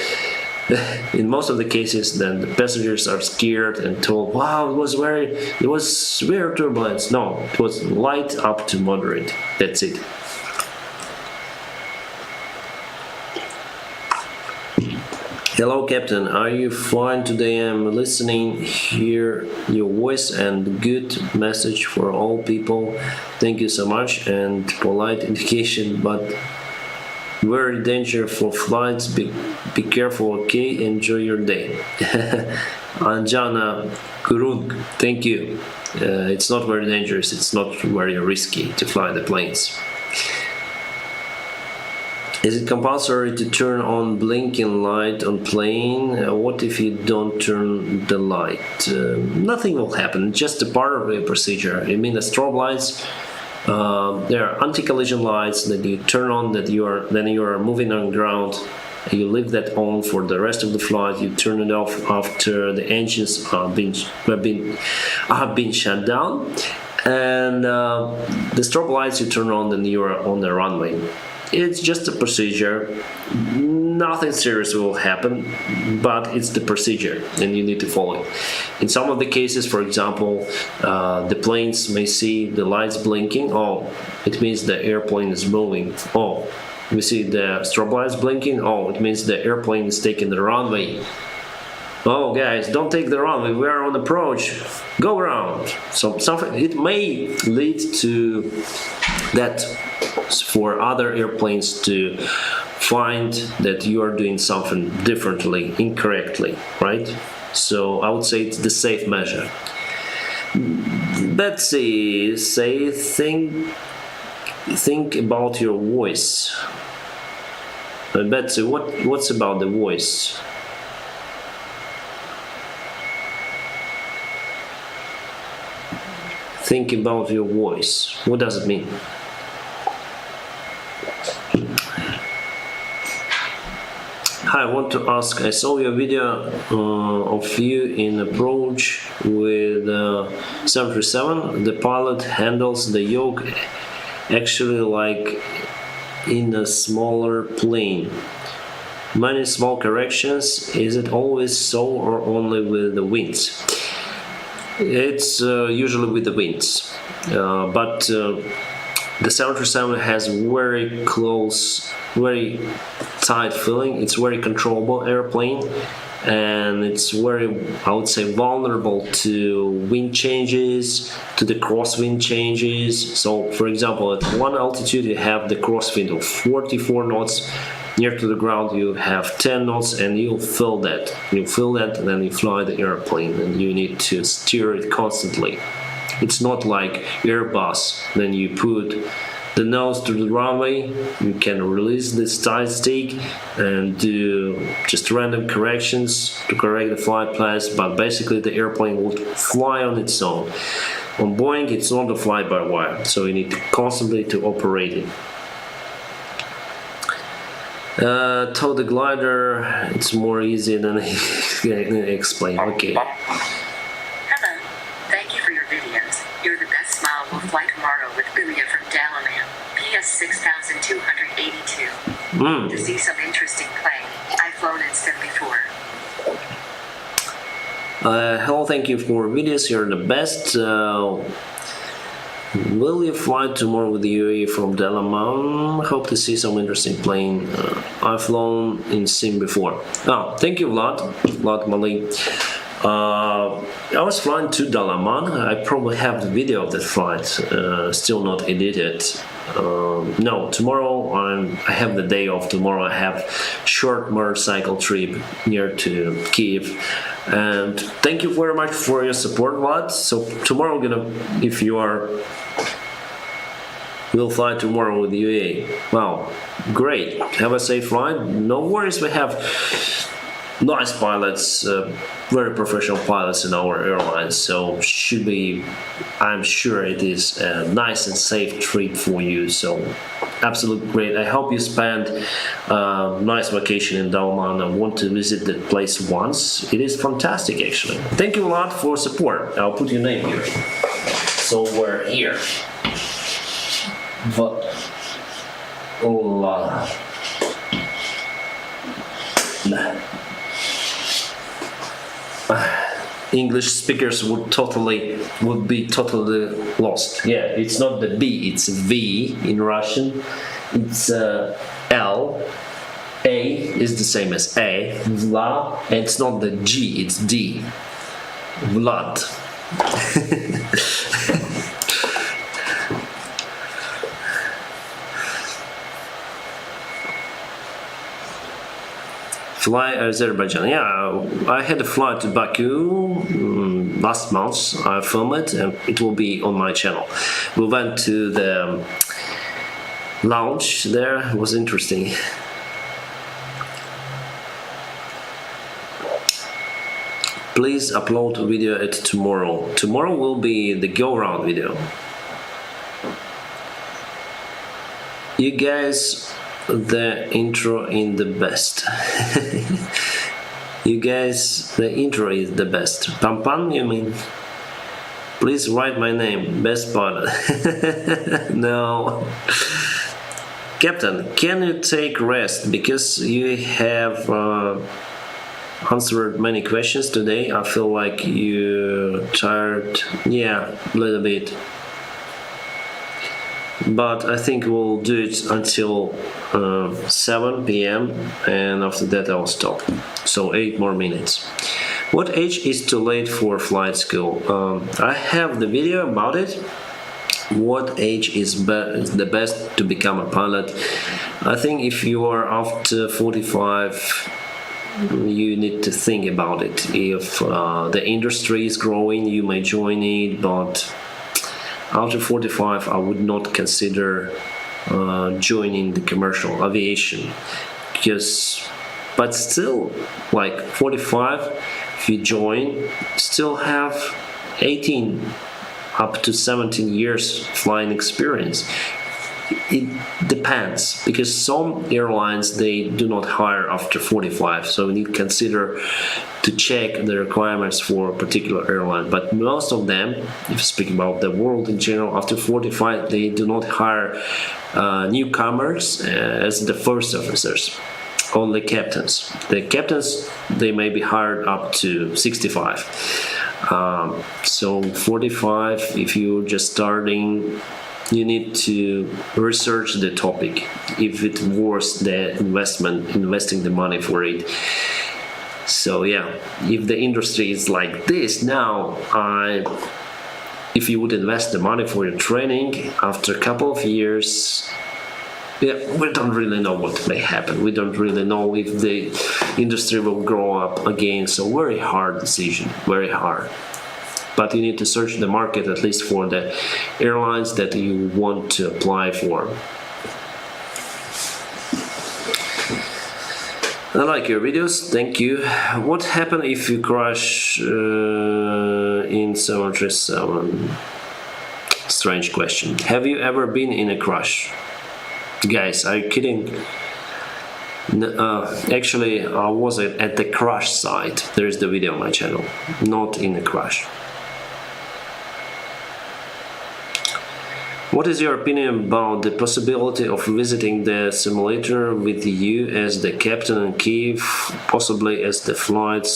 in most of the cases, then the passengers are scared and told, wow, it was severe turbulence. No, it was light up to moderate. That's it. Hello, Captain. Are you fine today? I'm listening, hear your voice, and good message for all people. Thank you so much, and polite indication, but very dangerous for flights. Be careful, okay? Enjoy your day. Anjana Kurung, thank you. It's not very dangerous. It's not very risky to fly the planes. Is it compulsory to turn on blinking light on plane? What if you don't turn the light? Nothing will happen, just a part of the procedure. You mean the strobe lights? There are anti-collision lights that you turn on, that you are moving on ground. You leave that on for the rest of the flight. You turn it off after the engines have been shut down. And the strobe lights you turn on when you are on the runway. It's just a procedure. Nothing serious will happen, but it's the procedure and you need to follow it. In some of the cases, for example, the planes may see the lights blinking. Oh, it means the airplane is moving. Oh, we see the strobe lights blinking. Oh, it means the airplane is taking the runway. Oh, guys, don't take the runway. We are on approach. Go around. So something, it may lead to that for other airplanes to find that you are doing something differently, incorrectly, right? So I would say it's the safe measure. Betsy, think about your voice. Betsy, what's about the voice? Think about your voice. What does it mean? Hi, I want to ask, I saw your video of you in approach with 737. The pilot handles the yoke actually like in a smaller plane. Many small corrections. Is it always so or only with the winds? It's usually with the winds, but the 737 has very close, very tight feeling. It's very controllable airplane, and it's very, I would say, vulnerable to wind changes, to the crosswind changes. So, for example, at one altitude you have the crosswind of 44 knots. Near to the ground you have 10 knots, and you'll feel that. You feel that, and then you fly the airplane, and you need to steer it constantly. It's not like Airbus. Then you put the nose to the runway, you can release the side stick and do just random corrections to correct the flight paths, but basically the airplane will fly on its own. On Boeing, it's not a fly-by-wire, so you need to constantly to operate it. Tow the glider, it's more easy than explain. Okay. Hello. Thank you for your videos. You're the best. Smile will fly tomorrow with Bilia from Dalaman. PS 6282. To see some interesting play. I've flown in sim before. Hello, thank you for videos. You're the best. Will you fly tomorrow with the UAE from Dalaman? Hope to see some interesting plane. I've flown in sim before. Oh, thank you, Vlad Mali. I was flying to Dalaman. I probably have the video of that flight, still not edited. No, tomorrow I have the day off. Tomorrow I have short motorcycle trip near to Kiev. And thank you very much for your support, Vlad. So tomorrow if you are, we'll fly tomorrow with the UAE. Wow, great. Have a safe flight. No worries, we have nice pilots, very professional pilots in our airlines, so should be, I'm sure it is a nice and safe trip for you. So absolutely great. I hope you spend a nice vacation in Dalaman. I want to visit the place once. It is fantastic, actually. Thank you a lot for support. I'll put your name here. So we're here. English speakers would be totally lost. Yeah, it's not the B, it's V in Russian. It's L. A is the same as A. Vla, and it's not the G, it's D. Vlad. Fly Azerbaijan. Yeah, I had a flight to Baku last month. I filmed it and it will be on my channel. We went to the lounge there. It was interesting. Please upload a video at tomorrow. Tomorrow will be the go-round video. You guys, the intro in the best. You guys, the intro is the best. Pam, you mean? Please write my name, best pilot. No. Captain, can you take rest? Because you have answered many questions today. I feel like you're tired. Yeah, a little bit. But I think we'll do it until 7 p.m. and after that I'll stop. So 8 more minutes. What age is too late for flight school? I have the video about it. What age is the best to become a pilot? I think if you are after 45, you need to think about it. If the industry is growing, you may join it, but after 45, I would not consider joining the commercial aviation, but still, like 45, if you join, still have 18 up to 17 years flying experience. It depends, because some airlines, they do not hire after 45, so you need to consider to check the requirements for a particular airline. But most of them, if you speak about the world in general, after 45 they do not hire newcomers as the first officers, only captains. The captains, they may be hired up to 65. So 45, if you're just starting, you need to research the topic, if it's worth the investing the money for it. So yeah, if the industry is like this now, if you would invest the money for your training, after a couple of years, yeah, we don't really know what may happen. We don't really know if the industry will grow up again. So very hard decision, very hard. But you need to search the market, at least for the airlines that you want to apply for. I like your videos, thank you. What happened if you crash in 737? strange question. Have you ever been in a crash? Guys, are you kidding? Actually, I was at the crash site. There is the video on my channel, not in a crash. What is your opinion about the possibility of visiting the simulator with you as the captain and key, possibly as the flight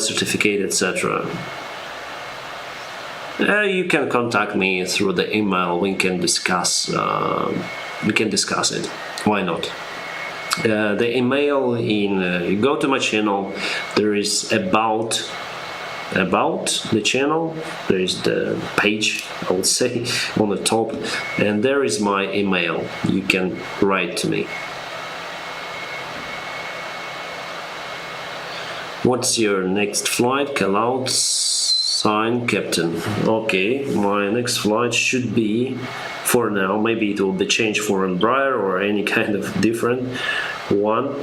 certificate, etc.? You can contact me through the email. We can discuss it. Why not? The email you go to my channel. There is about the channel. There is the page, I would say, on the top, and there is my email. You can write to me. What's your next flight? Call out, sign, captain. Okay, my next flight should be, for now, maybe it will be changed for Embraer or any kind of different one.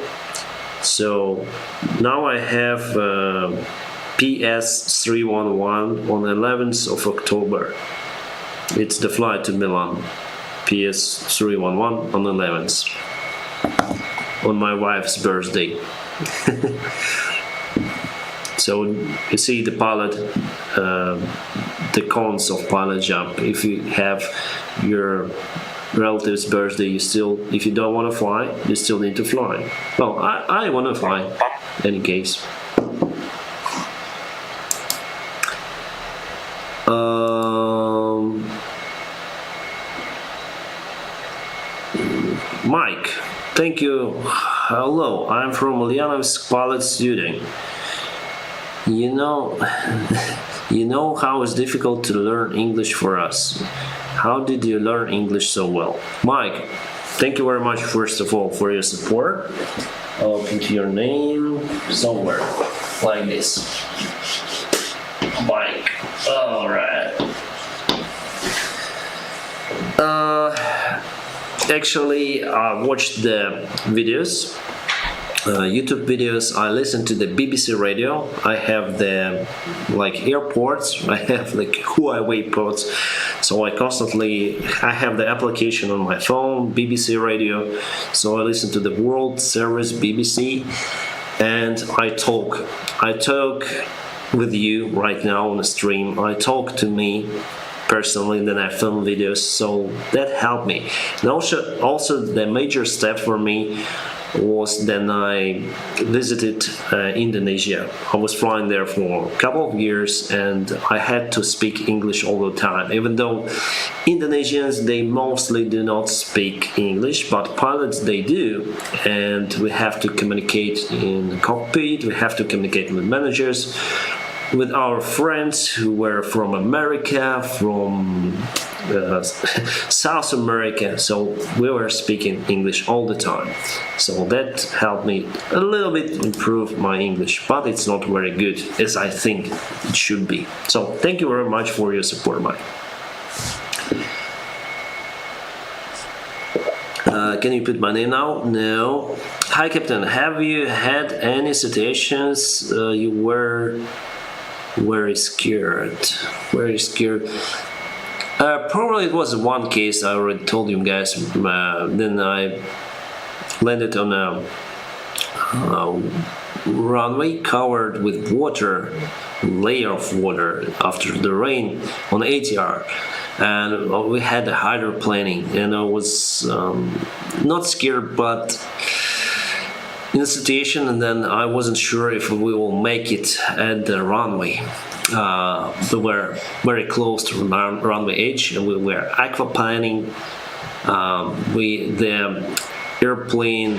So now I have PS311 on 11th of October. It's the flight to Milan. PS311 on 11th. On my wife's birthday. So you see the pilot, the cons of pilot jump. If you have your relative's birthday, if you don't want to fly, you still need to fly. Well, I want to fly, in any case. Mike, thank you. Hello, I'm from Ulyanovsk pilot student. You know how it's difficult to learn English for us. How did you learn English so well? Mike, thank you very much, first of all, for your support. I'll put your name somewhere, like this. Mike, alright. Actually, I watched the videos, YouTube videos. I listen to the BBC radio. I have the airports. I have Huawei pods. So I have the application on my phone, BBC radio. So I listen to the World Service BBC, and I talk with you right now on the stream. I talk to me personally, then I film videos, so that helped me. And also the major step for me was then I visited Indonesia. I was flying there for a couple of years, and I had to speak English all the time, even though Indonesians, they mostly do not speak English, but pilots, they do, and we have to communicate in the cockpit, we have to communicate with managers, with our friends who were from America, from South America, so we were speaking English all the time. So that helped me a little bit improve my English, but it's not very good as I think it should be. So thank you very much for your support, Mike. Can you put my name now? No. Hi, Captain. Have you had any situations you were very scared? Probably it was one case I already told you guys. Then I landed on a runway covered with water, layer of water after the rain on ATR, and we had the hydroplaning, and I was not scared, but in a situation, and then I wasn't sure if we will make it at the runway. We were very close to the runway edge, and we were aquaplaning. The airplane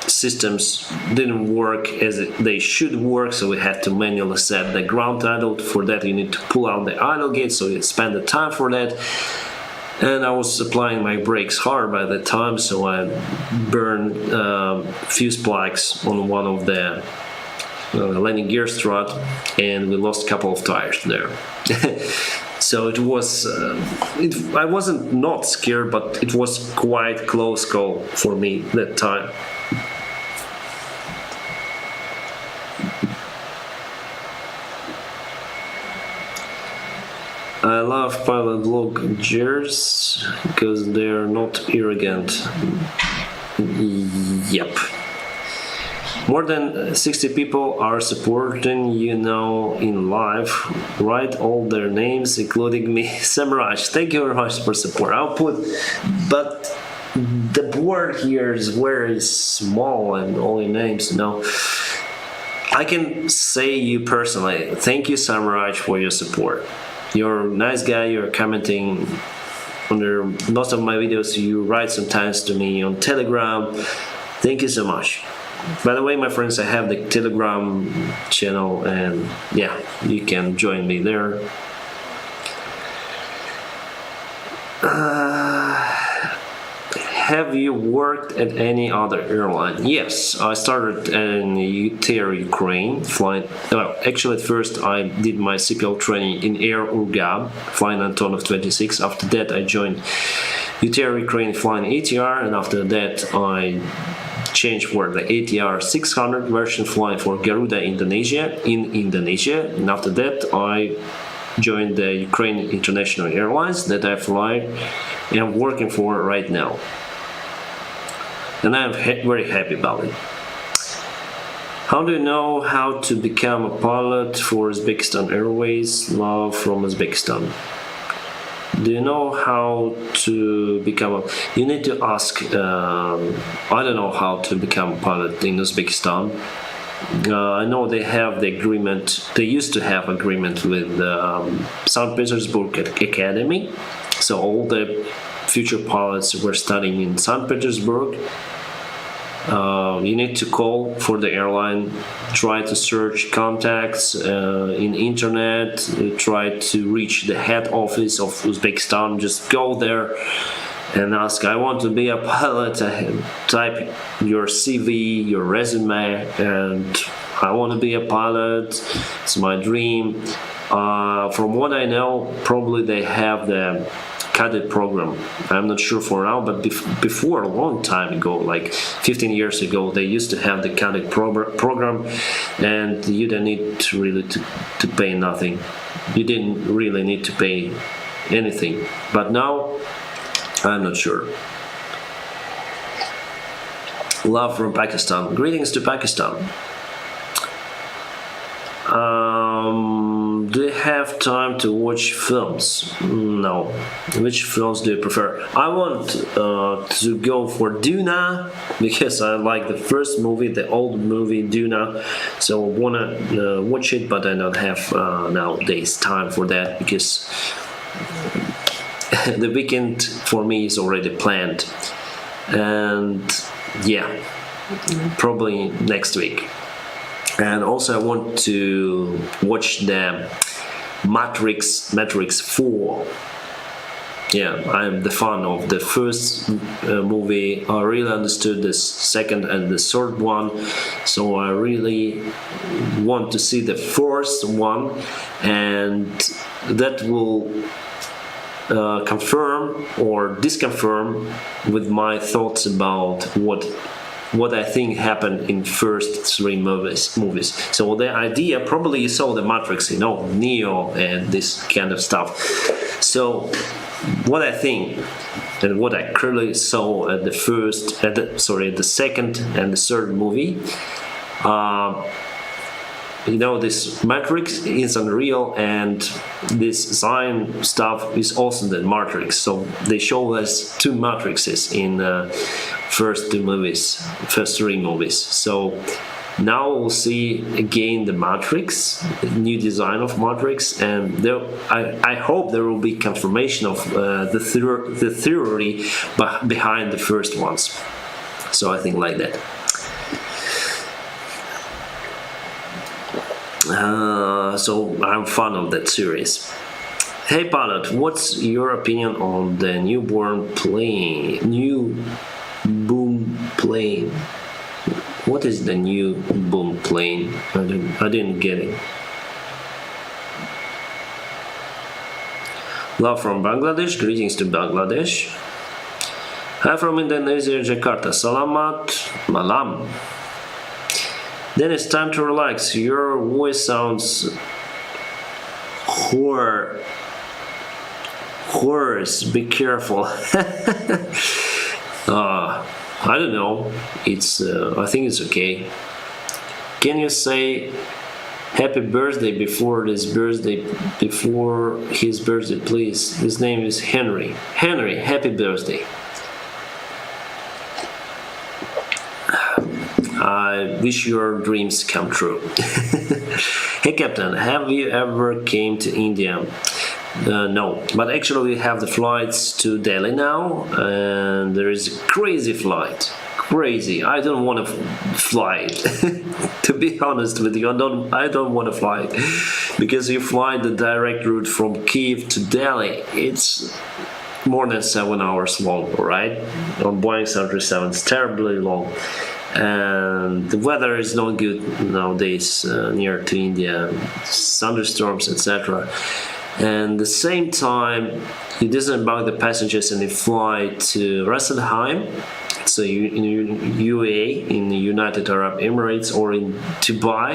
systems didn't work as they should work, so we had to manually set the ground idle. For that, you need to pull out the idle gate, so you spend the time for that. And I was applying my brakes hard by the time, so I burned fuse plugs on one of the landing gear strut, and we lost a couple of tires there. So it was, I wasn't not scared, but it was quite close call for me that time. I love pilot bloggers because they're not arrogant. Yep. More than 60 people are supporting you now in live. Write all their names, including me. Samraj, thank you very much for support. But the board here is very small and only names, I can say you personally, thank you Samraj for your support. You're a nice guy, you're commenting under most of my videos, you write sometimes to me on Telegram. Thank you so much. By the way, my friends, I have the Telegram channel, and yeah, you can join me there. Have you worked at any other airline? Yes, I started in Ukraine, flying. Well, actually, at first I did my CPL training in Air Urga, flying Antonov 26. After that, I joined Ukraine, flying ATR, and after that, I changed for the ATR 600 version, flying for Garuda Indonesia in Indonesia. And after that, I joined the Ukraine International Airlines that I fly and I'm working for right now. And I'm very happy about it. How do you know how to become a pilot for Uzbekistan Airways? Love from Uzbekistan. Do you know how to become a... You need to ask... I don't know how to become a pilot in Uzbekistan. I know they have the agreement. They used to have agreement with St. Petersburg Academy. So all the future pilots were studying in St. Petersburg. You need to call for the airline, try to search contacts in internet, try to reach the head office of Uzbekistan. Just go there and ask, I want to be a pilot. Type your CV, your resume, and I want to be a pilot. It's my dream. From what I know, probably they have the cadet program. I'm not sure for now, but before, a long time ago, like 15 years ago, they used to have the cadet program, and you didn't need to pay nothing. You didn't really need to pay anything. But now, I'm not sure. Love from Pakistan. Greetings to Pakistan. Do you have time to watch films? No. Which films do you prefer? I want to go for Duna because I like the first movie, the old movie Duna. So I wanna watch it, but I don't have nowadays time for that because the weekend for me is already planned. And yeah, probably next week. And also I want to watch the Matrix 4. Yeah, I'm the fan of the first movie. I really understood the second and the third one, so I really want to see the fourth one, and that will confirm or disconfirm with my thoughts about what I think happened in first three movies. So the idea, probably you saw the Matrix, Neo and this kind of stuff. So what I think and what I clearly saw at the second and the third movie, this Matrix is unreal, and this Zion stuff is also the Matrix. So they show us two Matrixes in first three movies. So now we'll see again the Matrix, new design of Matrix, and I hope there will be confirmation of the theory behind the first ones. So I think like that. So I'm fan of that series. Hey pilot, what's your opinion on the new boom plane? What is the new boom plane? I didn't get it. Love from Bangladesh. Greetings to Bangladesh. Hi from Indonesia, Jakarta. Salamat malam. Then it's time to relax. Your voice sounds course, be careful. I don't know. It's I think it's okay. Can you say happy birthday before his birthday, please? His name is Henry. Henry, happy birthday. I wish your dreams come true. Hey Captain, have you ever came to India? No, but actually we have the flights to Delhi now, and there is a crazy flight. Crazy. I don't want to fly. To be honest with you, I don't want to fly, because you fly the direct route from Kiev to Delhi. It's more than 7 hours long, right? On Boeing 737, it's terribly long. And the weather is not good nowadays near to India, thunderstorms, etc. And at the same time, you disembark the passengers and you fly to Rasadheim, so in UAE, in the United Arab Emirates, or in Dubai.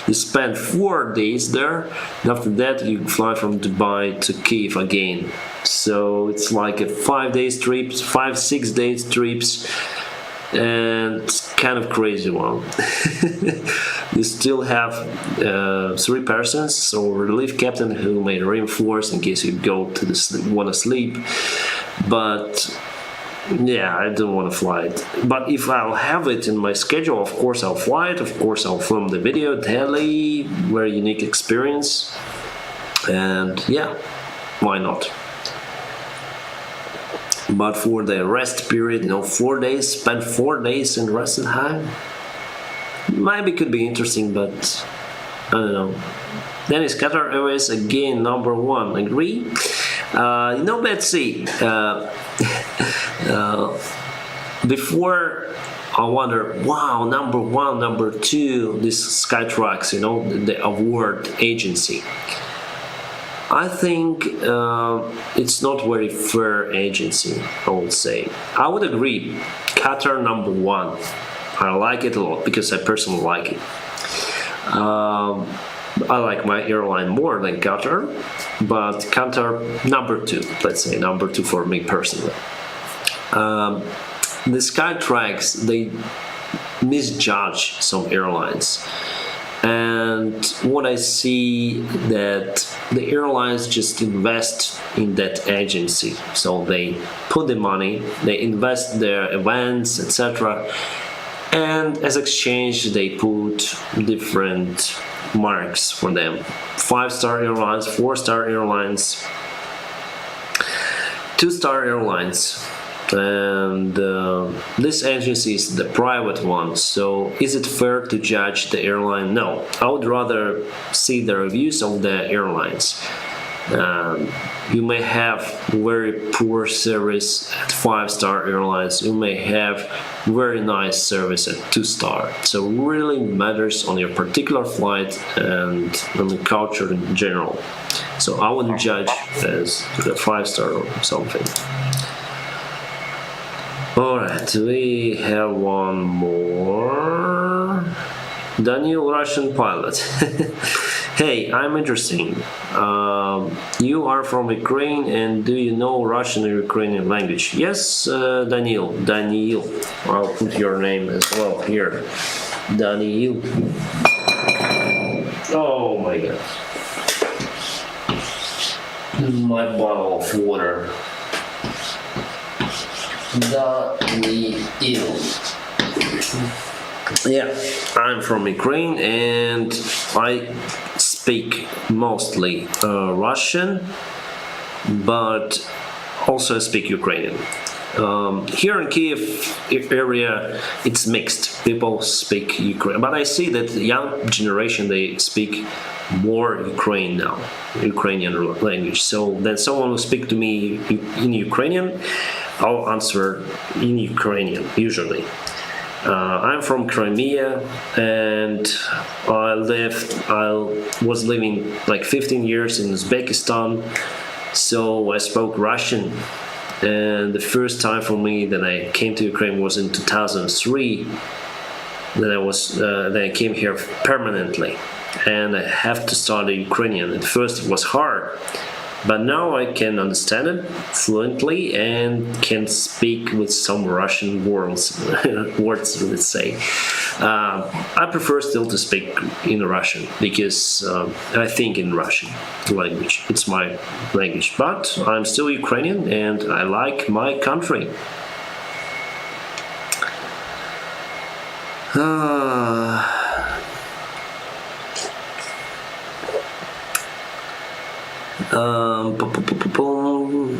You spend 4 days there, and after that you fly from Dubai to Kiev again. So it's like a 5 days trips, 5-6 days trips, and it's kind of crazy one. You still have 3 persons, so relief captain who may reinforce in case you go to want to sleep. But yeah, I don't want to fly it. But if I'll have it in my schedule, of course I'll fly it. Of course I'll film the video daily. Very unique experience. And yeah, why not? But for the rest period, 4 days, spend 4 days in Rasadheim, maybe could be interesting, but I don't know. Dennis, Qatar Airways again, number 1. Agree? Betsy, before I wonder, wow, number 1, number 2, this Skytrax, the award agency. I think it's not very fair agency, I would say. I would agree, Qatar number 1. I like it a lot because I personally like it. I like my airline more than Qatar, but Qatar number 2, let's say number 2 for me personally. The Skytrax, they misjudge some airlines. And what I see that the airlines just invest in that agency. So they put the money, they invest their events, etc. And as exchange, they put different marks for them. 5-star airlines, 4-star airlines, 2-star airlines. And this agency is the private one, so is it fair to judge the airline? No, I would rather see the reviews of the airlines. You may have very poor service at 5-star airlines, you may have very nice service at 2-star, so it really matters on your particular flight and on the culture in general. So I wouldn't judge as the 5-star or something. Alright, we have one more. Daniel, Russian pilot. Hey, I'm interesting. You are from Ukraine, and do you know Russian and Ukrainian language? Yes, Daniel. I'll put your name as well here. Daniel. Oh my god. My bottle of water. Daniel. Yeah, I'm from Ukraine and I speak mostly Russian, but also speak Ukrainian. Here in Kiev area, it's mixed. People speak Ukrainian, but I see that the young generation, they speak more Ukrainian language. So then someone will speak to me in Ukrainian, I'll answer in Ukrainian usually. I'm from Crimea, and I was living like 15 years in Uzbekistan, so I spoke Russian. And the first time for me that I came to Ukraine was in 2003. Then I came here permanently, and I have to study Ukrainian. At first it was hard, but now I can understand it fluently and can speak with some Russian words, let's say. I prefer still to speak in Russian because I think in Russian language. It's my language, but I'm still Ukrainian and I like my country.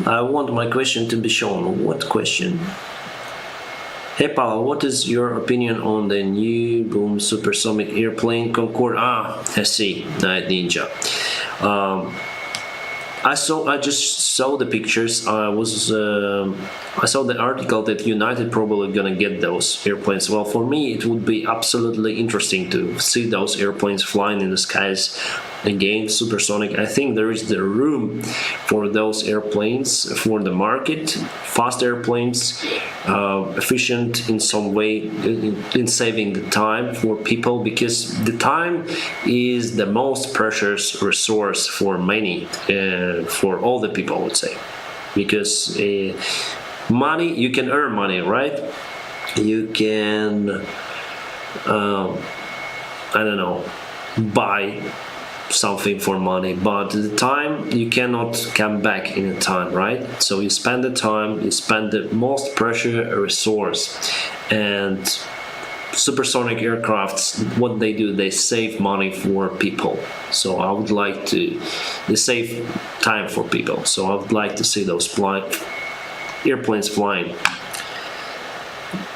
I want my question to be shown. What question? Hey Paul, what is your opinion on the new boom supersonic airplane Concorde? I see. Night Ninja. I just saw the pictures. I saw the article that United probably gonna get those airplanes. Well, for me, it would be absolutely interesting to see those airplanes flying in the skies again, supersonic. I think there is the room for those airplanes for the market. Fast airplanes, efficient in some way in saving the time for people, because the time is the most precious resource for many, for all the people, I would say, because money, you can earn money, right? You can I don't know, buy something for money, but the time you cannot come back in a time, right? So you spend the time, you spend the most precious resource. And supersonic aircrafts, what they do, they save money for people. So I would like to, they save time for people, so I would like to see those airplanes flying.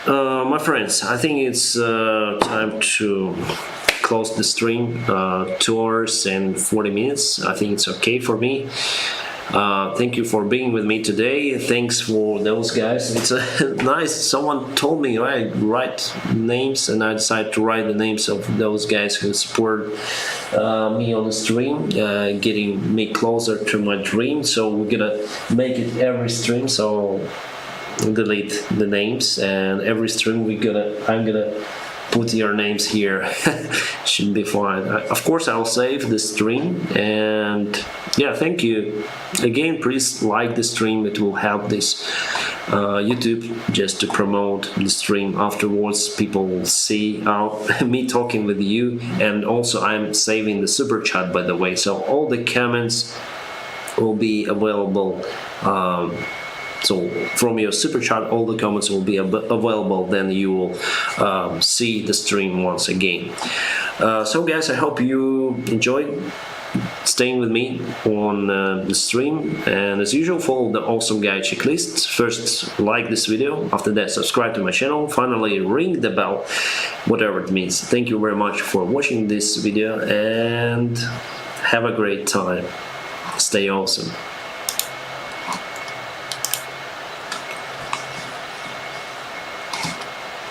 My friends, I think it's time to close the stream. 2 hours and 40 minutes. I think it's okay for me. Thank you for being with me today. Thanks for those guys. It's nice. Someone told me I write names, and I decided to write the names of those guys who support me on the stream, getting me closer to my dream. So we're gonna make it every stream. So delete the names, and every stream I'm gonna put your names here. Should be fine. Of course, I'll save the stream, and yeah, thank you again. Please like the stream. It will help this YouTube just to promote the stream. Afterwards, people will see me talking with you, and also I'm saving the super chat, by the way, so all the comments will be available. So from your super chat, all the comments will be available. Then you will see the stream once again. So guys, I hope you enjoyed staying with me on the stream. And as usual, follow the awesome guy checklist. First, like this video. After that, subscribe to my channel. Finally, ring the bell, whatever it means. Thank you very much for watching this video, and have a great time. Stay awesome.